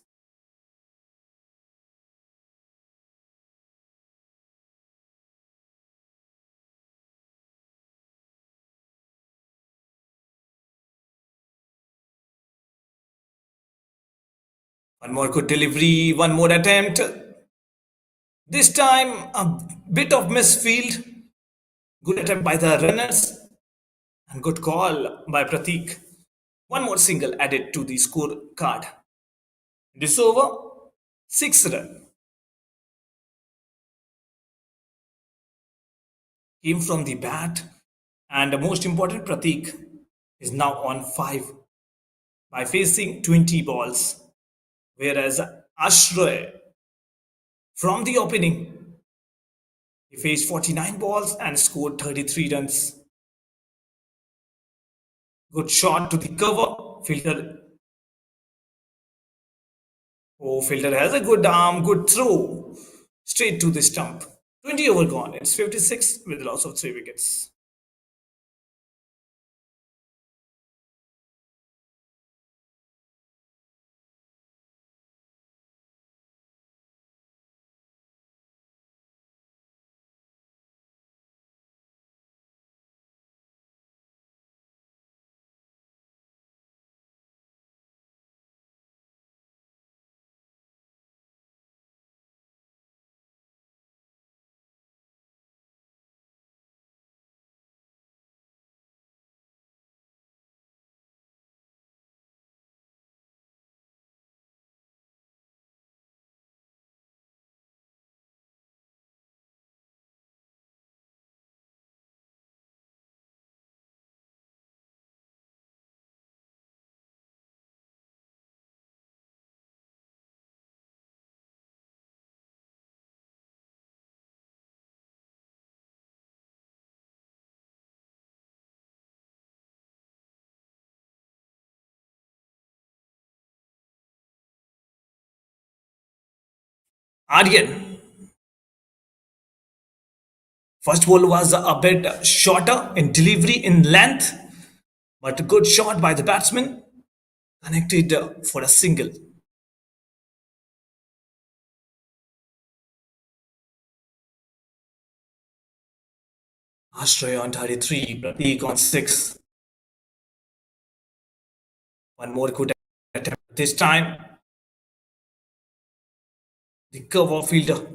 One more good delivery, one more attempt. This time, a bit of misfield. Good attempt by the runners and good call by Pratik. One more single added to the scorecard. This over, 6 runs came from the bat, and the most important, Pratik is now on 5 by facing 20 balls, whereas Ashray from the opening He faced 49 balls and scored 33 runs. Good shot to the cover. Fielder has a good arm, good throw. Straight to the stump. 20 over gone. It's 56 with a loss of 3 wickets. Aryan. First ball was a bit shorter in delivery in length, but a good shot by the batsman. Connected for a single. Ashray on 33, Pratik on 6. One more good attempt. This time, the cover fielder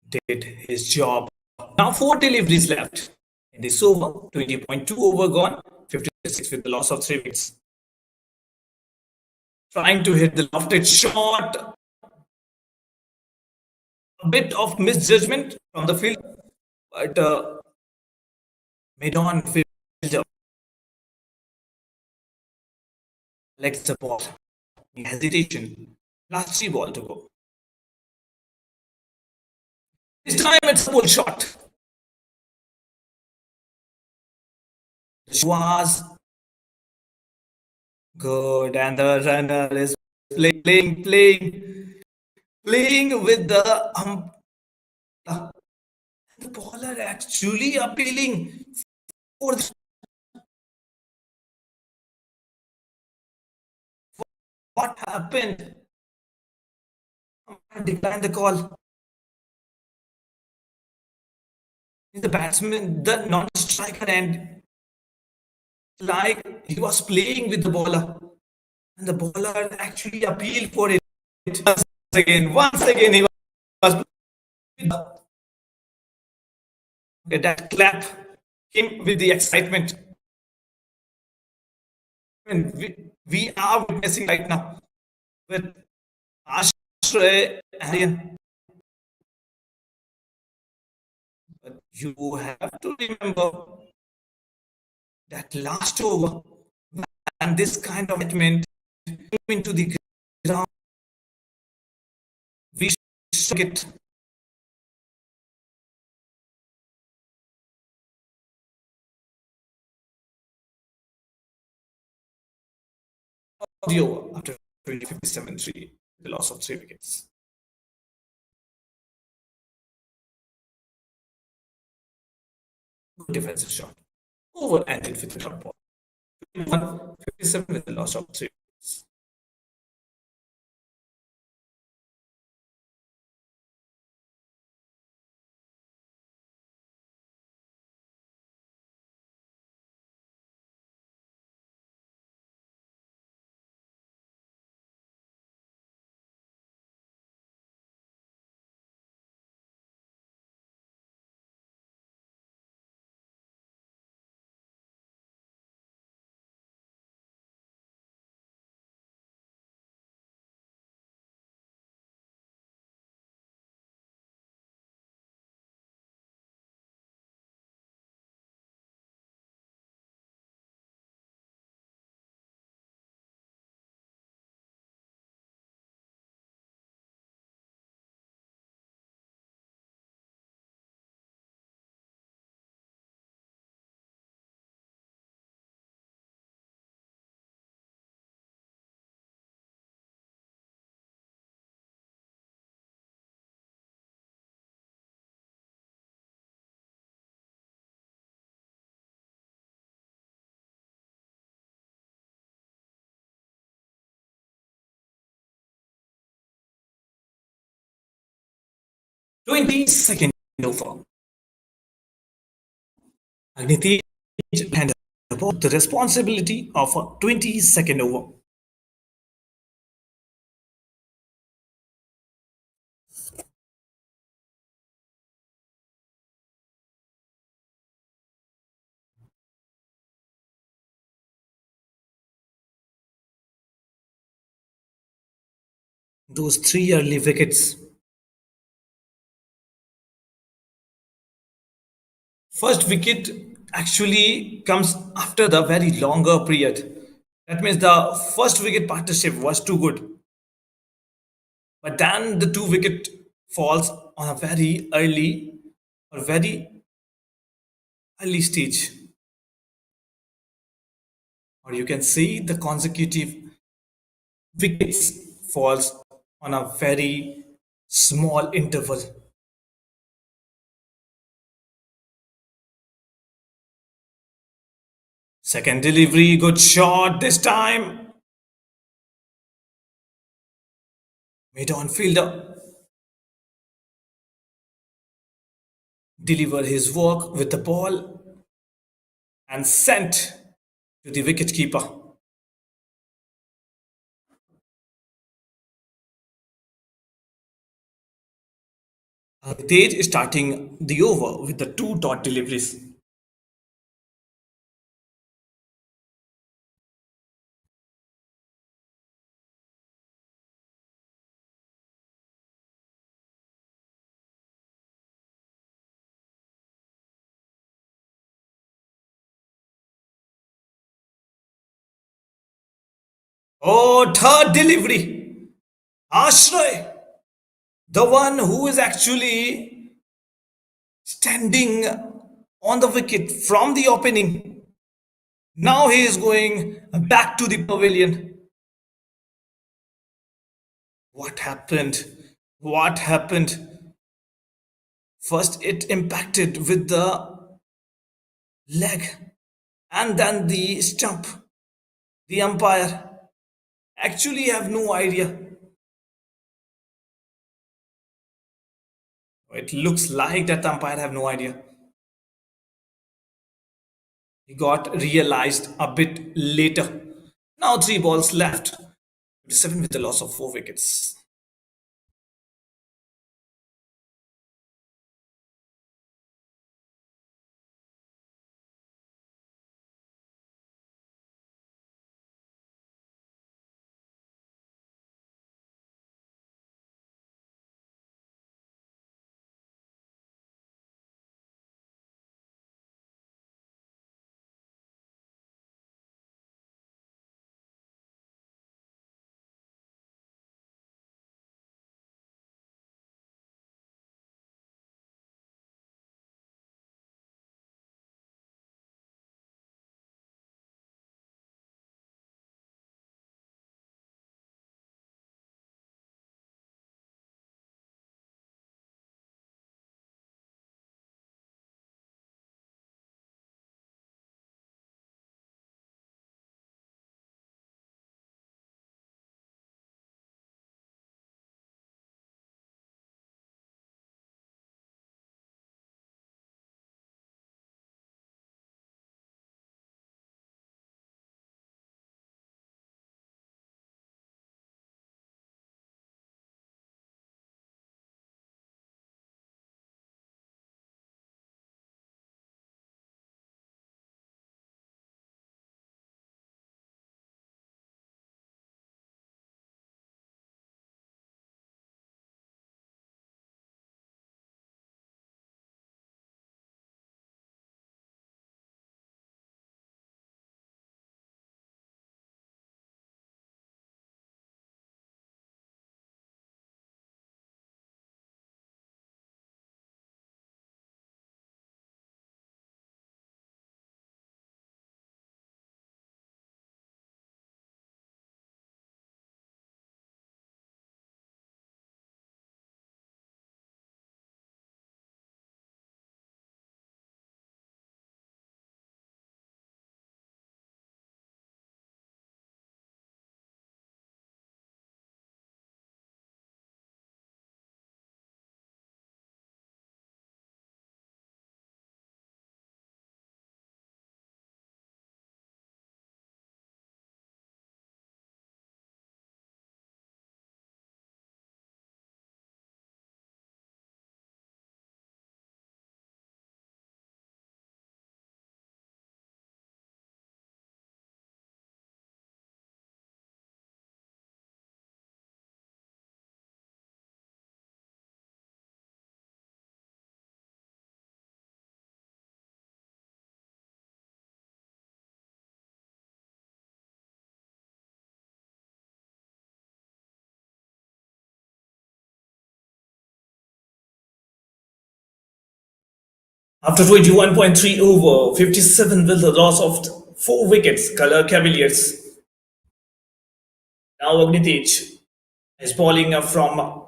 did his job. Now 4 deliveries left. In this over, 20.2 over gone, 56 with the loss of 3 wickets. Trying to hit the lofted shot. A bit of misjudgment from the field, but mid-on fielder lets the ball. Hesitation. Last 3 ball to go. This time it's a full shot. The was good, and the runner is playing with the the bowler actually appealing for what happened. Decline the call. The batsman, the non-striker, and like he was playing with the bowler, and the bowler actually appealed for it. Once again, he was that clap him with the excitement. And we are witnessing right now with Ashray and but you have to remember that last over and this kind of commitment into the ground, we should get the over after 2057-3, the loss of 3 wickets. Good defensive shot. Over ended with the dot ball. 157 with the loss of 3 wickets. 22nd over. Nikhil handed about the responsibility of a 22nd over. Those three early wickets. First wicket actually comes after the very longer period. That means the first wicket partnership was too good. But then the two wicket falls on a very early or very early stage. Or you can see the consecutive wickets falls on a very small interval. Second delivery, good shot this time. Mid on fielder deliver his work with the ball and sent to the wicket keeper. Tej starting the over with the two dot deliveries. Oh, third delivery. Ashray, the one who is actually standing on the wicket from the opening. Now he is going back to the pavilion. What happened? What happened? First, it impacted with the leg and then the stump. The umpire actually have no idea. It looks like that the umpire have no idea. He got realized a bit later. Now three balls left. 7 with the loss of 4 wickets. After 21.3 over, 57 with the loss of 4 wickets, color Cavaliers. Now Agnitej is bowling from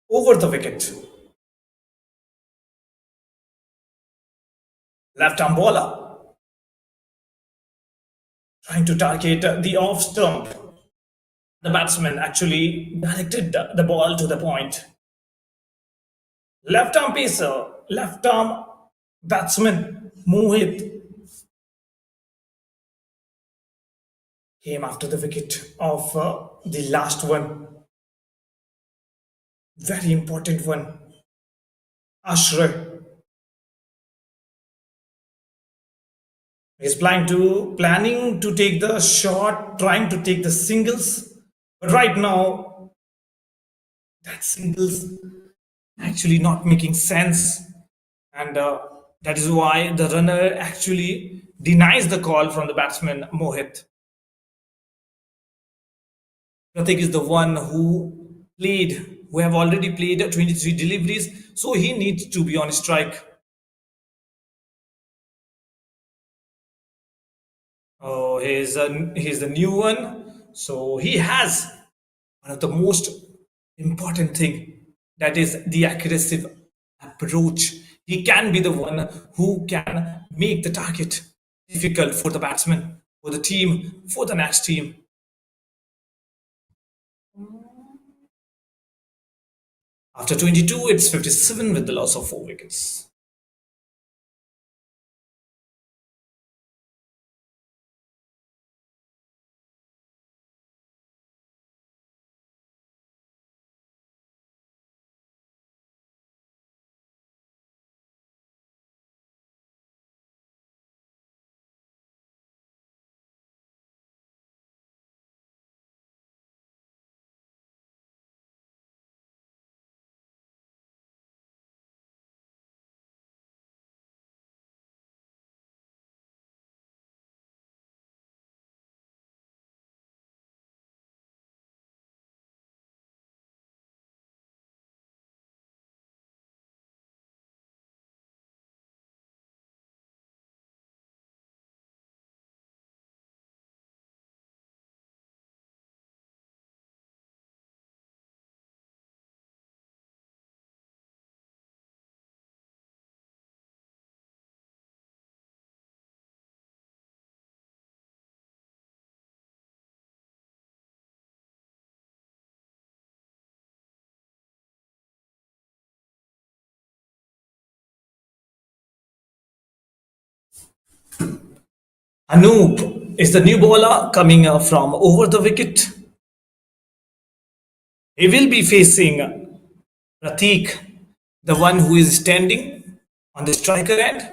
over the wicket. Left arm bowler trying to target the off stump. The batsman actually directed the ball to the point. Left arm pacer, left arm batsman Mohit came after the wicket of the last one. Very important one. Ashray is planning to take the shot, trying to take the singles. But right now, that singles actually not making sense, and that is why the runner actually denies the call from the batsman Mohit. Pratik is the one who have already played 23 deliveries, so he needs to be on strike. Oh, he's the new one, so he has one of the most important thing, that is the aggressive approach. He can be the one who can make the target difficult for the batsman, for the team, for the next team. After 22, it's 57 with the loss of 4 wickets. Anoop is the new bowler coming from over the wicket. He will be facing Pratik, the one who is standing on the striker end.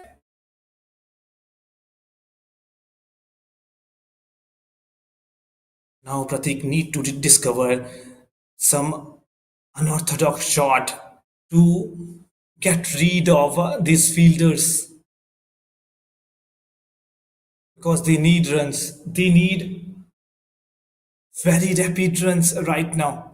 Now Pratik need to discover some unorthodox shot to get rid of these fielders, because they need runs. They need very rapid runs right now.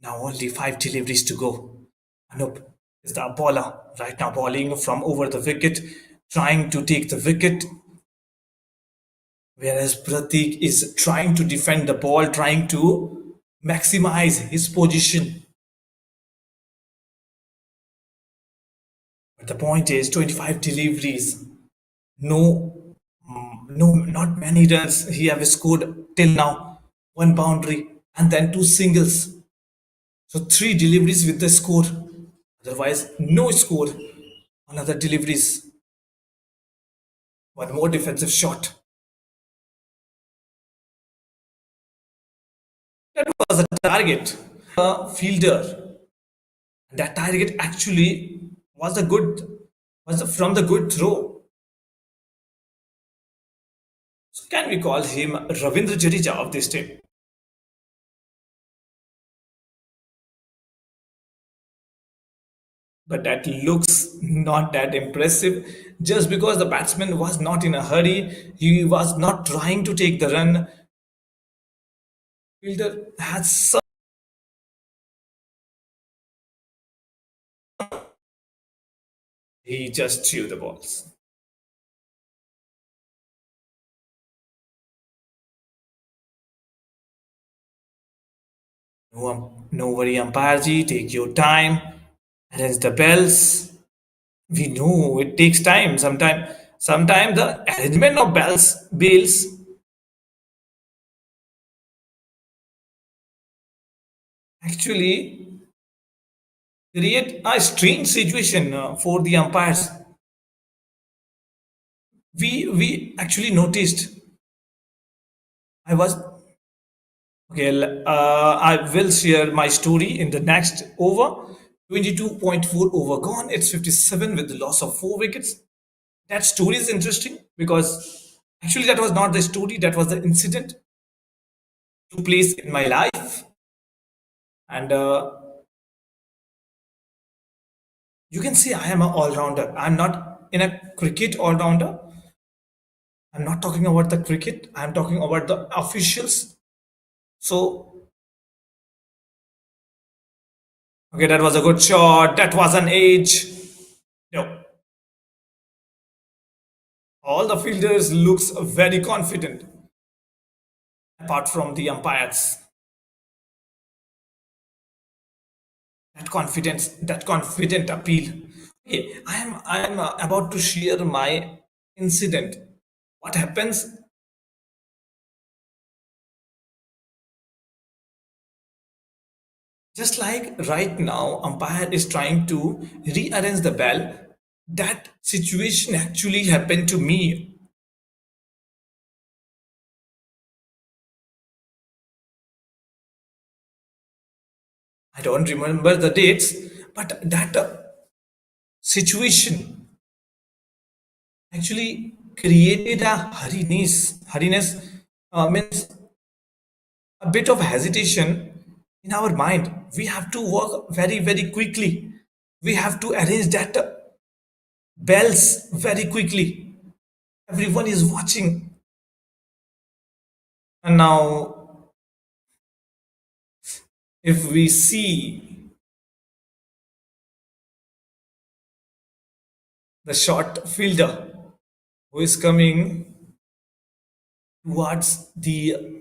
Now only 5 deliveries to go. Anup is the bowler right now, bowling from over the wicket, trying to take the wicket, whereas Pratik is trying to defend the ball, trying to maximize his position. But the point is 25 deliveries. No, no, not many runs he have scored till now. One boundary and then 2 singles. So 3 deliveries with the score. Otherwise, no score on other deliveries. One more defensive shot. That was a target. A fielder. That target actually was from the good throw. Can we call him Ravindra Jadeja of this team? But that looks not that impressive just because the batsman was not in a hurry. He was not trying to take the run. Fielder has some. He just threw the balls. No, no worry, umpire ji. Take your time. Arrange the bells. We know it takes time. Sometime the arrangement of bells actually create a strange situation for the umpires. We actually noticed. I was okay. I will share my story in the next over. 22.4 over gone. It's 57 with the loss of 4 wickets. That story is interesting because actually that was not the story. That was the incident took place in my life, and you can see I am an all-rounder. I'm not in a cricket all-rounder. I'm not talking about the cricket. I'm talking about the officials. So, okay, that was a good shot. That was an edge. No, all the fielders looks very confident, apart from the umpires. That confidence, that confident appeal. Okay, I am about to share my incident. What happens? Just like right now, umpire is trying to rearrange the ball. That situation actually happened to me. I don't remember the dates, but that situation actually created a hurriness means a bit of hesitation in our mind. We have to work very, very quickly. We have to arrange that bells very quickly. Everyone is watching. And now, if we see the short fielder who is coming towards the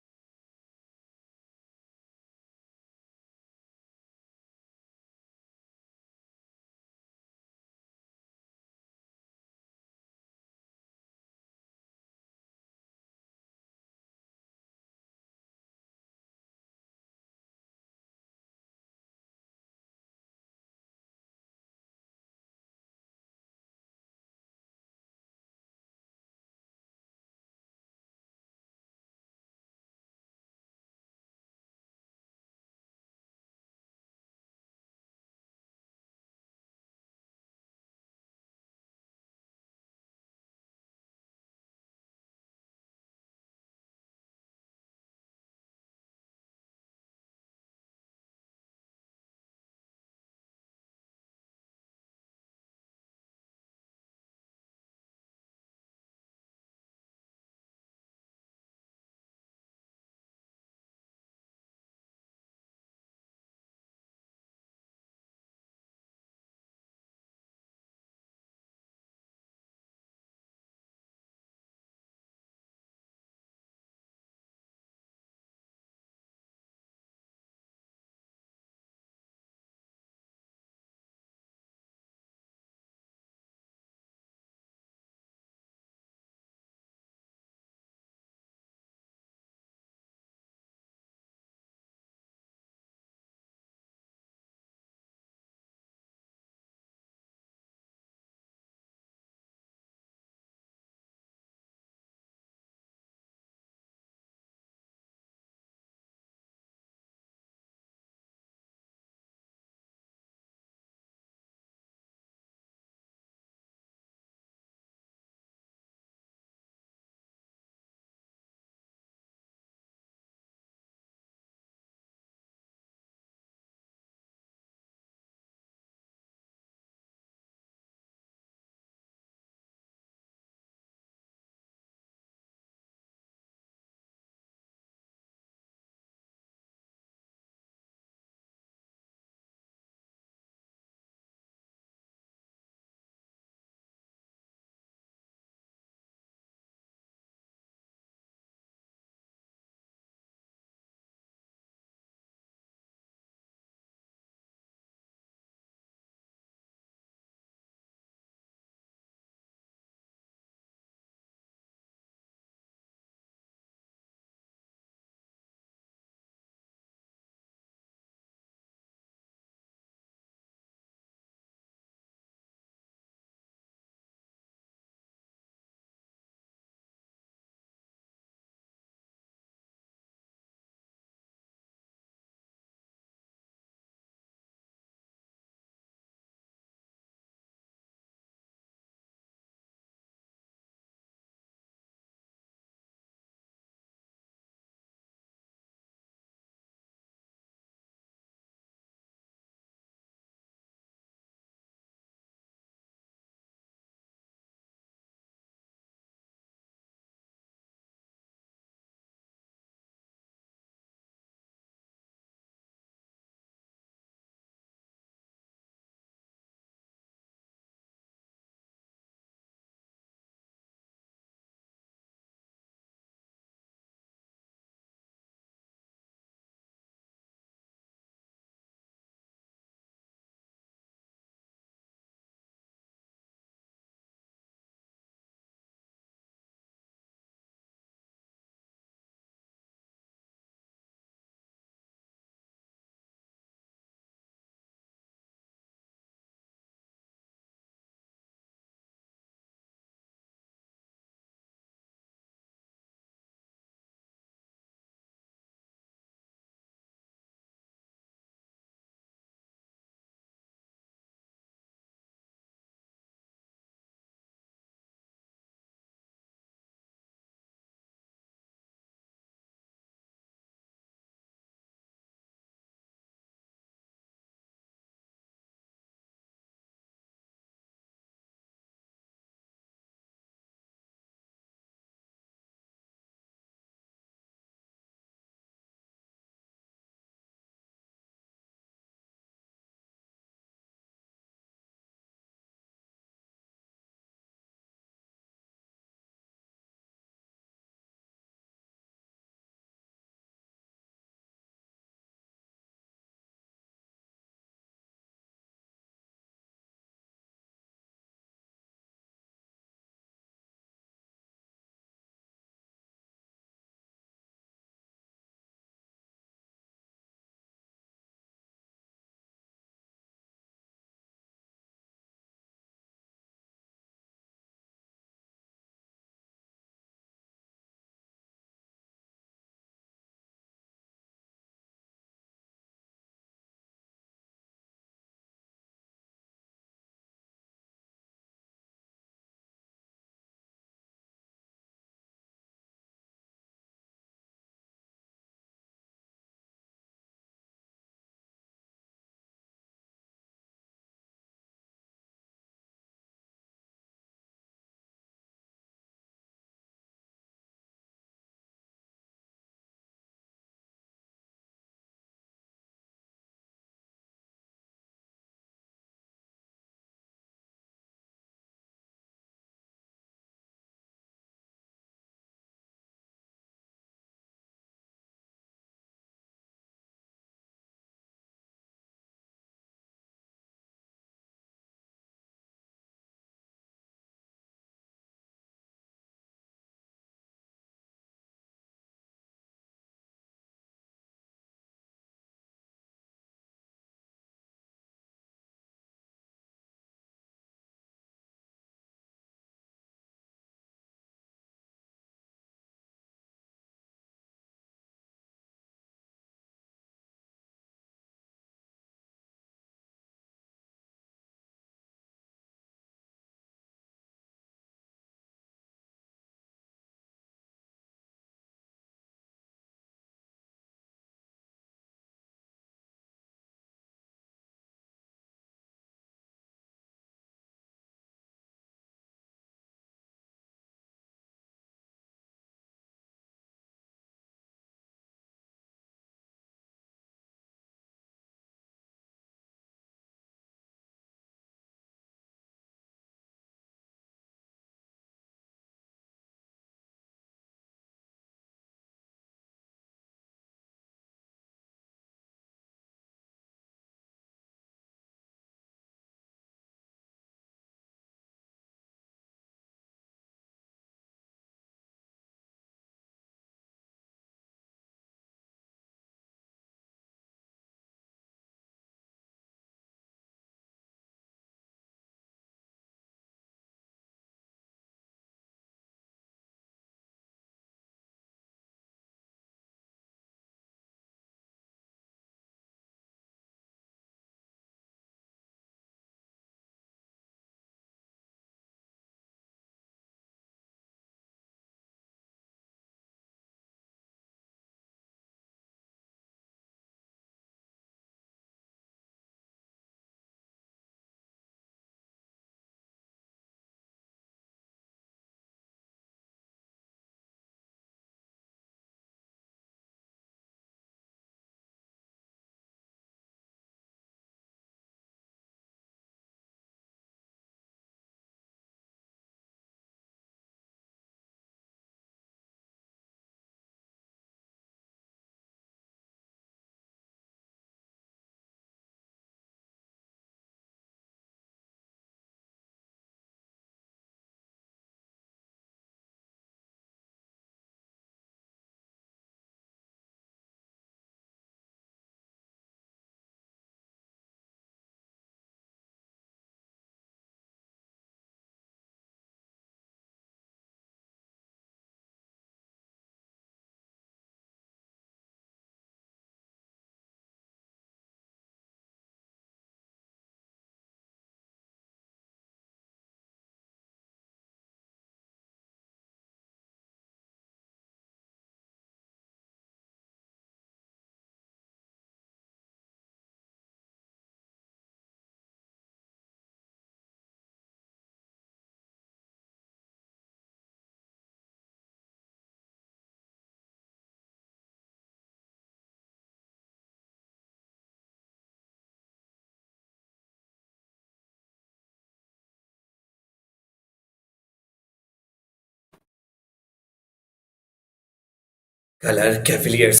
Color Cavaliers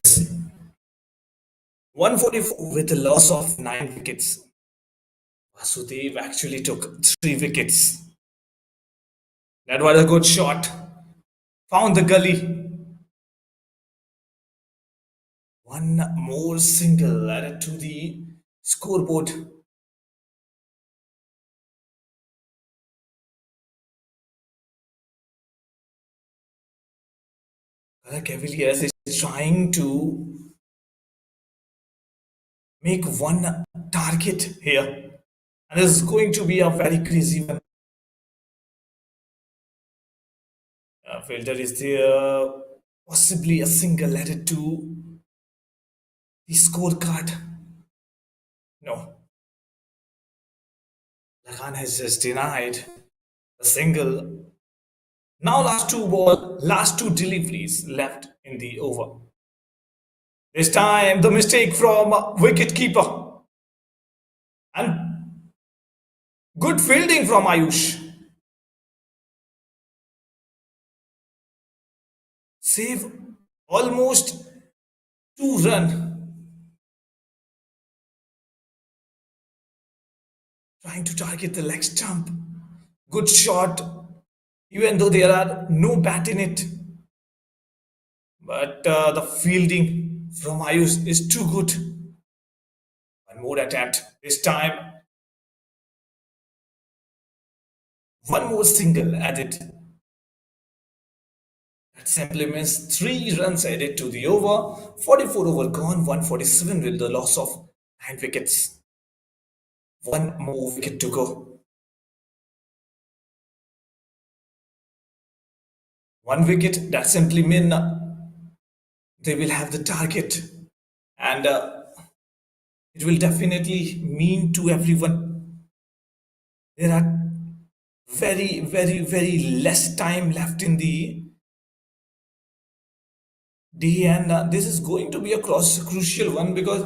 144 with a loss of 9 wickets. Vasudev actually took 3 wickets. That was a good shot. Found the gully. One more single added to the scoreboard. Color Cavaliers is trying to make one target here. And this is going to be a very crazy one. Filter is there. Possibly a single added to the scorecard. No. Lagan has just denied a single. Now last two deliveries left in the over. This time the mistake from wicket keeper and good fielding from Ayush. Save almost 2 run. Trying to target the leg stump. Good shot, even though there are no bat in it. But the fielding from Ayush is too good. One more attempt. This time, one more single added. That simply means 3 runs added to the over. 44 over gone, 147 with the loss of 9 wickets. One more wicket to go. One wicket, that simply means they will have the target, and it will definitely mean to everyone there are very less time left in the day, and this is going to be a crucial one because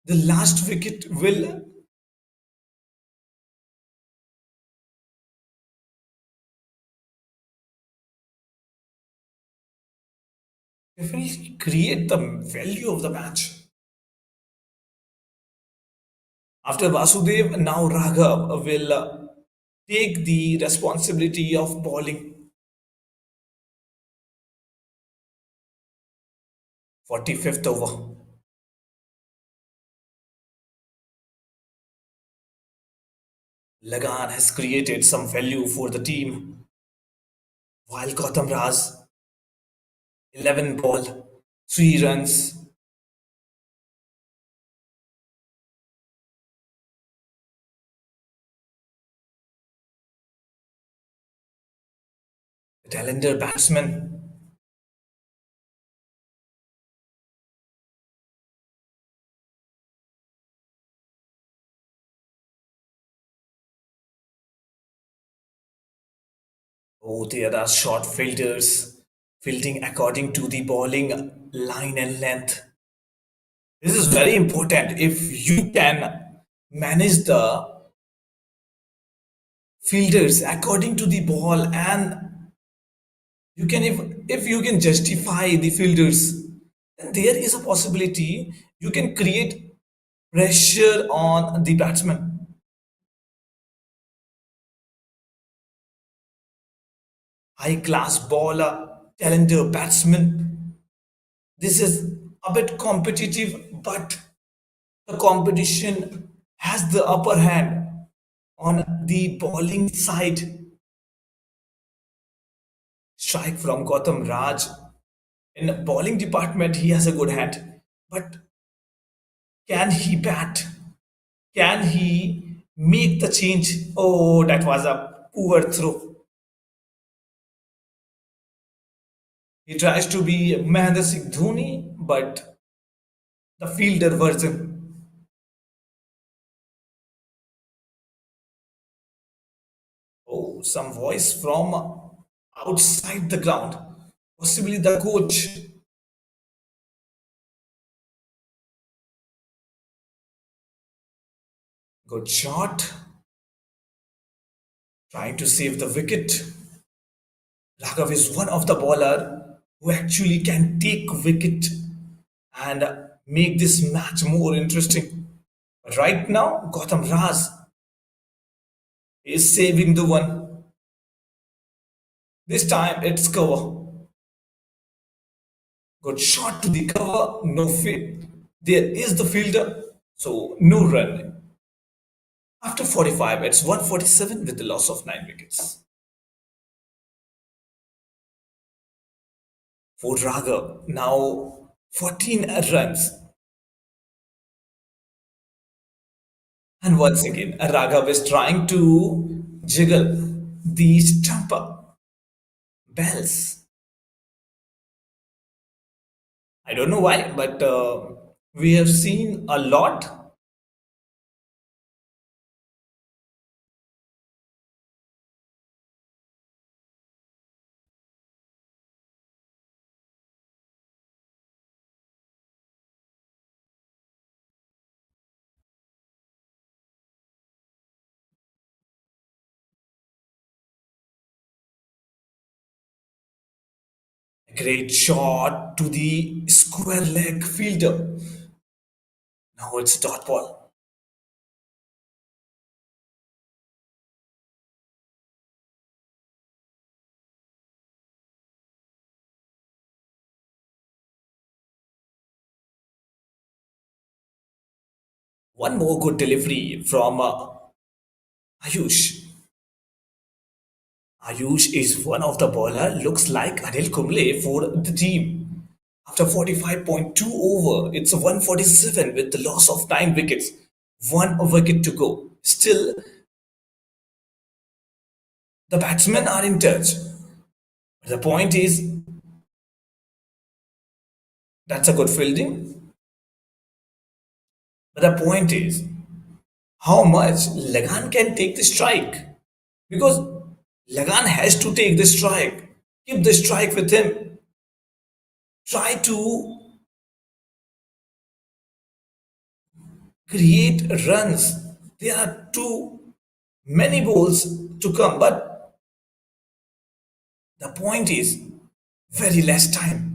the last wicket will definitely create the value of the match. After Vasudev, now Raghav will take the responsibility of bowling. 45th over. Lagan has created some value for the team, while Gautam Raz 11 ball, 3 runs. The talented batsman. Oh, there are short fielders fielding according to the bowling line and length. This is very important. If you can manage the fielders according to the ball, and you can, if you can justify the fielders, then there is a possibility you can create pressure on the batsman. High class bowler, talented batsman. This is a bit competitive, but the competition has the upper hand on the bowling side. Strike from Gautam Raj. In bowling department, he has a good hand, but can he bat? Can he make the change? Oh, that was a poor throw. He tries to be Mahendra Singh Dhoni, but the fielder version. Oh, some voice from outside the ground. Possibly the coach. Good shot. Trying to save the wicket. Raghav is one of the bowler who actually can take wicket and make this match more interesting. But right now, Gotham Raz is saving the one. This time it's cover. Good shot to the cover, no fit. There is the fielder, so no run. After 45, it's 147 with the loss of 9 wickets. For Raghav, now 14 runs. And once again, Raghav is trying to jiggle the stumper bells. I don't know why, but we have seen a lot. Great shot to the square leg fielder. Now it's dot ball. One more good delivery from Ayush. Ayush is one of the bowler, looks like Anil Kumble for the team. After 45.2 over, it's a 147 with the loss of 9 wickets. One wicket to go. Still, the batsmen are in touch. The point is, that's a good fielding. But the point is, how much Lagan can take the strike? Because Lagan has to take the strike. Keep the strike with him. Try to create runs. There are too many balls to come, but the point is very less time.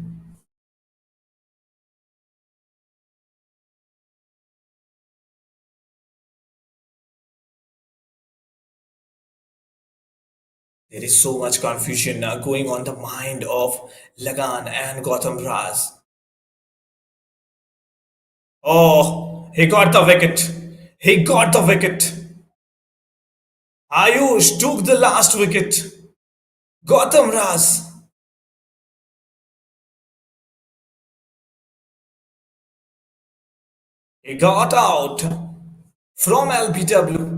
There is so much confusion going on the mind of Lagan and Gautam Raz. Oh, he got the wicket. He got the wicket. Ayush took the last wicket. Gautam Raz. He got out from LBW.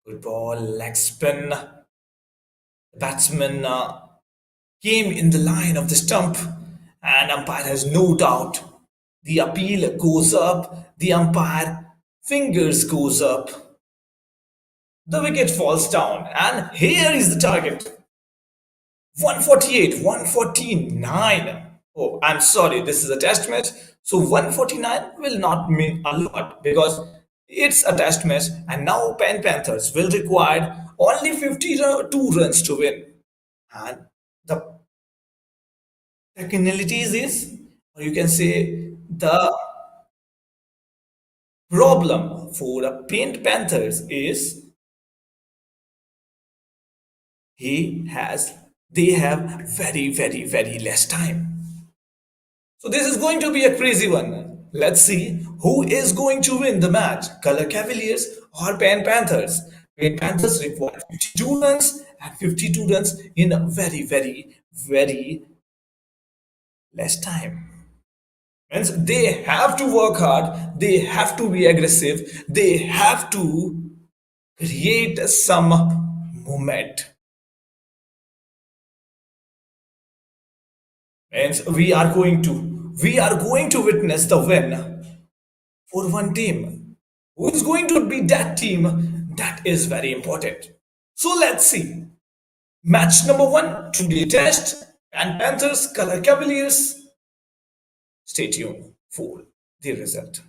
Good ball, leg spin. The batsman came in the line of the stump, and umpire has no doubt. The appeal goes up, the umpire fingers goes up, the wicket falls down, and here is the target. 148, 149. Oh, I'm sorry, this is a test match. So 149 will not mean a lot because it's a test match, and now Panthers will require only 52 runs to win. And the technicalities is, or you can say, the problem for the Panthers is he has they have very less time. So this is going to be a crazy one. Let's see who is going to win the match, Color Cavaliers or Panthers. Panthers require 52 runs and 52 runs in a very less time. Means they have to work hard, they have to be aggressive, they have to create some movement. Means we are going to witness the win for one team. Who is going to be that team? That is very important. So let's see. Match number one, today test, and Panthers, Color Cavaliers. Stay tuned for the result.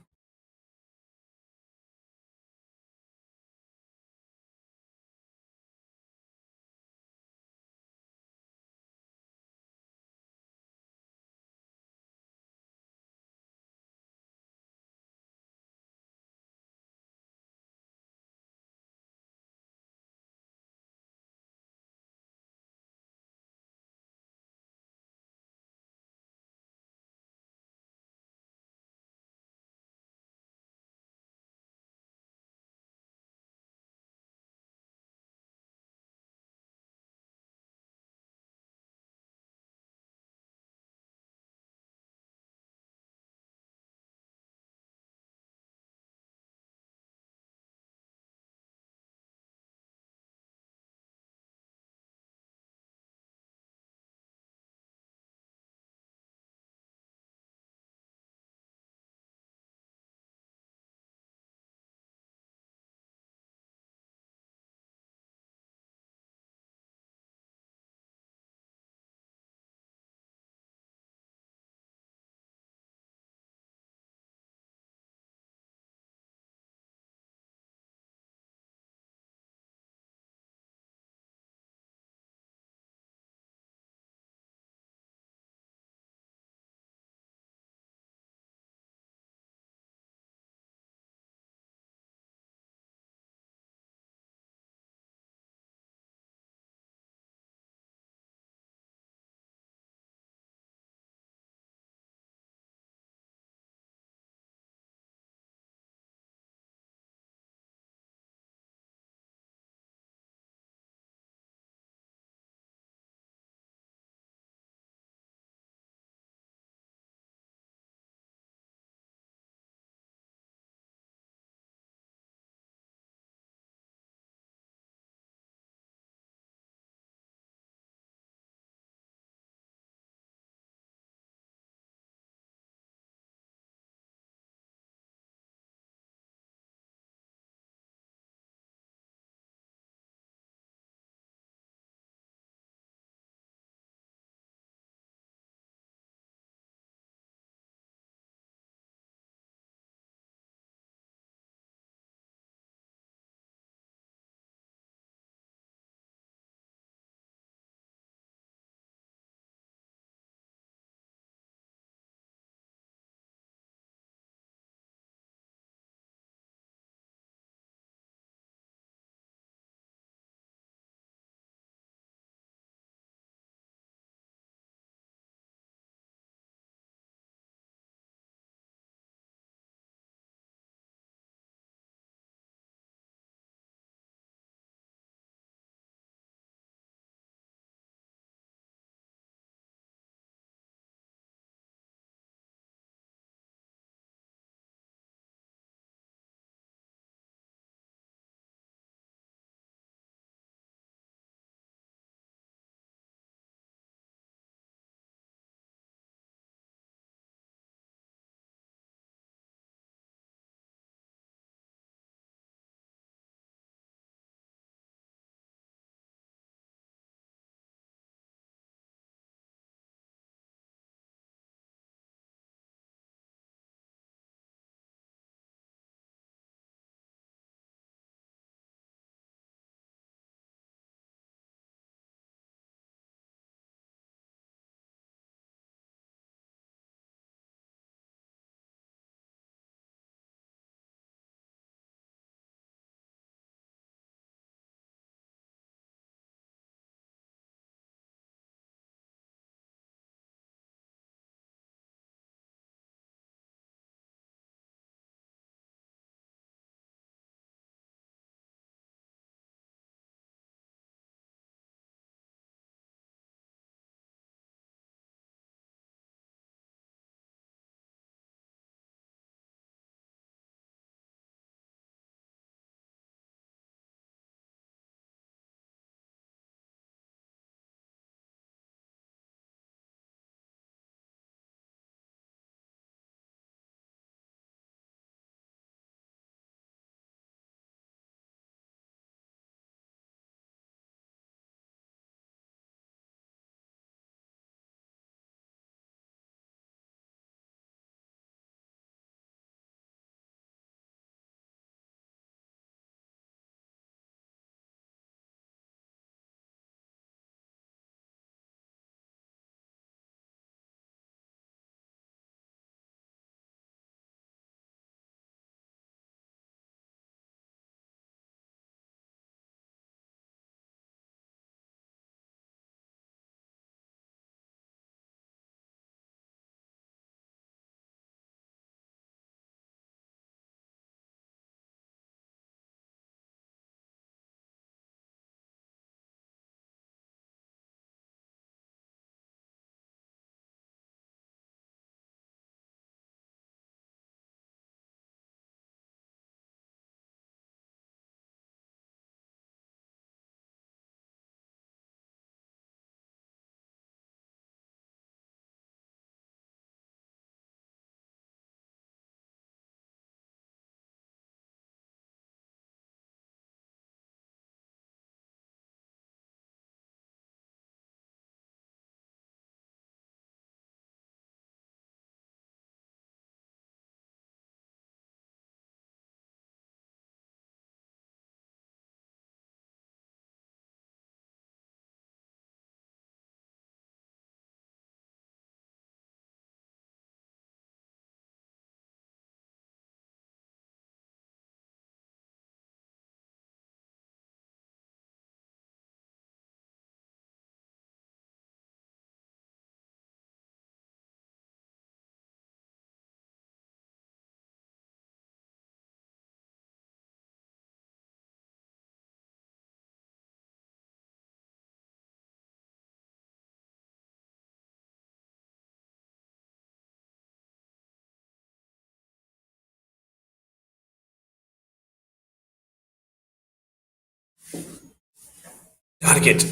Target.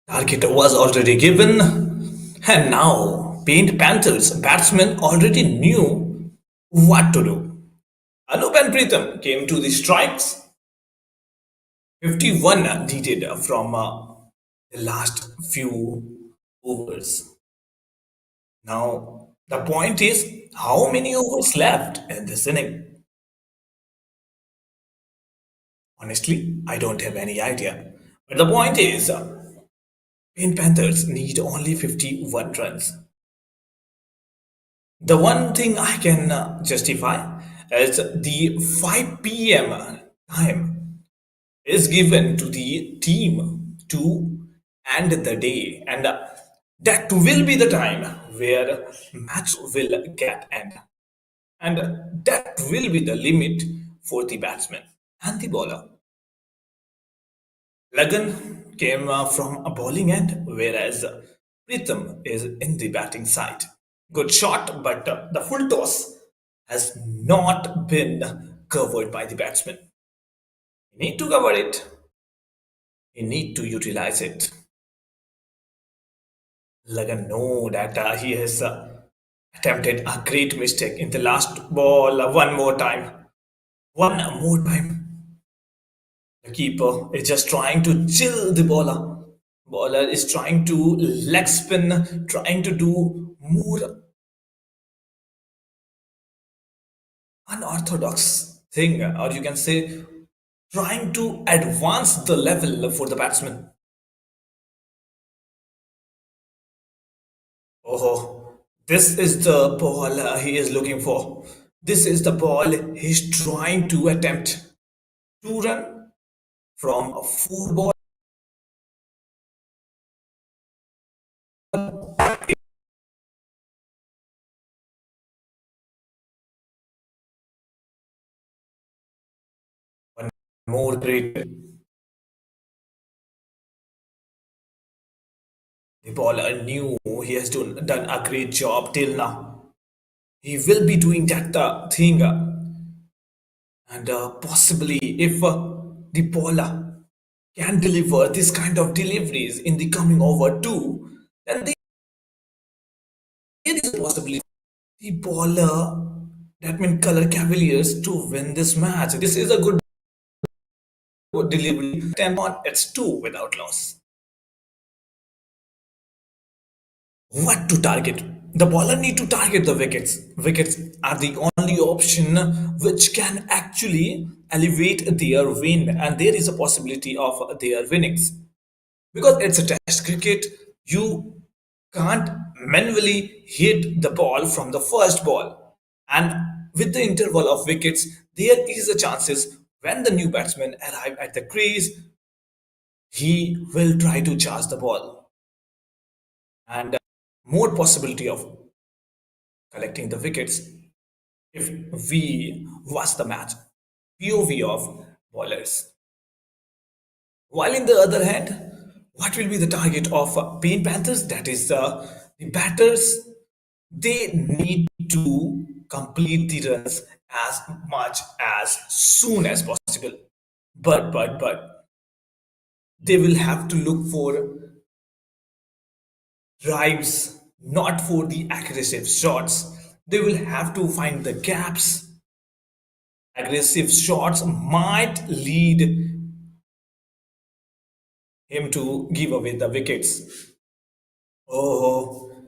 Target was already given, and now Paint Panthers batsmen already knew what to do. Anup and Pritham came to the strikes. 51 needed from the last few overs. Now, the point is how many overs left in this inning? Honestly, I don't have any idea. But the point is, Paint Panthers need only 51 runs. The one thing I can justify is the 5 p.m. time is given to the team to end the day, and that will be the time where match will get end, and that will be the limit for the batsman and the bowler. Lagan came from a bowling end, whereas Pritham is in the batting side. Good shot, but the full toss has not been covered by the batsman. You need to cover it. You need to utilize it. Lagan know that he has attempted a great mistake in the last ball. One more time. One more time. The keeper is just trying to chill the bowler. Bowler is trying to leg spin, trying to do more unorthodox thing, or you can say trying to advance the level for the batsman. Oh, this is the ball he is looking for. This is the ball he's trying to attempt to run from a four ball. One more great. The bowler knew he has done a great job till now. He will be doing that thing, and possibly if the bowler can deliver this kind of deliveries in the coming over too, then there is a possibility the bowler that means color Cavaliers to win this match. This is a good delivery. 10 on it's 2 without loss. What to target? The bowler need to target the wickets. Wickets are the only option which can actually elevate their win, and there is a possibility of their winnings. Because it's a test cricket, you can't manually hit the ball from the first ball. And with the interval of wickets, there is a chances when the new batsman arrive at the crease, he will try to charge the ball. And more possibility of collecting the wickets if we watch the match. POV of bowlers. While in the other hand, what will be the target of Pain Panthers? That is the batters. They need to complete the runs as much as soon as possible. But they will have to look for drives, not for the aggressive shots. They will have to find the gaps. Aggressive shots might lead him to give away the wickets. Oh,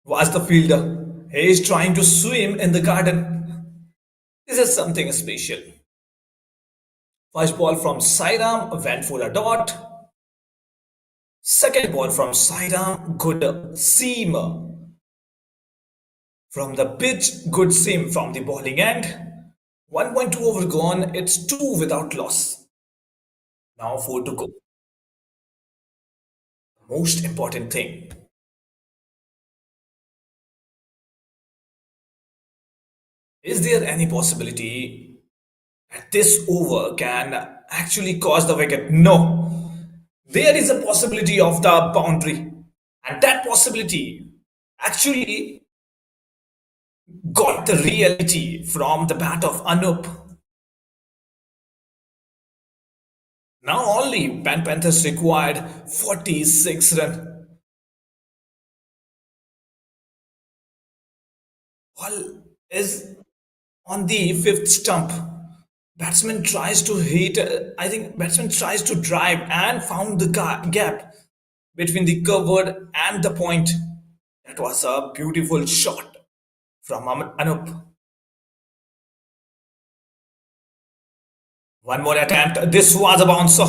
was the fielder? He is trying to swim in the garden. This is something special. First ball from sidearm went for a dot. Second ball from sidearm, good seam from the pitch, good seam from the bowling end. 1.2 over gone, it's 2 without loss. Now 4 to go. Most important thing. Is there any possibility that this over can actually cause the wicket? No. There is a possibility of the boundary. And that possibility actually got the reality from the bat of Anup. Now only Panthers required 46 runs. Ball is on the fifth stump. Batsman tries to hit, I think batsman tries to drive and found the gap between the covered and the point. That was a beautiful shot from Anup. One more attempt. This was a bouncer.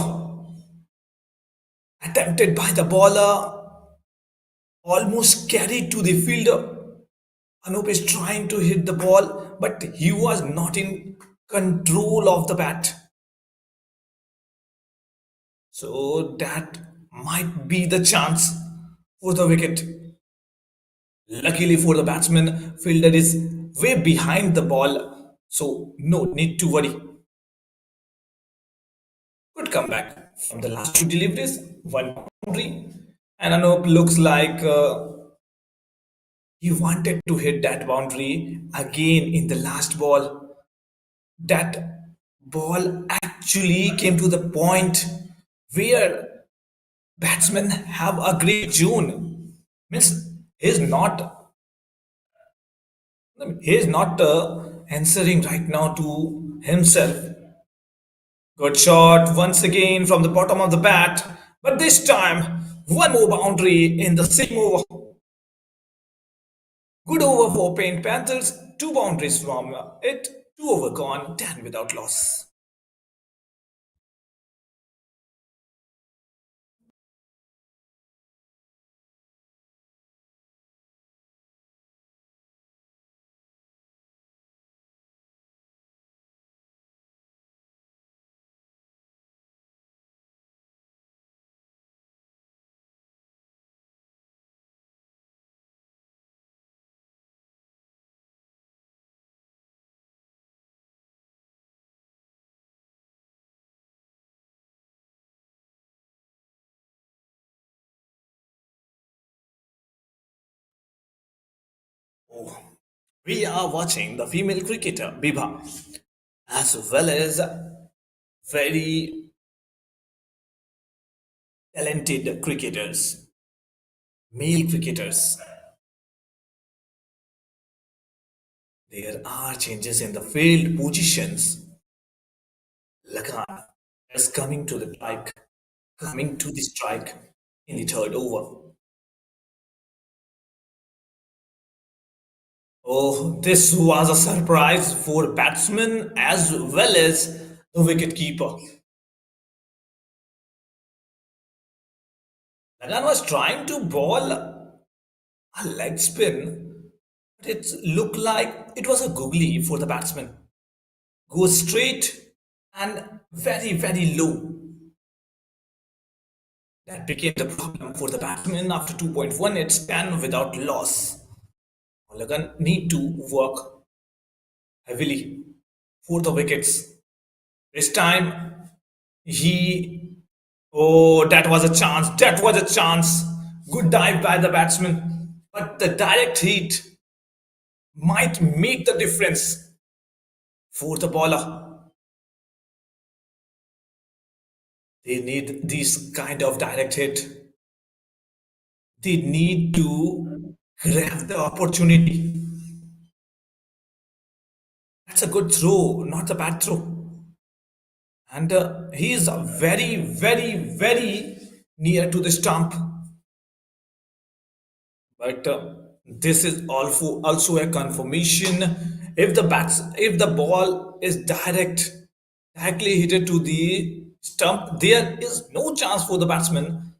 Attempted by the bowler, almost carried to the fielder. Anup is trying to hit the ball, but he was not in control of the bat. So that might be the chance for the wicket. Luckily for the batsman, fielder is way behind the ball, so no need to worry. Good comeback from the last two deliveries, one boundary, and Anup looks like he wanted to hit that boundary again in the last ball. That ball actually came to the point where batsmen have a great zone. Means he's not answering right now to himself. Good shot once again from the bottom of the bat, but this time one more boundary in the same over. Good over for Paint Panthers, two boundaries from it, two over gone, 10 without loss. Oh, we are watching the female cricketer Biba as well as very talented cricketers, male cricketers. There are changes in the field positions. Lagan is coming to the strike in the third over. Oh, this was a surprise for batsmen as well as the wicketkeeper. Lagan was trying to bowl a leg spin, but it looked like it was a googly for the batsman. Go straight and very, very low. That became the problem for the batsman after 2.1. It's 10 without loss. Lagan need to work heavily for the wickets. This time he oh, that was a chance. That was a chance. Good dive by the batsman. But the direct hit might make the difference for the bowler. They need this kind of direct hit. They need to grab the opportunity. That's a good throw, not a bad throw. And he is very, very, very near to the stump. But this is also a confirmation. If the ball is directly hit to the stump, there is no chance for the batsman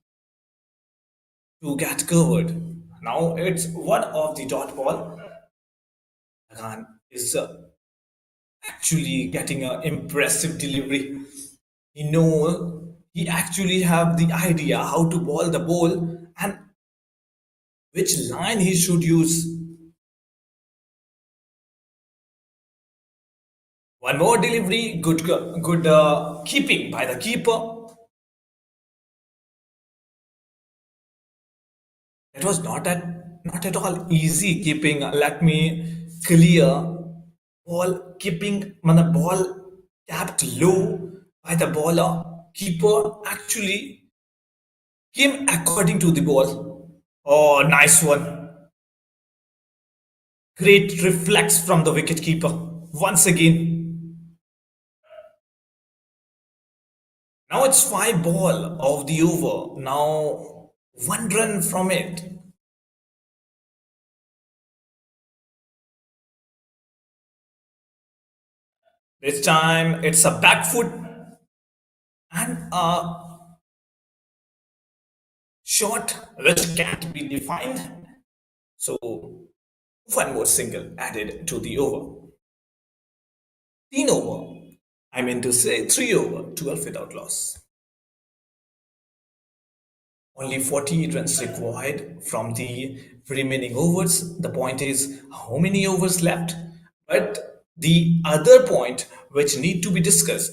to get covered. Now it's one of the dot ball. Khan is actually getting an impressive delivery. He actually have the idea how to ball the ball and which line he should use. One more delivery, good keeping by the keeper. It was not at all easy keeping. Let me clear. Ball keeping, man, ball capped low by the bowler. keeper actually came according to the ball. Oh, nice one. Great reflex from the wicketkeeper. Once again. Now it's 5 ball of the over. Now 1 run from it. This time it's a back foot and a shot which can't be defined. So one more single added to the over. 3 over. I mean to say 3 over, 12 without loss. Only 48 runs required from the remaining overs. The point is how many overs left. But the other point which need to be discussed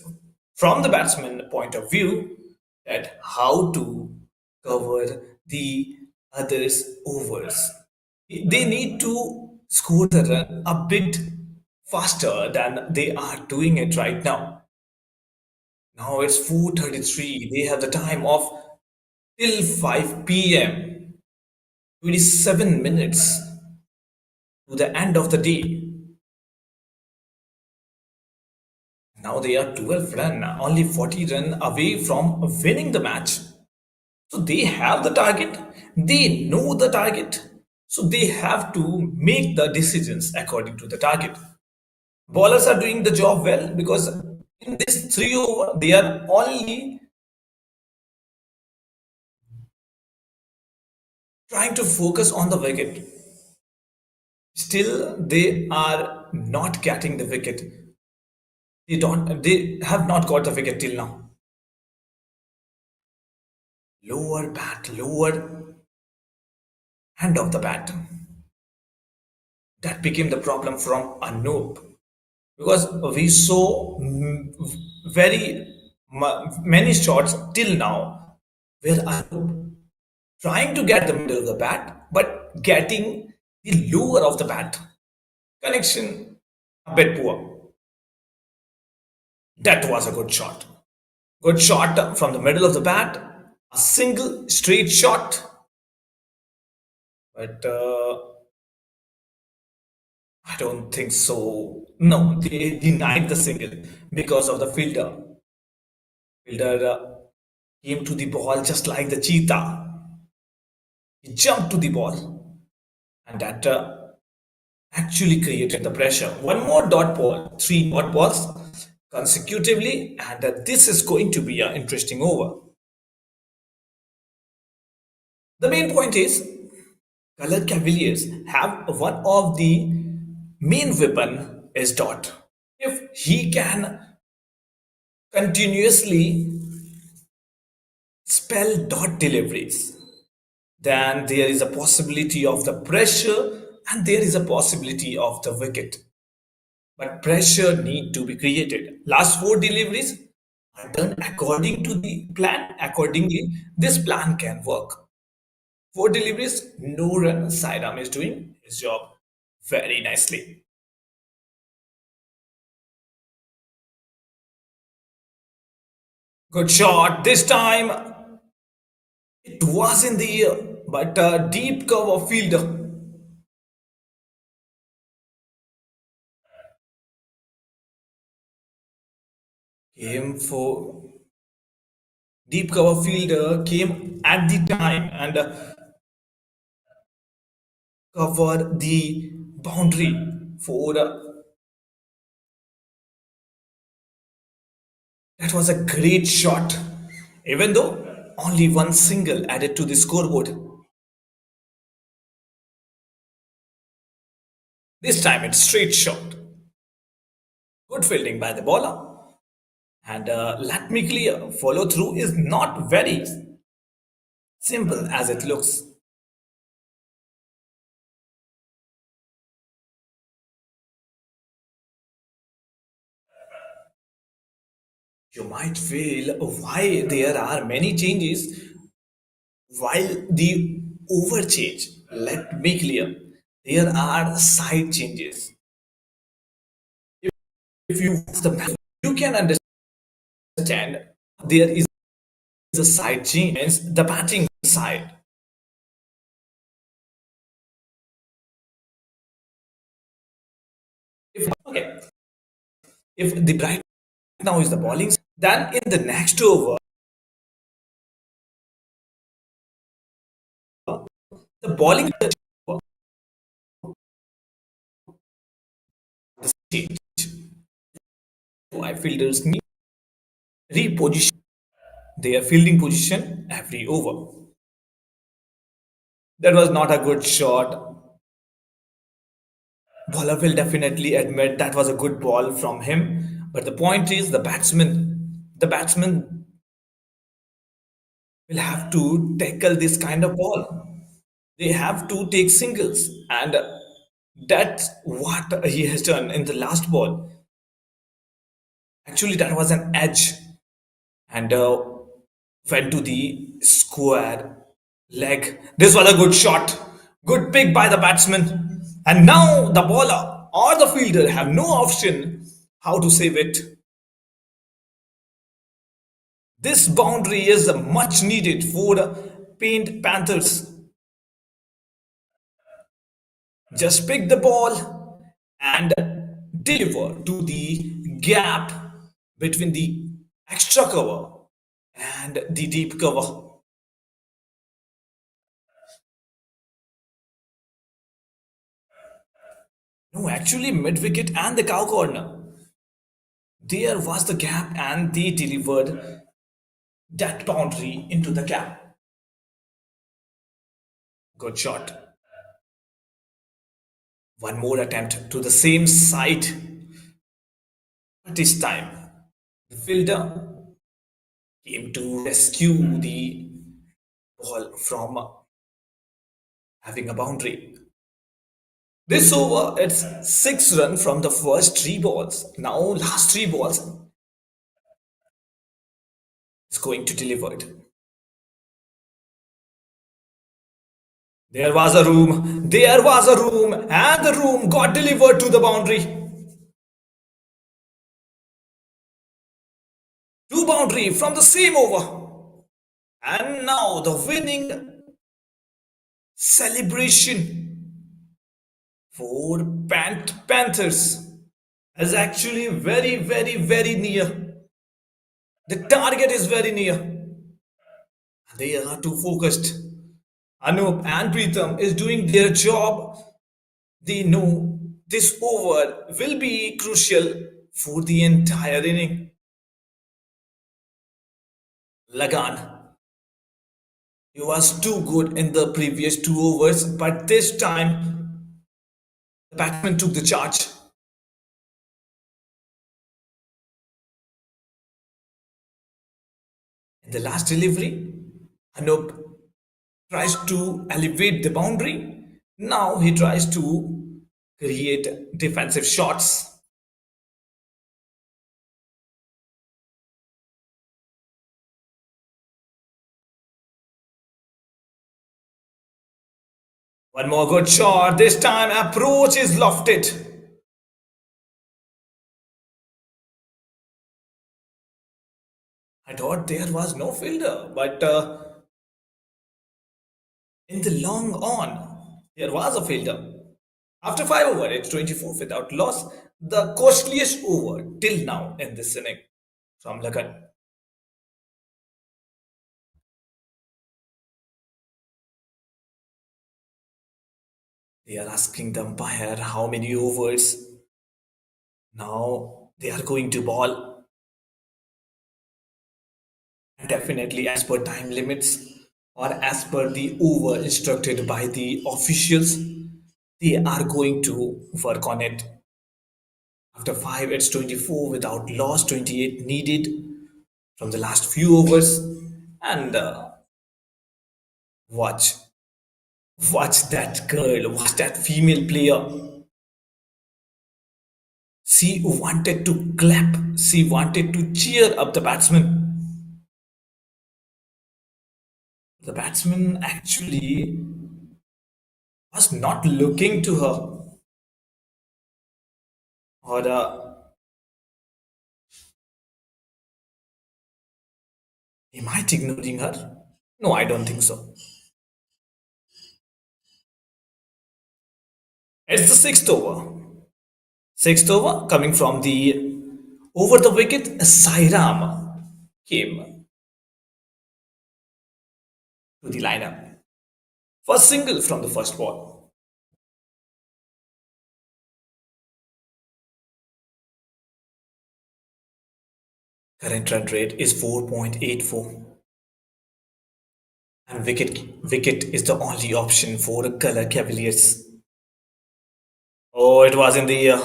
from the batsman point of view, that how to cover the others overs. They need to score the run a bit faster than they are doing it right now. Now it's 4:33. They have the time of till 5 p.m. 27 minutes to the end of the day. Now they are 12 run, only 40 run away from winning the match. So they have the target, they know the target, so they have to make the decisions according to the target. Bowlers are doing the job well because in this 3 over, they are only trying to focus on the wicket. Still, they are not getting the wicket. They have not got the wicket till now. Lower bat, lower hand of the bat. That became the problem from Anoop because we saw very many shots till now where Anoop trying to get the middle of the bat but getting the lower of the bat. Connection a bit poor. That was a good shot. Good shot from the middle of the bat. A single straight shot. But I don't think so. No, they denied the single because of the fielder. Fielder came to the ball just like the cheetah. He jumped to the ball, and that actually created the pressure. One more dot ball, 3 dot balls consecutively, and this is going to be an interesting over. The main point is, Color Cavaliers have one of the main weapon is dot. If he can continuously spell dot deliveries, then there is a possibility of the pressure and there is a possibility of the wicket. But pressure need to be created. Last 4 deliveries are done according to the plan. Accordingly, this plan can work. 4 deliveries, no run. Sairam is doing his job very nicely. Good shot. This time it was in the air, but a deep cover fielder came for deep cover fielder came at the time and covered the boundary for that was a great shot. Even though only one single added to the scoreboard. This time it's straight shot. Good fielding by the bowler. And let me clear, follow through is not very simple as it looks. You might feel why there are many changes while the over change. Let me clear. There are side changes. If you watch the match, you can understand there is the side change means the batting side. Okay, if the right now is the bowling, then in the next over, the bowling the change. Why fielders need reposition their fielding position every over. That was not a good shot. Bowler will definitely admit that was a good ball from him. But the point is, the batsman will have to tackle this kind of ball. They have to take singles, and that's what he has done in the last ball. Actually, that was an edge, and went to the square leg. This was a good shot, good pick by the batsman, and now the bowler or the fielder have no option how to save it. This boundary is much needed for the paint Panthers. Just pick the ball and deliver to the gap between the extra cover and the deep cover. No, actually, mid wicket and the cow corner. There was the gap, and they delivered that boundary into the gap. Good shot. One more attempt to the same side. But this time, the fielder came to rescue the ball from having a boundary. This over, it's 6 runs from the first 3 balls. Now, last 3 balls is going to deliver it. There was a room, and the room got delivered to the boundary. Two boundary from the same over. And now the winning celebration for Panthers is actually very, very, very near. The target is very near. They are too focused. Anup and Pritham is doing their job. They know this over will be crucial for the entire inning. Lagan, he was too good in the previous 2 overs, but this time the batsman took the charge. In the last delivery, Anup tries to elevate the boundary. Now he tries to create defensive shots. One more good shot. This time approach is lofted. I thought there was no fielder, but in the long on, there was a fielder. After 5 overs, it's 24 without loss. The costliest over till now in this inning from Lagan. They are asking the umpire how many overs. Now they are going to ball. Definitely as per time limits or as per the over instructed by the officials, they are going to work on it. After 5, it's 24 without loss, 28 needed from the last few overs. And watch, watch that girl, watch that female player. She wanted to clap, she wanted to cheer up the batsman. The batsman actually was not looking to her, or, Am I ignoring her? No, I don't think so. It's the sixth over. Sixth over coming from the over the wicket, Sairam came to the lineup. First single from the first ball. Current run rate is 4.84. And wicket is the only option for the color Cavaliers. Oh, it was in the air.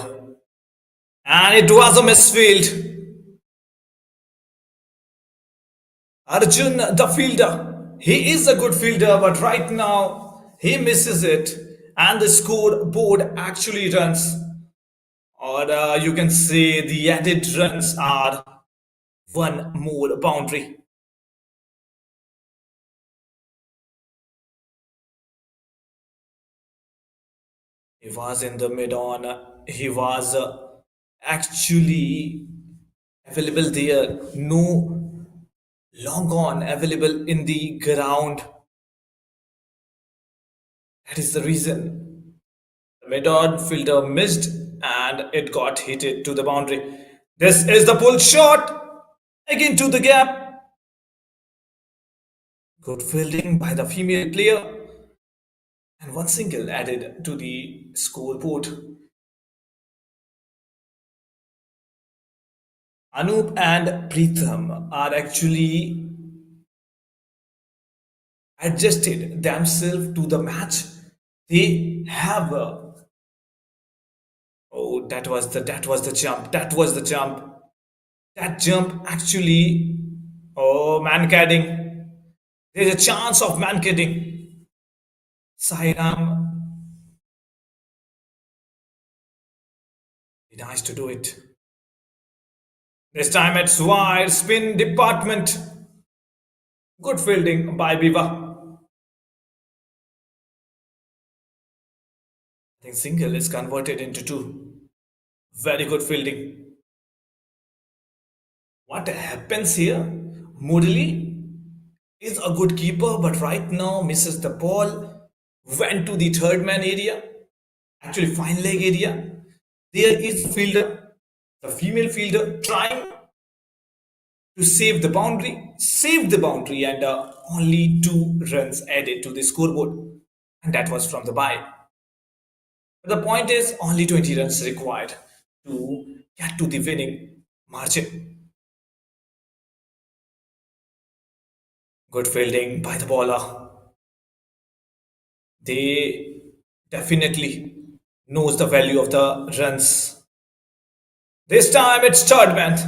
And it was a misfield. Arjun, the fielder, he is a good fielder, but right now he misses it. And the scoreboard actually runs. Or you can say the added runs are one more boundary. He was in the mid on. He was actually available there. No long on available in the ground. That is the reason. The mid on fielder missed and it got hit to the boundary. This is the pull shot. Again to the gap. Good fielding by the female player. And one single added to the scoreboard. Anup and Pritham are actually adjusted themselves to the match. They have oh that was the jump. That was the jump. That jump actually oh man kidding. There's a chance of man kidding. Sairam nice to do it. This time it's wide spin department. Good fielding by Biva. I think single is converted into two. Very good fielding. What happens here? Murali is a good keeper, but right now misses the ball. Went to the third man area, actually fine leg area. There is the fielder, the female fielder, trying to save the boundary, and only 2 runs added to the scoreboard, and that was from the bye. The point is only 20 runs required to get to the winning margin. Good fielding by the bowler. They definitely knows the value of the runs. This time it's third man.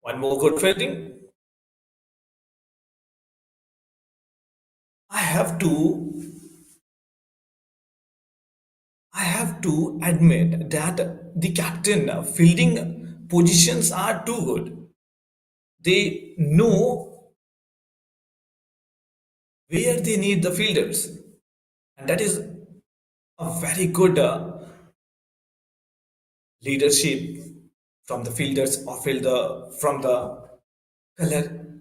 One more good fielding. I have to I have to admit that the captain fielding positions are too good. They know where they need the fielders, and that is a very good leadership from the fielders or fielder from the color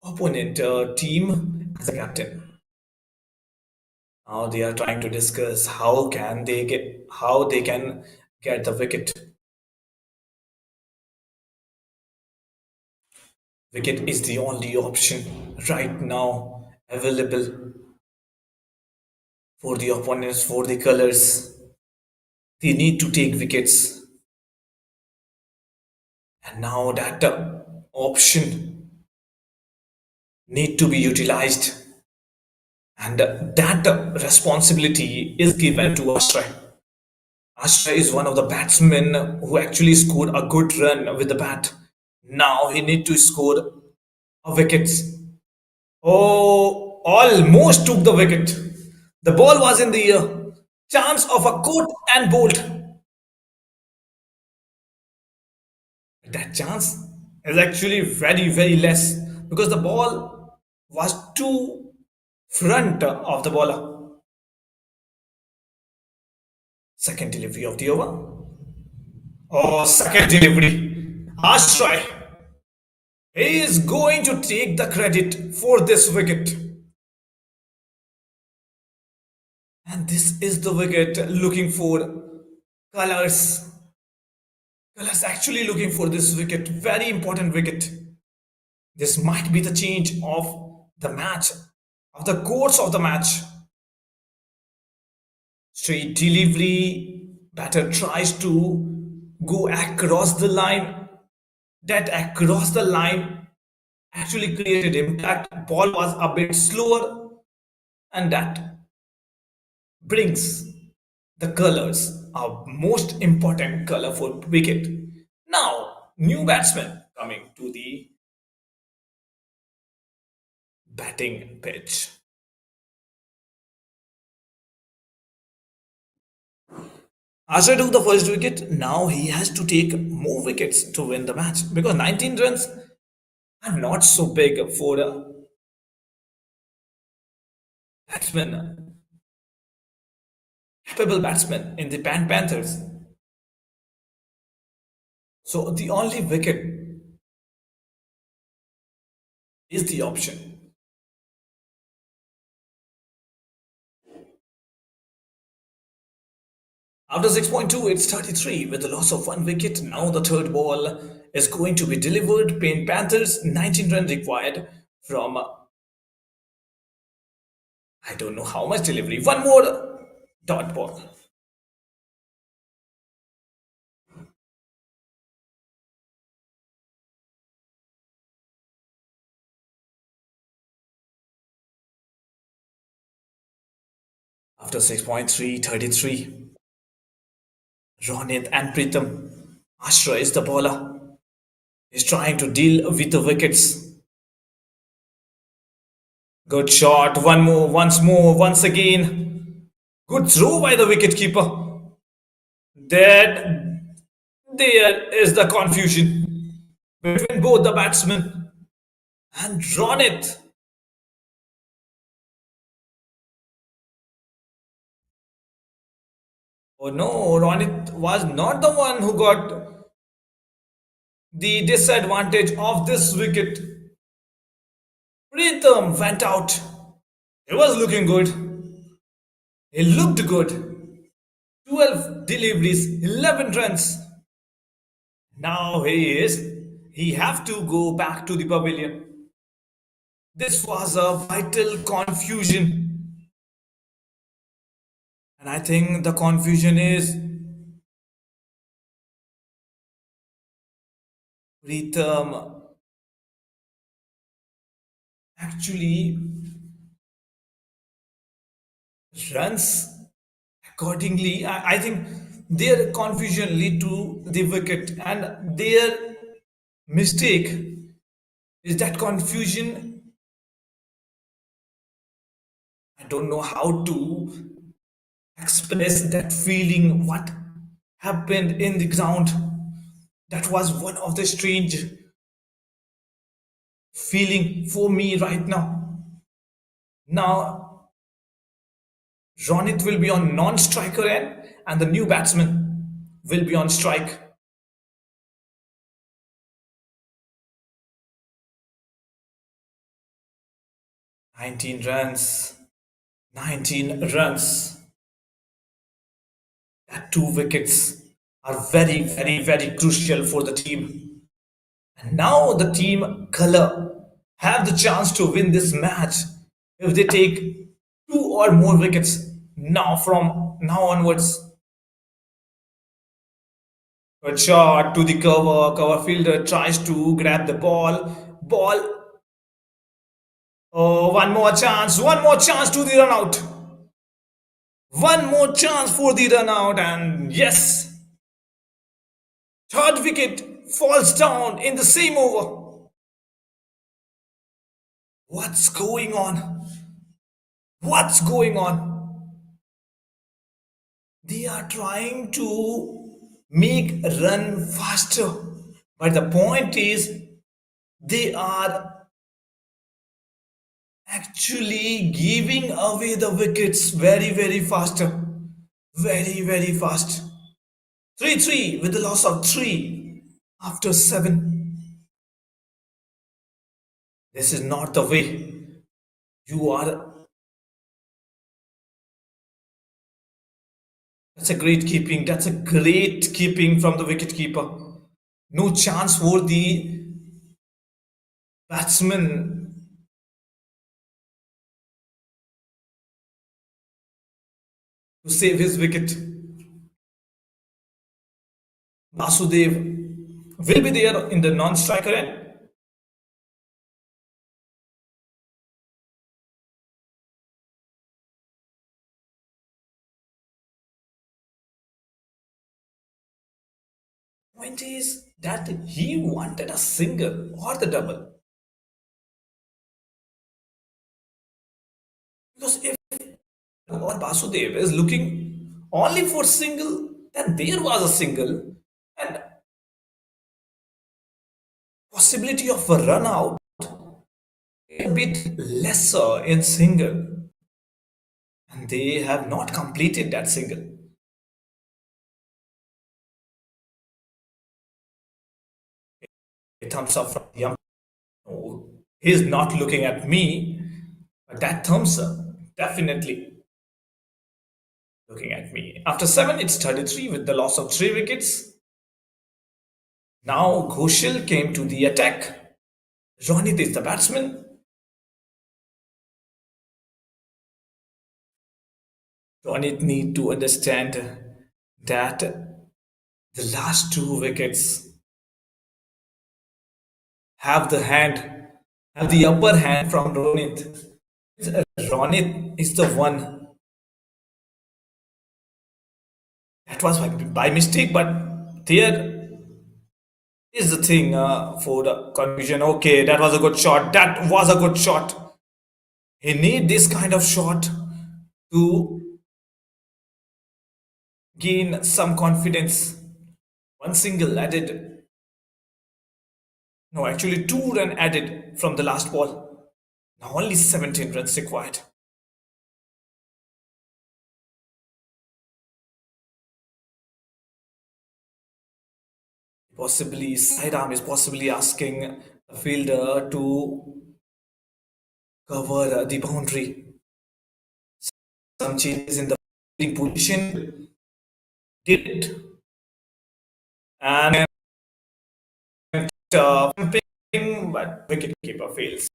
opponent team as a captain. Now they are trying to discuss how they can get the wicket. Wicket is the only option right now available for the opponents, for the colors. They need to take wickets, and now that option need to be utilized, and that responsibility is given to Ashray. Ashray is one of the batsmen who actually scored a good run with the bat. Now he need to score a wicket. Oh, almost took the wicket. The ball was in the air. Chance of a caught and bowled. That chance is actually very, very less because the ball was too front of the bowler. Second delivery of the over. Oh, second delivery. Ashray. He is going to take the credit for this wicket. And this is the wicket looking for colors. Colors actually looking for this wicket. Very important wicket. This might be the change of the match, of the course of the match. Straight delivery. Batter tries to go across the line. That across the line actually created impact. Ball was a bit slower, and that brings the colors, our most important color for wicket. Now, new batsman coming to the batting pitch. After took the first wicket, now he has to take more wickets to win the match because 19 runs are not so big for a batsman, capable batsman in the Panthers. So the only wicket is the option. After 6.2, it's 33 with the loss of one wicket. Now the third ball is going to be delivered. Panthers 19 runs required from I don't know how much delivery. One more dot ball. After 6.3, 33. Ronit and Pritham. Ashra is the bowler. He's trying to deal with the wickets. Good shot. One more, once more, once again. Good throw by the wicketkeeper. That there is the confusion between both the batsmen and Ronit. Oh no, Ronit was not the one who got the disadvantage of this wicket. Pritham went out. He was looking good. He looked good. 12 deliveries, 11 runs. Now he have to go back to the pavilion. This was a vital confusion. And I think the confusion is Pritham actually runs accordingly. I think their confusion lead to the wicket and their mistake is that confusion. I don't know how to express that feeling, what happened in the ground. That was one of the strange feeling for me right now. Now Ronit will be on non-striker end and the new batsman will be on strike. 19 runs. 19 runs. That two wickets are very, very, very crucial for the team. And now the team color have the chance to win this match if they take two or more wickets now from now onwards. Good shot to the cover. Cover fielder tries to grab the ball. Ball. Oh, one more chance. One more chance to the run out. One more chance for the run out. And yes, third wicket falls down in the same over. What's going on? What's going on? They are trying to make run faster. But the point is, they are actually giving away the wickets very, very faster. Very, very fast. 3-3 with the loss of 3 after 7. This is not the way you are. That's a great keeping. That's a great keeping from the wicket keeper. No chance for the batsman to save his wicket. Basudev will be there in the non-striker end. Point is that he wanted a single or the double. Because if or Basudev is looking only for single, then there was a single and possibility of a run out a bit lesser in single. And they have not completed that single. A thumbs up from the umpire. Oh, he's not looking at me, but that thumbs up definitely looking at me. After 7, it's 33 with the loss of 3 wickets. Now Ghoshal came to the attack. Ronit is the batsman. Ronit need to understand that the last 2 wickets have the hand, have the upper hand from Ronit. Ronit is the one that was by mistake, but there is the thing for the confusion. Okay, that was a good shot. That was a good shot. He need this kind of shot to gain some confidence. One single added. No, actually 2 run added from the last ball. Now only 17 runs required. Possibly sidearm is possibly asking the fielder to cover the boundary. Some changes in the fielding position did it. And but wicketkeeper fails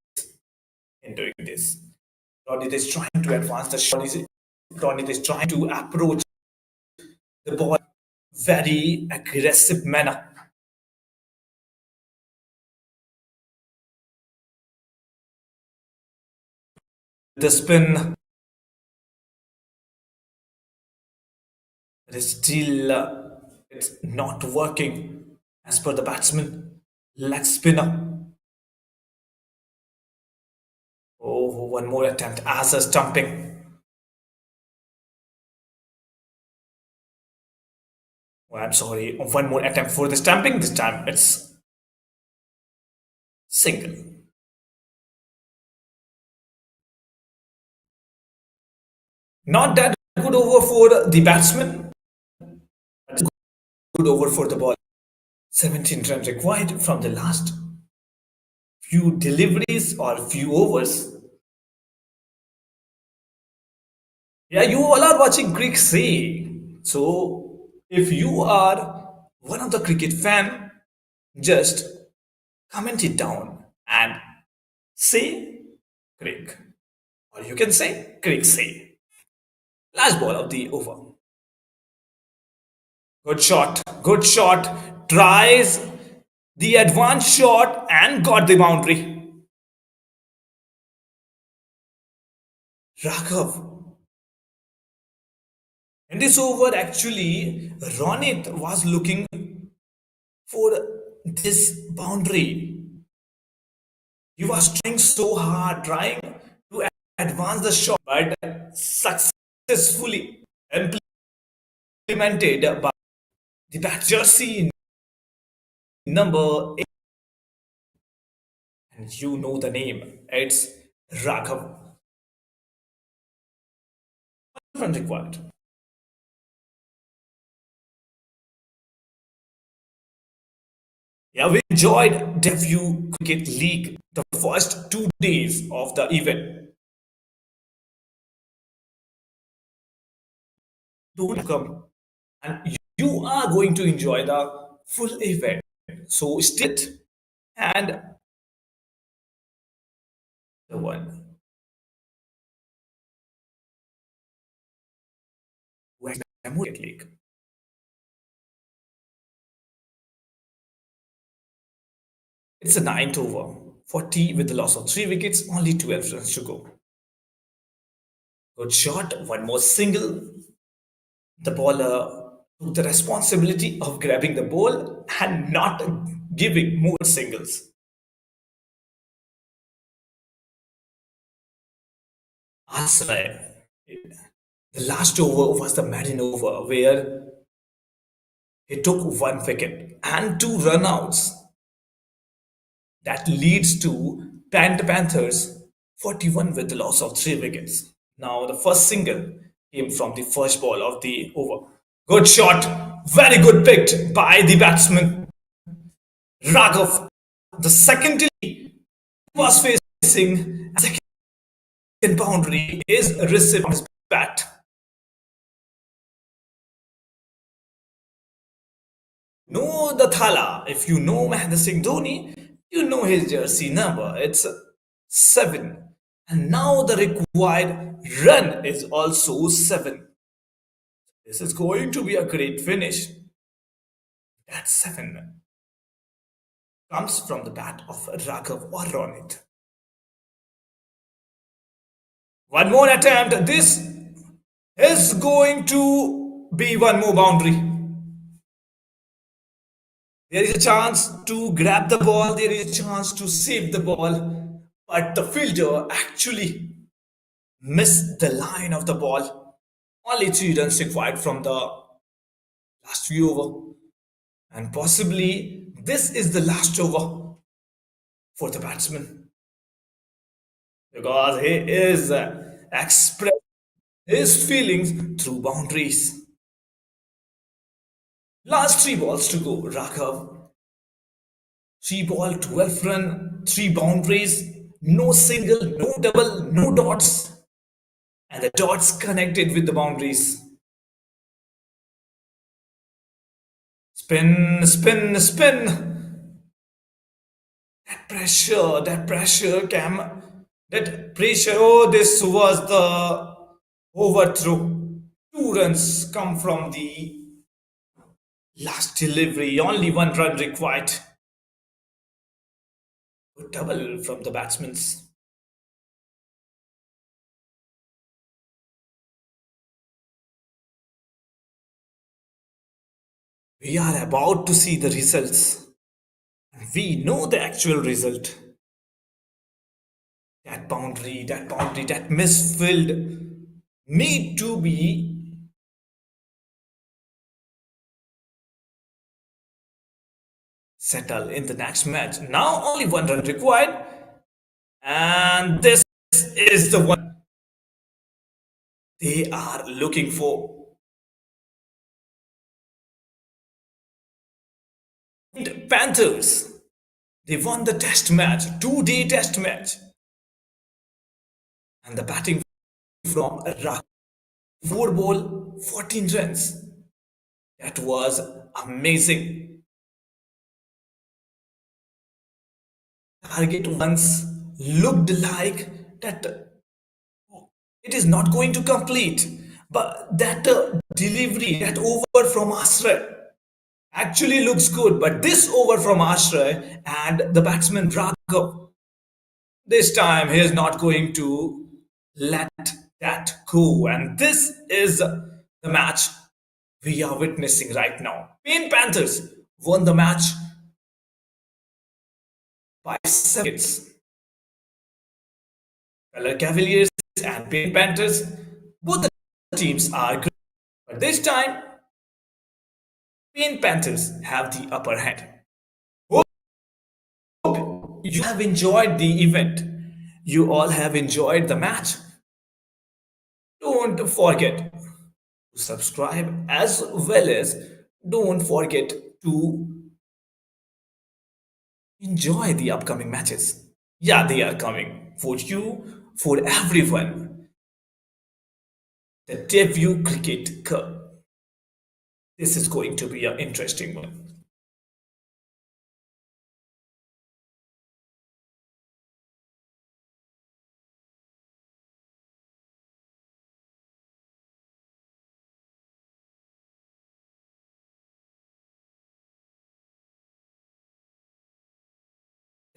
in doing this. Ronit is trying to advance the shot. Ronit is trying to approach the ball very aggressive manner. The spin is still it's not working as per the batsman. Leg spinner. Oh, one more attempt as a stumping. Oh, I'm sorry. One more attempt for the stamping. This time it's single. Not that good over for the batsman. But good over for the ball. 17 runs required from the last few deliveries or few overs. Yeah, you all are watching Cricsay. So if you are one of the cricket fan, just comment it down and say Crick. Or you can say Cricsay. Last ball of the over. Good shot. Good shot. Tries the advanced shot and got the boundary. Raghav. In this over, actually, Ronit was looking for this boundary. He was trying so hard, trying to advance the shot, but successfully implemented by the bat jersey number 8. And you know the name. It's Raghav. Run required. Yeah, we enjoyed debut cricket league the first 2 days of the event. Don't come, and you are going to enjoy the full event. So stay tuned. And the one who has Cricket League. It's a ninth over, 40 with the loss of 3 wickets, only 12 runs to go. Good shot, one more single. The bowler took the responsibility of grabbing the ball and not giving more singles. Asray. The last over was the maiden over where he took 1 wicket and 2 runouts. That leads to Panthers 41 with the loss of 3 wickets. Now the first single came from the first ball of the over. Good shot, very good picked by the batsman Raghav. The second he was facing a second boundary is received from his bat. Know the Thala. If you know Mahendra Singh Dhoni, you know his jersey number. It's 7. And now the required run is also 7. This is going to be a great finish. That 7 comes from the bat of Raghav or Ronit. One more attempt. This is going to be one more boundary. There is a chance to grab the ball, there is a chance to save the ball, but the fielder actually missed the line of the ball. Only 3 runs required from the last few over, and possibly this is the last over for the batsman because he is expressing his feelings through boundaries. Last 3 balls to go. Raghav 3 ball, 12 run, 3 boundaries, no single, no double, no dots, and the dots connected with the boundaries. Spin, spin, spin. That pressure, Cam. That pressure. Oh, this was the overthrow. 2 runs come from the last delivery. Only 1 run required. Good double from the batsmen's. We are about to see the results. We know the actual result. That misfilled need to be settled in the next match. Now only 1 run required, and this is the one they are looking for. And Panthers, they won the test match, 2-day test match, and the batting from Iraq, 4 ball, 14 runs. That was amazing. Target once looked like that it is not going to complete, but that delivery, that over from Asray actually looks good. But this over from Asray and the batsman Raghav, this time he is not going to let that go. And this is the match we are witnessing right now. Panthers won the match by 7 wickets. Cavaliers and Panthers, both the teams are good. But this time, Panthers have the upper hand. Hope you have enjoyed the event. You all have enjoyed the match. Don't forget to subscribe as well as don't forget to Enjoy the upcoming matches. Yeah, they are coming for you, for everyone. The debut cricket cup. This is going to be an interesting one.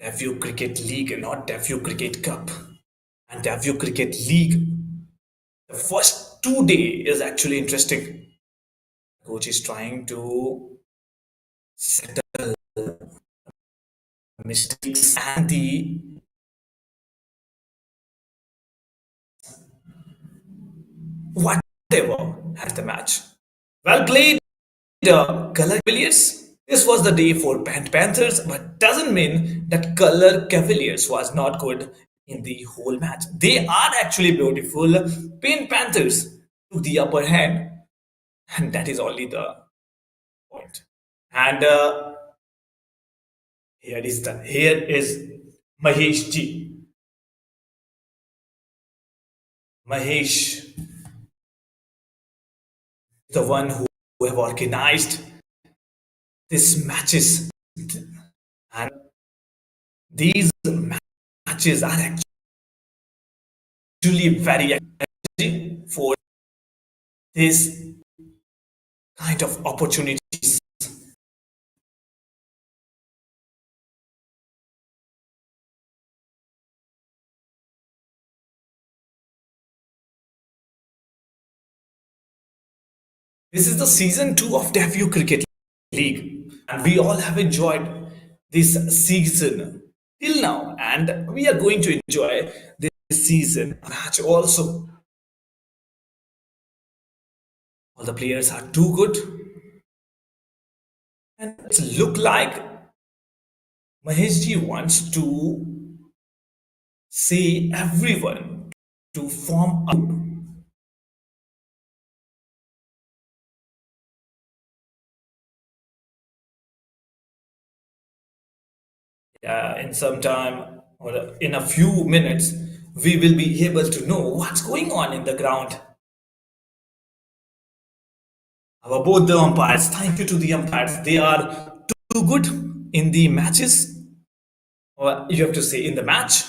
Debut Cricket League, not Debut Cricket Cup. And Debut Cricket League, the first 2 day is actually interesting. Coach is trying to settle mistakes and the whatever at the match. Well played, Color Cavaliers. This was the day for Panthers, but doesn't mean that Color Cavaliers was not good in the whole match. They are actually beautiful. Panthers took the upper hand, and that is only the point. And here is Mahesh G. Mahesh, the one who have organized these matches, and these matches are actually very exciting for this kind of opportunities. This is the season 2 of Debut Cricket League, and we all have enjoyed this season till now, and we are going to enjoy this season match also. All the players are too good, and it look like Maheshji wants to say everyone to form a in some time or in a few minutes. We will be able to know what's going on in the ground. Our both the umpires, thank you to the umpires. They are too good in the matches, or you have to say in the match,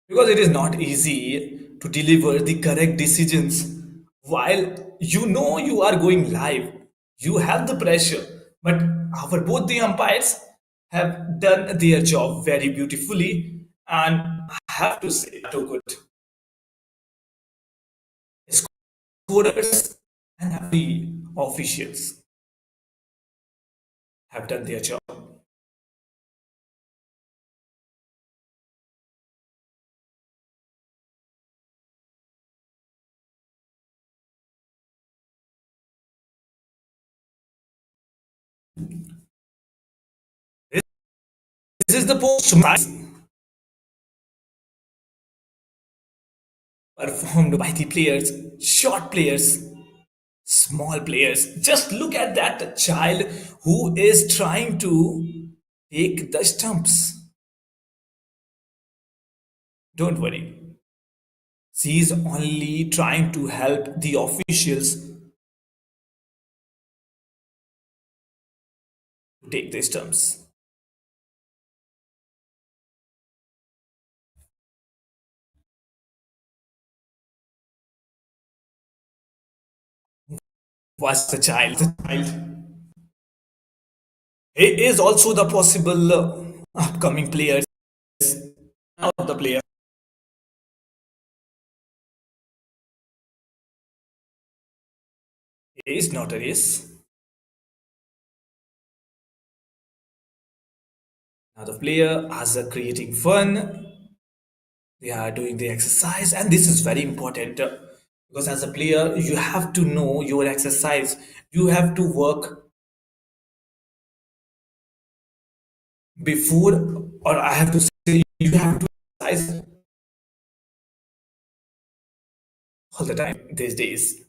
because it is not easy to deliver the correct decisions while you know you are going live. You have the pressure, but our both the umpires have done their job very beautifully, and I have to say, too good. Scorers and the officials have done their job. This is the post performed by the players, short players, small players. Just look at that child who is trying to take the stumps. Don't worry. She is only trying to help the officials to take the stumps. Was the child? The child. He is also the possible upcoming players. Not the player. He is not a race. Now the player as a creating fun, they are doing the exercise, and this is very important because as a player you have to know your exercise. You have to work before, or I have to say you have to exercise all the time these days.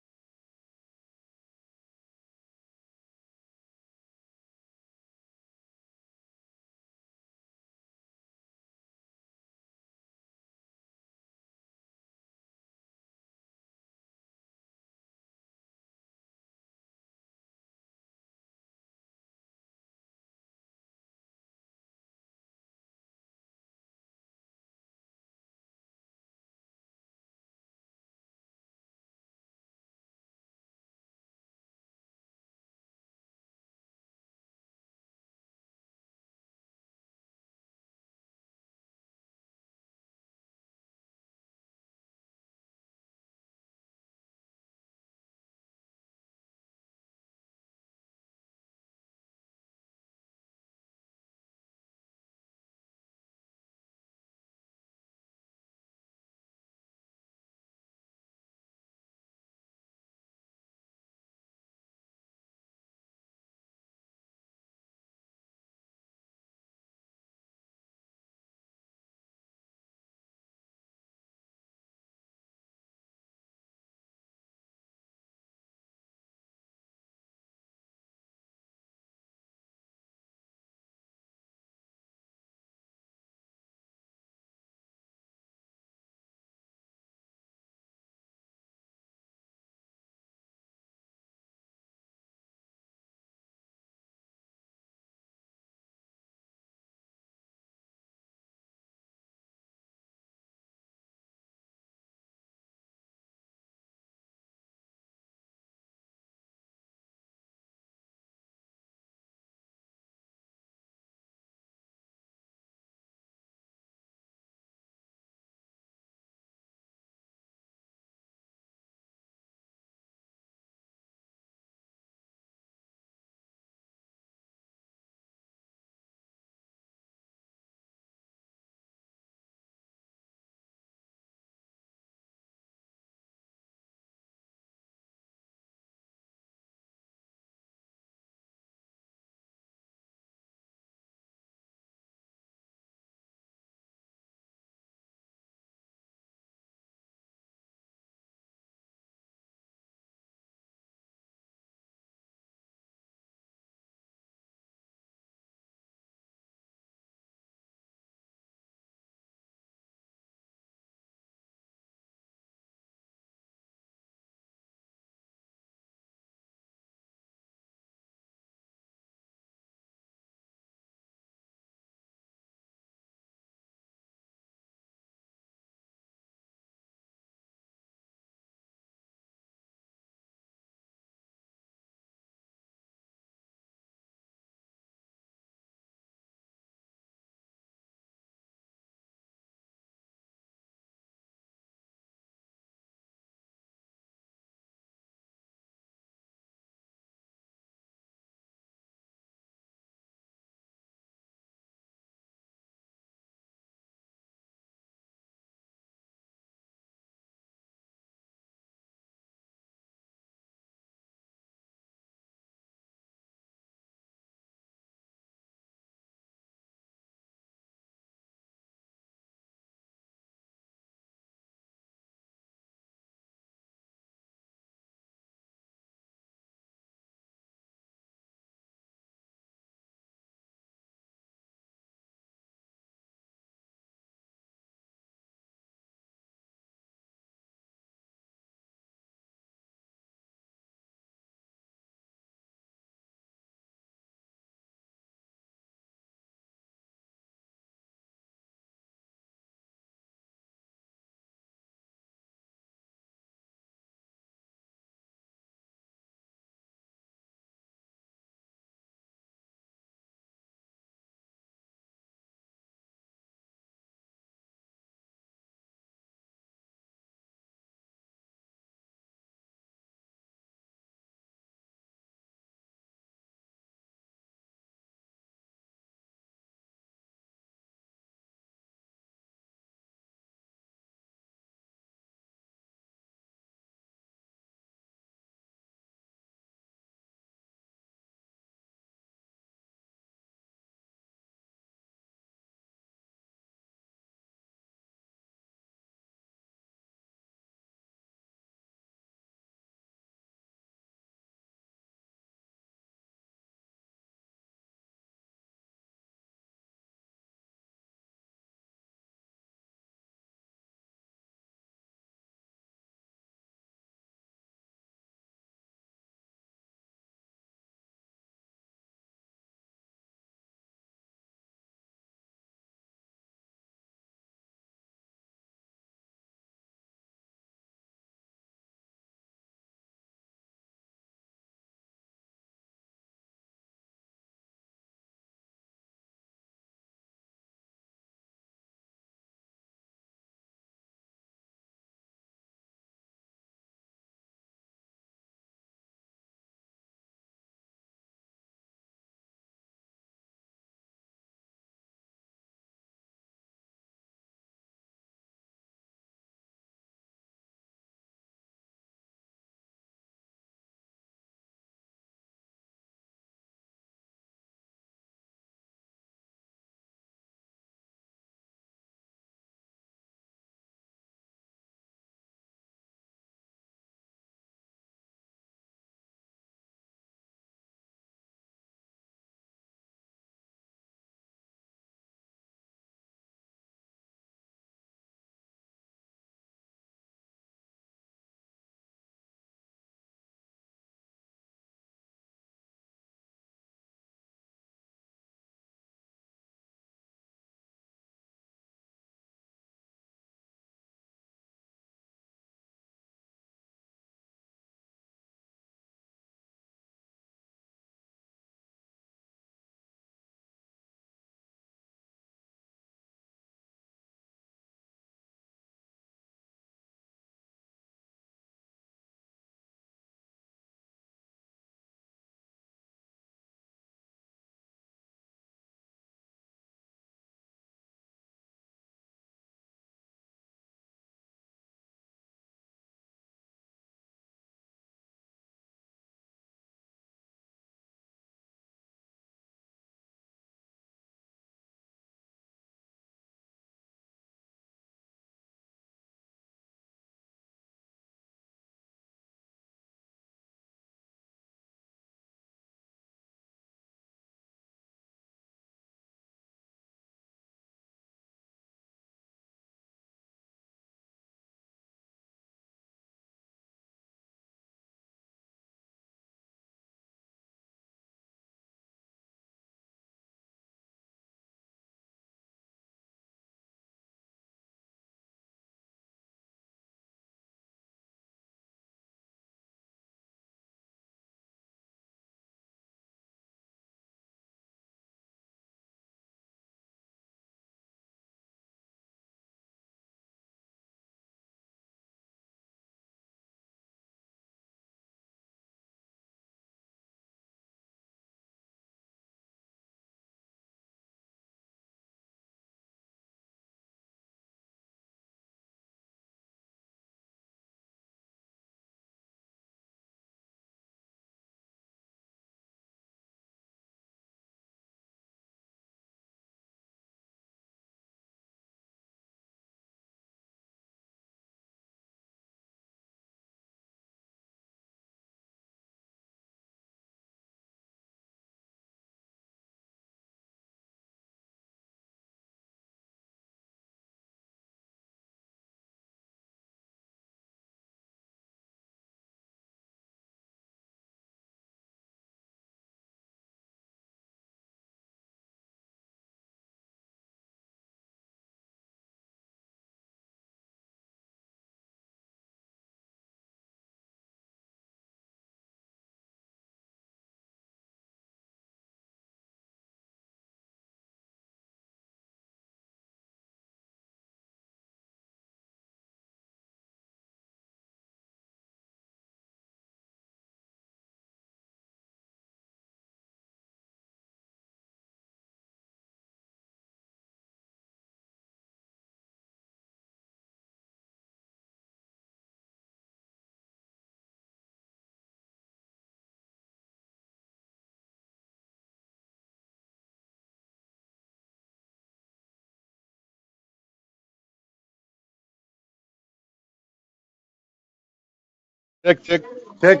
Check, check, check,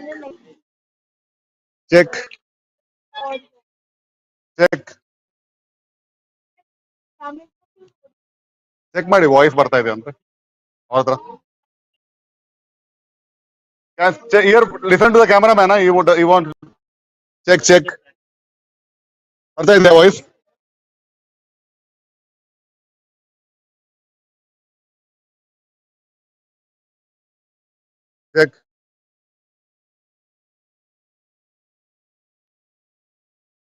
check, check. Check ಮಾಡಿ voice ಬರ್ತಾ ಇದೆ ಅಂತ ಅವ್ರ ಹತ್ರ. Ear listen to the camera man. You want check check ಬರ್ತಾ ಇದೆ voice. Check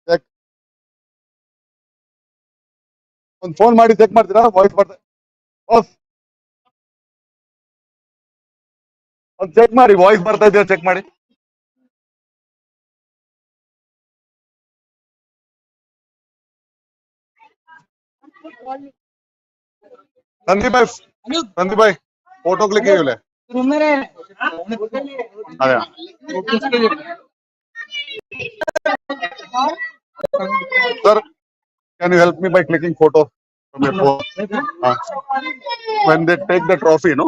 check. ಒಂದು phone ಮಾಡಿ ಚೆಕ್ ಮಾಡ್ತೀರಾ ವಾಯ್ಸ್ ಬರ್ತಾ. ಒಂದು ಚೆಕ್ ಮಾಡಿ ವಾಯ್ಸ್ ಬರ್ತಾ ಇದೆಯಾ ಚೆಕ್ ಮಾಡಿ. संदीप भाई, संदीप भाई फोटो क्लिक किए अरे sir, can you help me by clicking photo from your phone? When they take the trophy, no,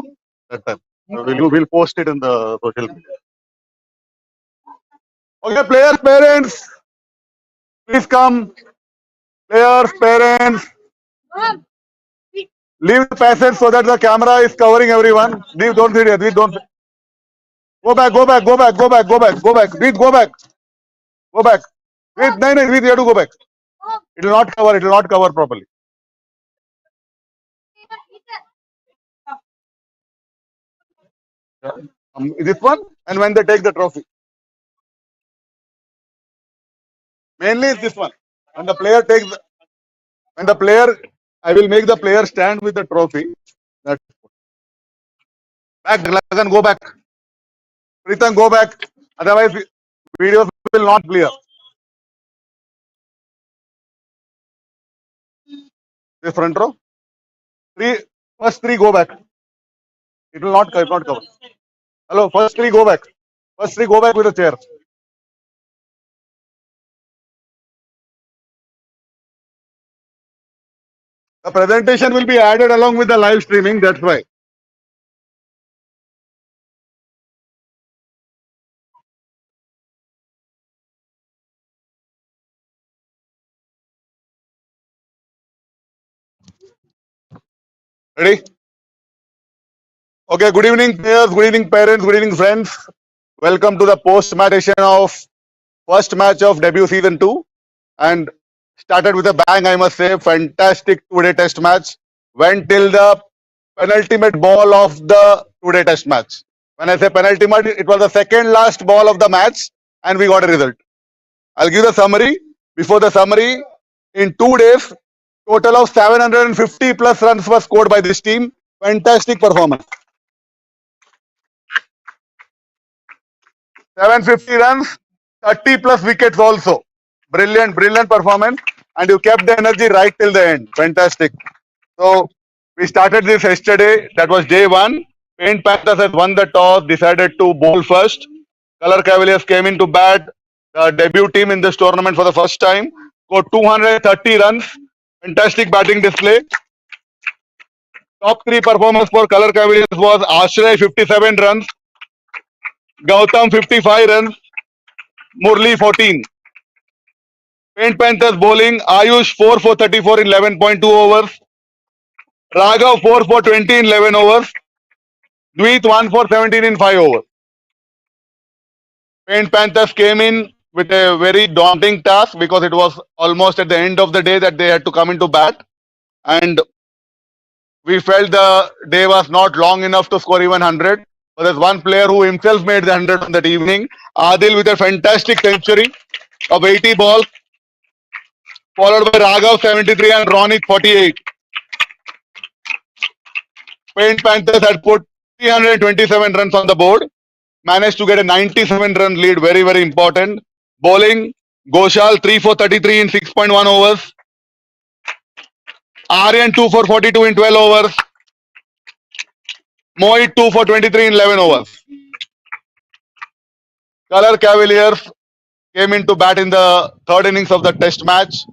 that time we'll post it in the social media. Okay, players, parents, please come. Players, parents, leave the passage so that the camera is covering everyone. Leave, don't sit here. Don't. Go back, go back, go back, go back, go back, go back. Read, go back, go back. Read, no, read, you have to go back. It will not cover. It will not cover properly. This one, and when they take the trophy, mainly is this one. When the player takes, when the player, I will make the player stand with the trophy. That back, Lagan, go back. Pritam, go back. Otherwise, videos will not clear. This front row, first three go back. It will not cover. Hello, first three go back. First three go back with the chair. The presentation will be added along with the live streaming. That's why. Ready? Okay, good evening players, good evening parents, good evening friends. Welcome to the post-match edition of first match of debut season 2, and started with a bang, I must say. Fantastic two-day test match. Went till the penultimate ball of the two-day test match. When I say penultimate, it was the second last ball of the match and we got a result. I'll give the summary. Before the summary, in 2 days, total of 750 plus runs were scored by this team. Fantastic performance. 750 runs, 30 plus wickets also. Brilliant, brilliant performance. And you kept the energy right till the end. Fantastic. So we started this yesterday. That was day 1. Paint Panthers has won the toss, decided to bowl first. Color Cavaliers came into bat. The debut team in this tournament for the first time. Scored 230 runs. Fantastic batting display. Top 3 performers for Color Cavaliers was Ashray 57 runs, Gautam 55 runs, Murli 14. Paint Panthers bowling, Ayush 4 for 34 in 11.2 overs, Raghav 4 for 20 in 11 overs, Dweet 1 for 17 in 5 overs. Paint Panthers came in with a very daunting task because it was almost at the end of the day that they had to come into bat, and we felt the day was not long enough to score even 100. So there's one player who himself made the 100 on that evening. Adil with a fantastic century of 80 balls, followed by Raghav 73 and Ronit 48. Paint Panthers had put 327 runs on the board, managed to get a 97 run lead, very, very important. Bowling, Goshal 3 for 33 in 6.1 overs, Aryan 2 for 42 in 12 overs, Mohit 2 for 23 in 11 overs. Color Cavaliers came into bat in the third innings of the test match.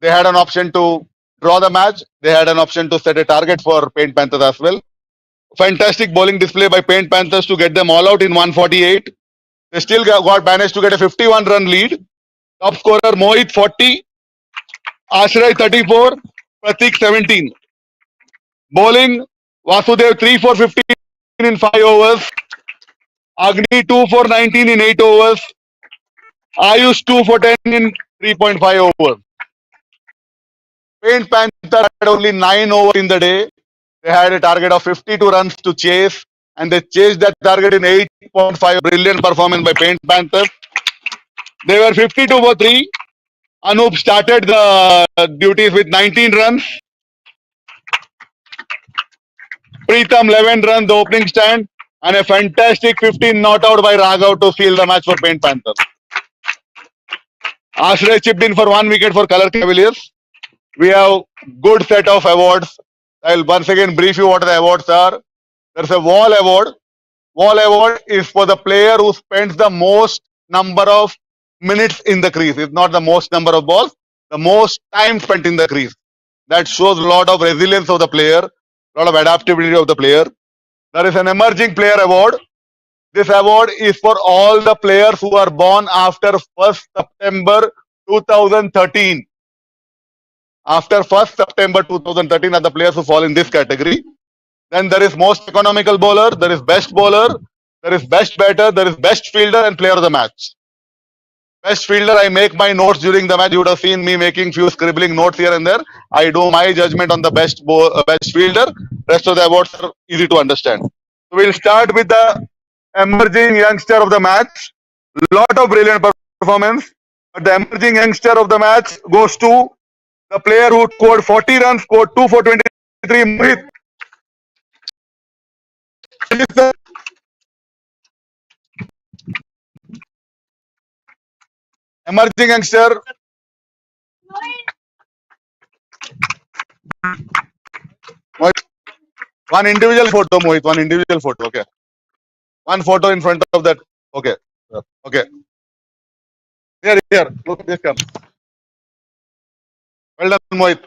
They had an option to draw the match. They had an option to set a target for Paint Panthers as well. Fantastic bowling display by Paint Panthers to get them all out in 148. They still got managed to get a 51-run lead. Top scorer Mohit 40, Ashray 34, Pratik 17. Bowling Vasudev 3 for 15 in 5 overs, Agni 2 for 19 in 8 overs, Ayush 2 for 10 in 3.5 overs. Paint Panther had only 9 overs in the day. They had a target of 52 runs to chase, and they chased that target in 8.5. Brilliant performance by Paint Panthers. They were 52 for 3. Anup started the duties with 19 runs. Preetham 11 runs, the opening stand, and a fantastic 15 not out by Raghav to seal the match for Paint Panthers. Ashray chipped in for 1 wicket for Color Cavaliers. We have good set of awards. I'll once again brief you what the awards are. There's a Wall Award. Wall Award is for the player who spends the most number of minutes in the crease. It's not the most number of balls, the most time spent in the crease. That shows a lot of resilience of the player, a lot of adaptability of the player. There is an Emerging Player Award. This award is for all the players who are born after 1st September 2013. After 1st September 2013 are the players who fall in this category. Then there is most economical bowler, there is best bowler, there is best batter, there is best fielder and player of the match. Best fielder, I make my notes during the match. You would have seen me making few scribbling notes here and there. I do my judgment on the best fielder. Rest of the awards are easy to understand. So we'll start with the emerging youngster of the match. Lot of brilliant performance. But the emerging youngster of the match goes to the player who scored 40 runs, scored 2 for 23. Mohit. Emerging youngster. Mohit. One individual photo, Mohit. One individual photo. Okay. One photo in front of that. Okay. Okay. Here. Look, this come. Well done, Mohit.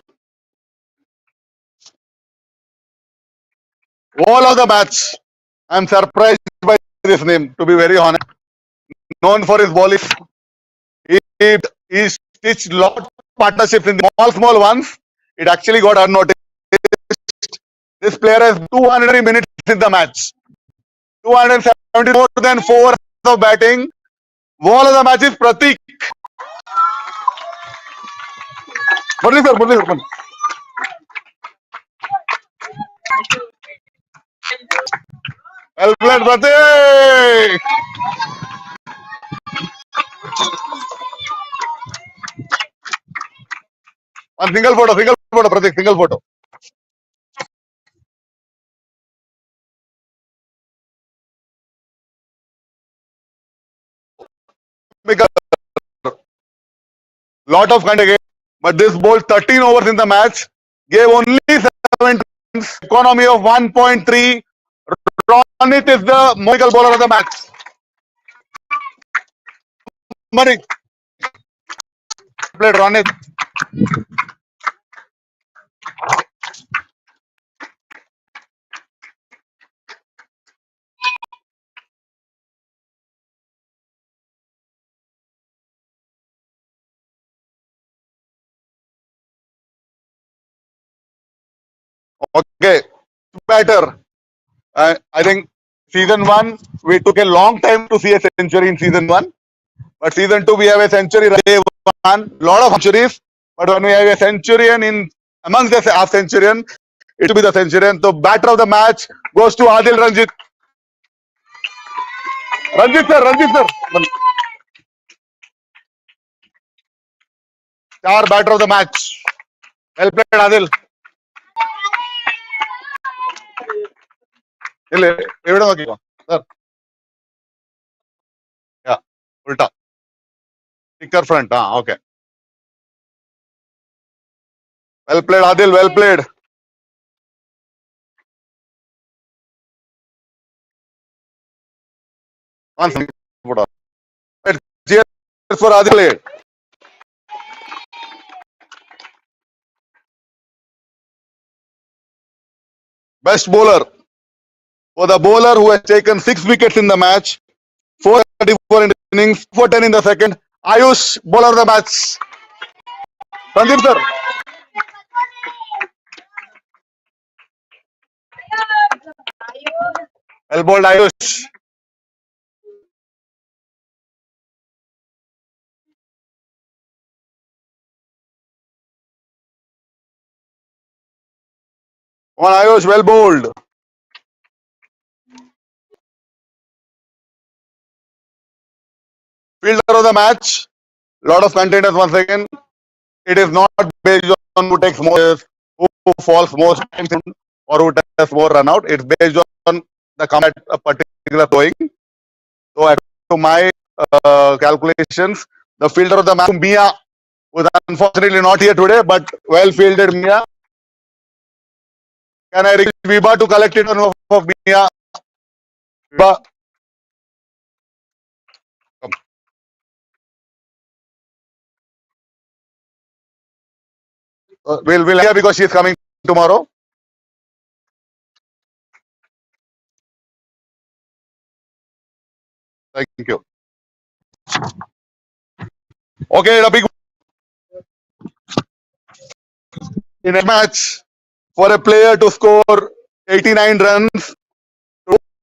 All of the match. I'm surprised by this name, to be very honest. Known for his bowling. He stitched lot of partnerships in the small ones. It actually got unnoticed. This player has 203 minutes in the match. 270 more than 4 hours of batting. Wall of the match is Pratik. Murli sir. Well played, Pratik. One single photo, Pratik, single photo. Because lot of contact, but this bowled 13 overs in the match, gave only 7 runs, economy of 1.3. Ronit is the magical bowler of the match. Murray played Ronit. Okay, batter. I think season 1, we took a long time to see a century in season 1. But season 2, we have a century day 1. Lot of centuries. But when we have a centurion in amongst the half centurion, it will be the centurion. So batter of the match goes to Adil Ranjit. Ranjit sir. Star batter of the match. Well played, Adil. എവിടെ നോക്കിക്കോ sir ഉൾട്ട sticker front. Okay. Well played, Adil. Well played. One photo. Cheers for Adil. Best bowler. for the bowler who has taken 6 wickets in the match, 434 in the innings, 410 in the second. Ayush, bowler of the match. Sandeep sir. Well bowled Ayush. On Ayush, well bowled. Fielder of the match. Lot of contenders once again. It is not based on who takes more, who falls most times, or who does more run out. It's based on the combat a particular throwing. So, according to my calculations, the fielder of the match, Mia, was unfortunately not here today, but well fielded, Mia. Can I request Viva to collect it on behalf of Mia? Viva, come. We'll here because she is coming tomorrow. Thank you. Okay, the big in a match for a player to score 89 runs,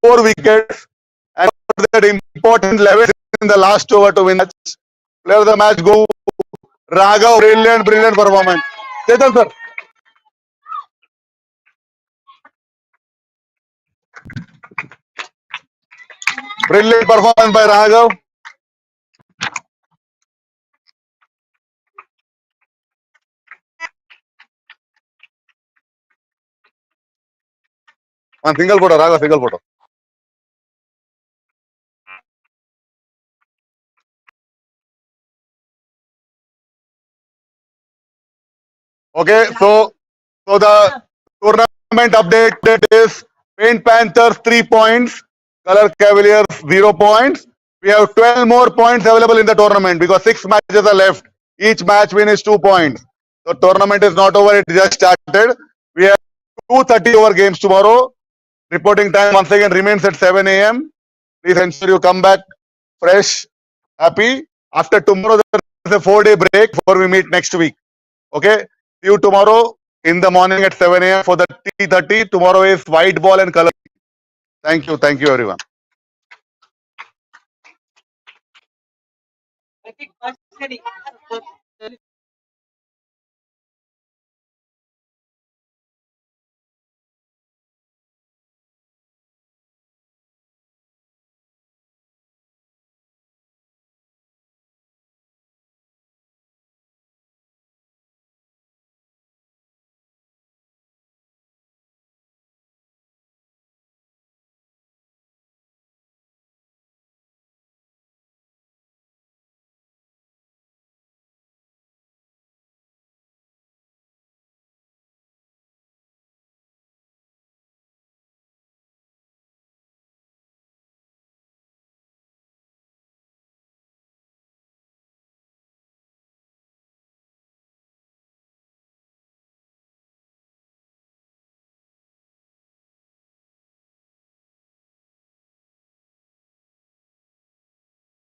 4 wickets, and that important level in the last over to win the match. Player of the match go Raghav. Brilliant performance. Chetan sir. Brilliant performance by Raghav. One single photo, Raghav, single photo. Okay, so the tournament update is Paint Panthers 3 points, Color Cavaliers 0 points. We have 12 more points available in the tournament because 6 matches are left. Each match win is 2 points. The tournament is not over, it just started. We have 2:30 over games tomorrow. Reporting time once again remains at 7 a.m. Please ensure you come back fresh, happy. After tomorrow, there is a 4-day break before we meet next week. Okay, see you tomorrow in the morning at 7 a.m. for the T30. Tomorrow is white ball and color. Thank you everyone.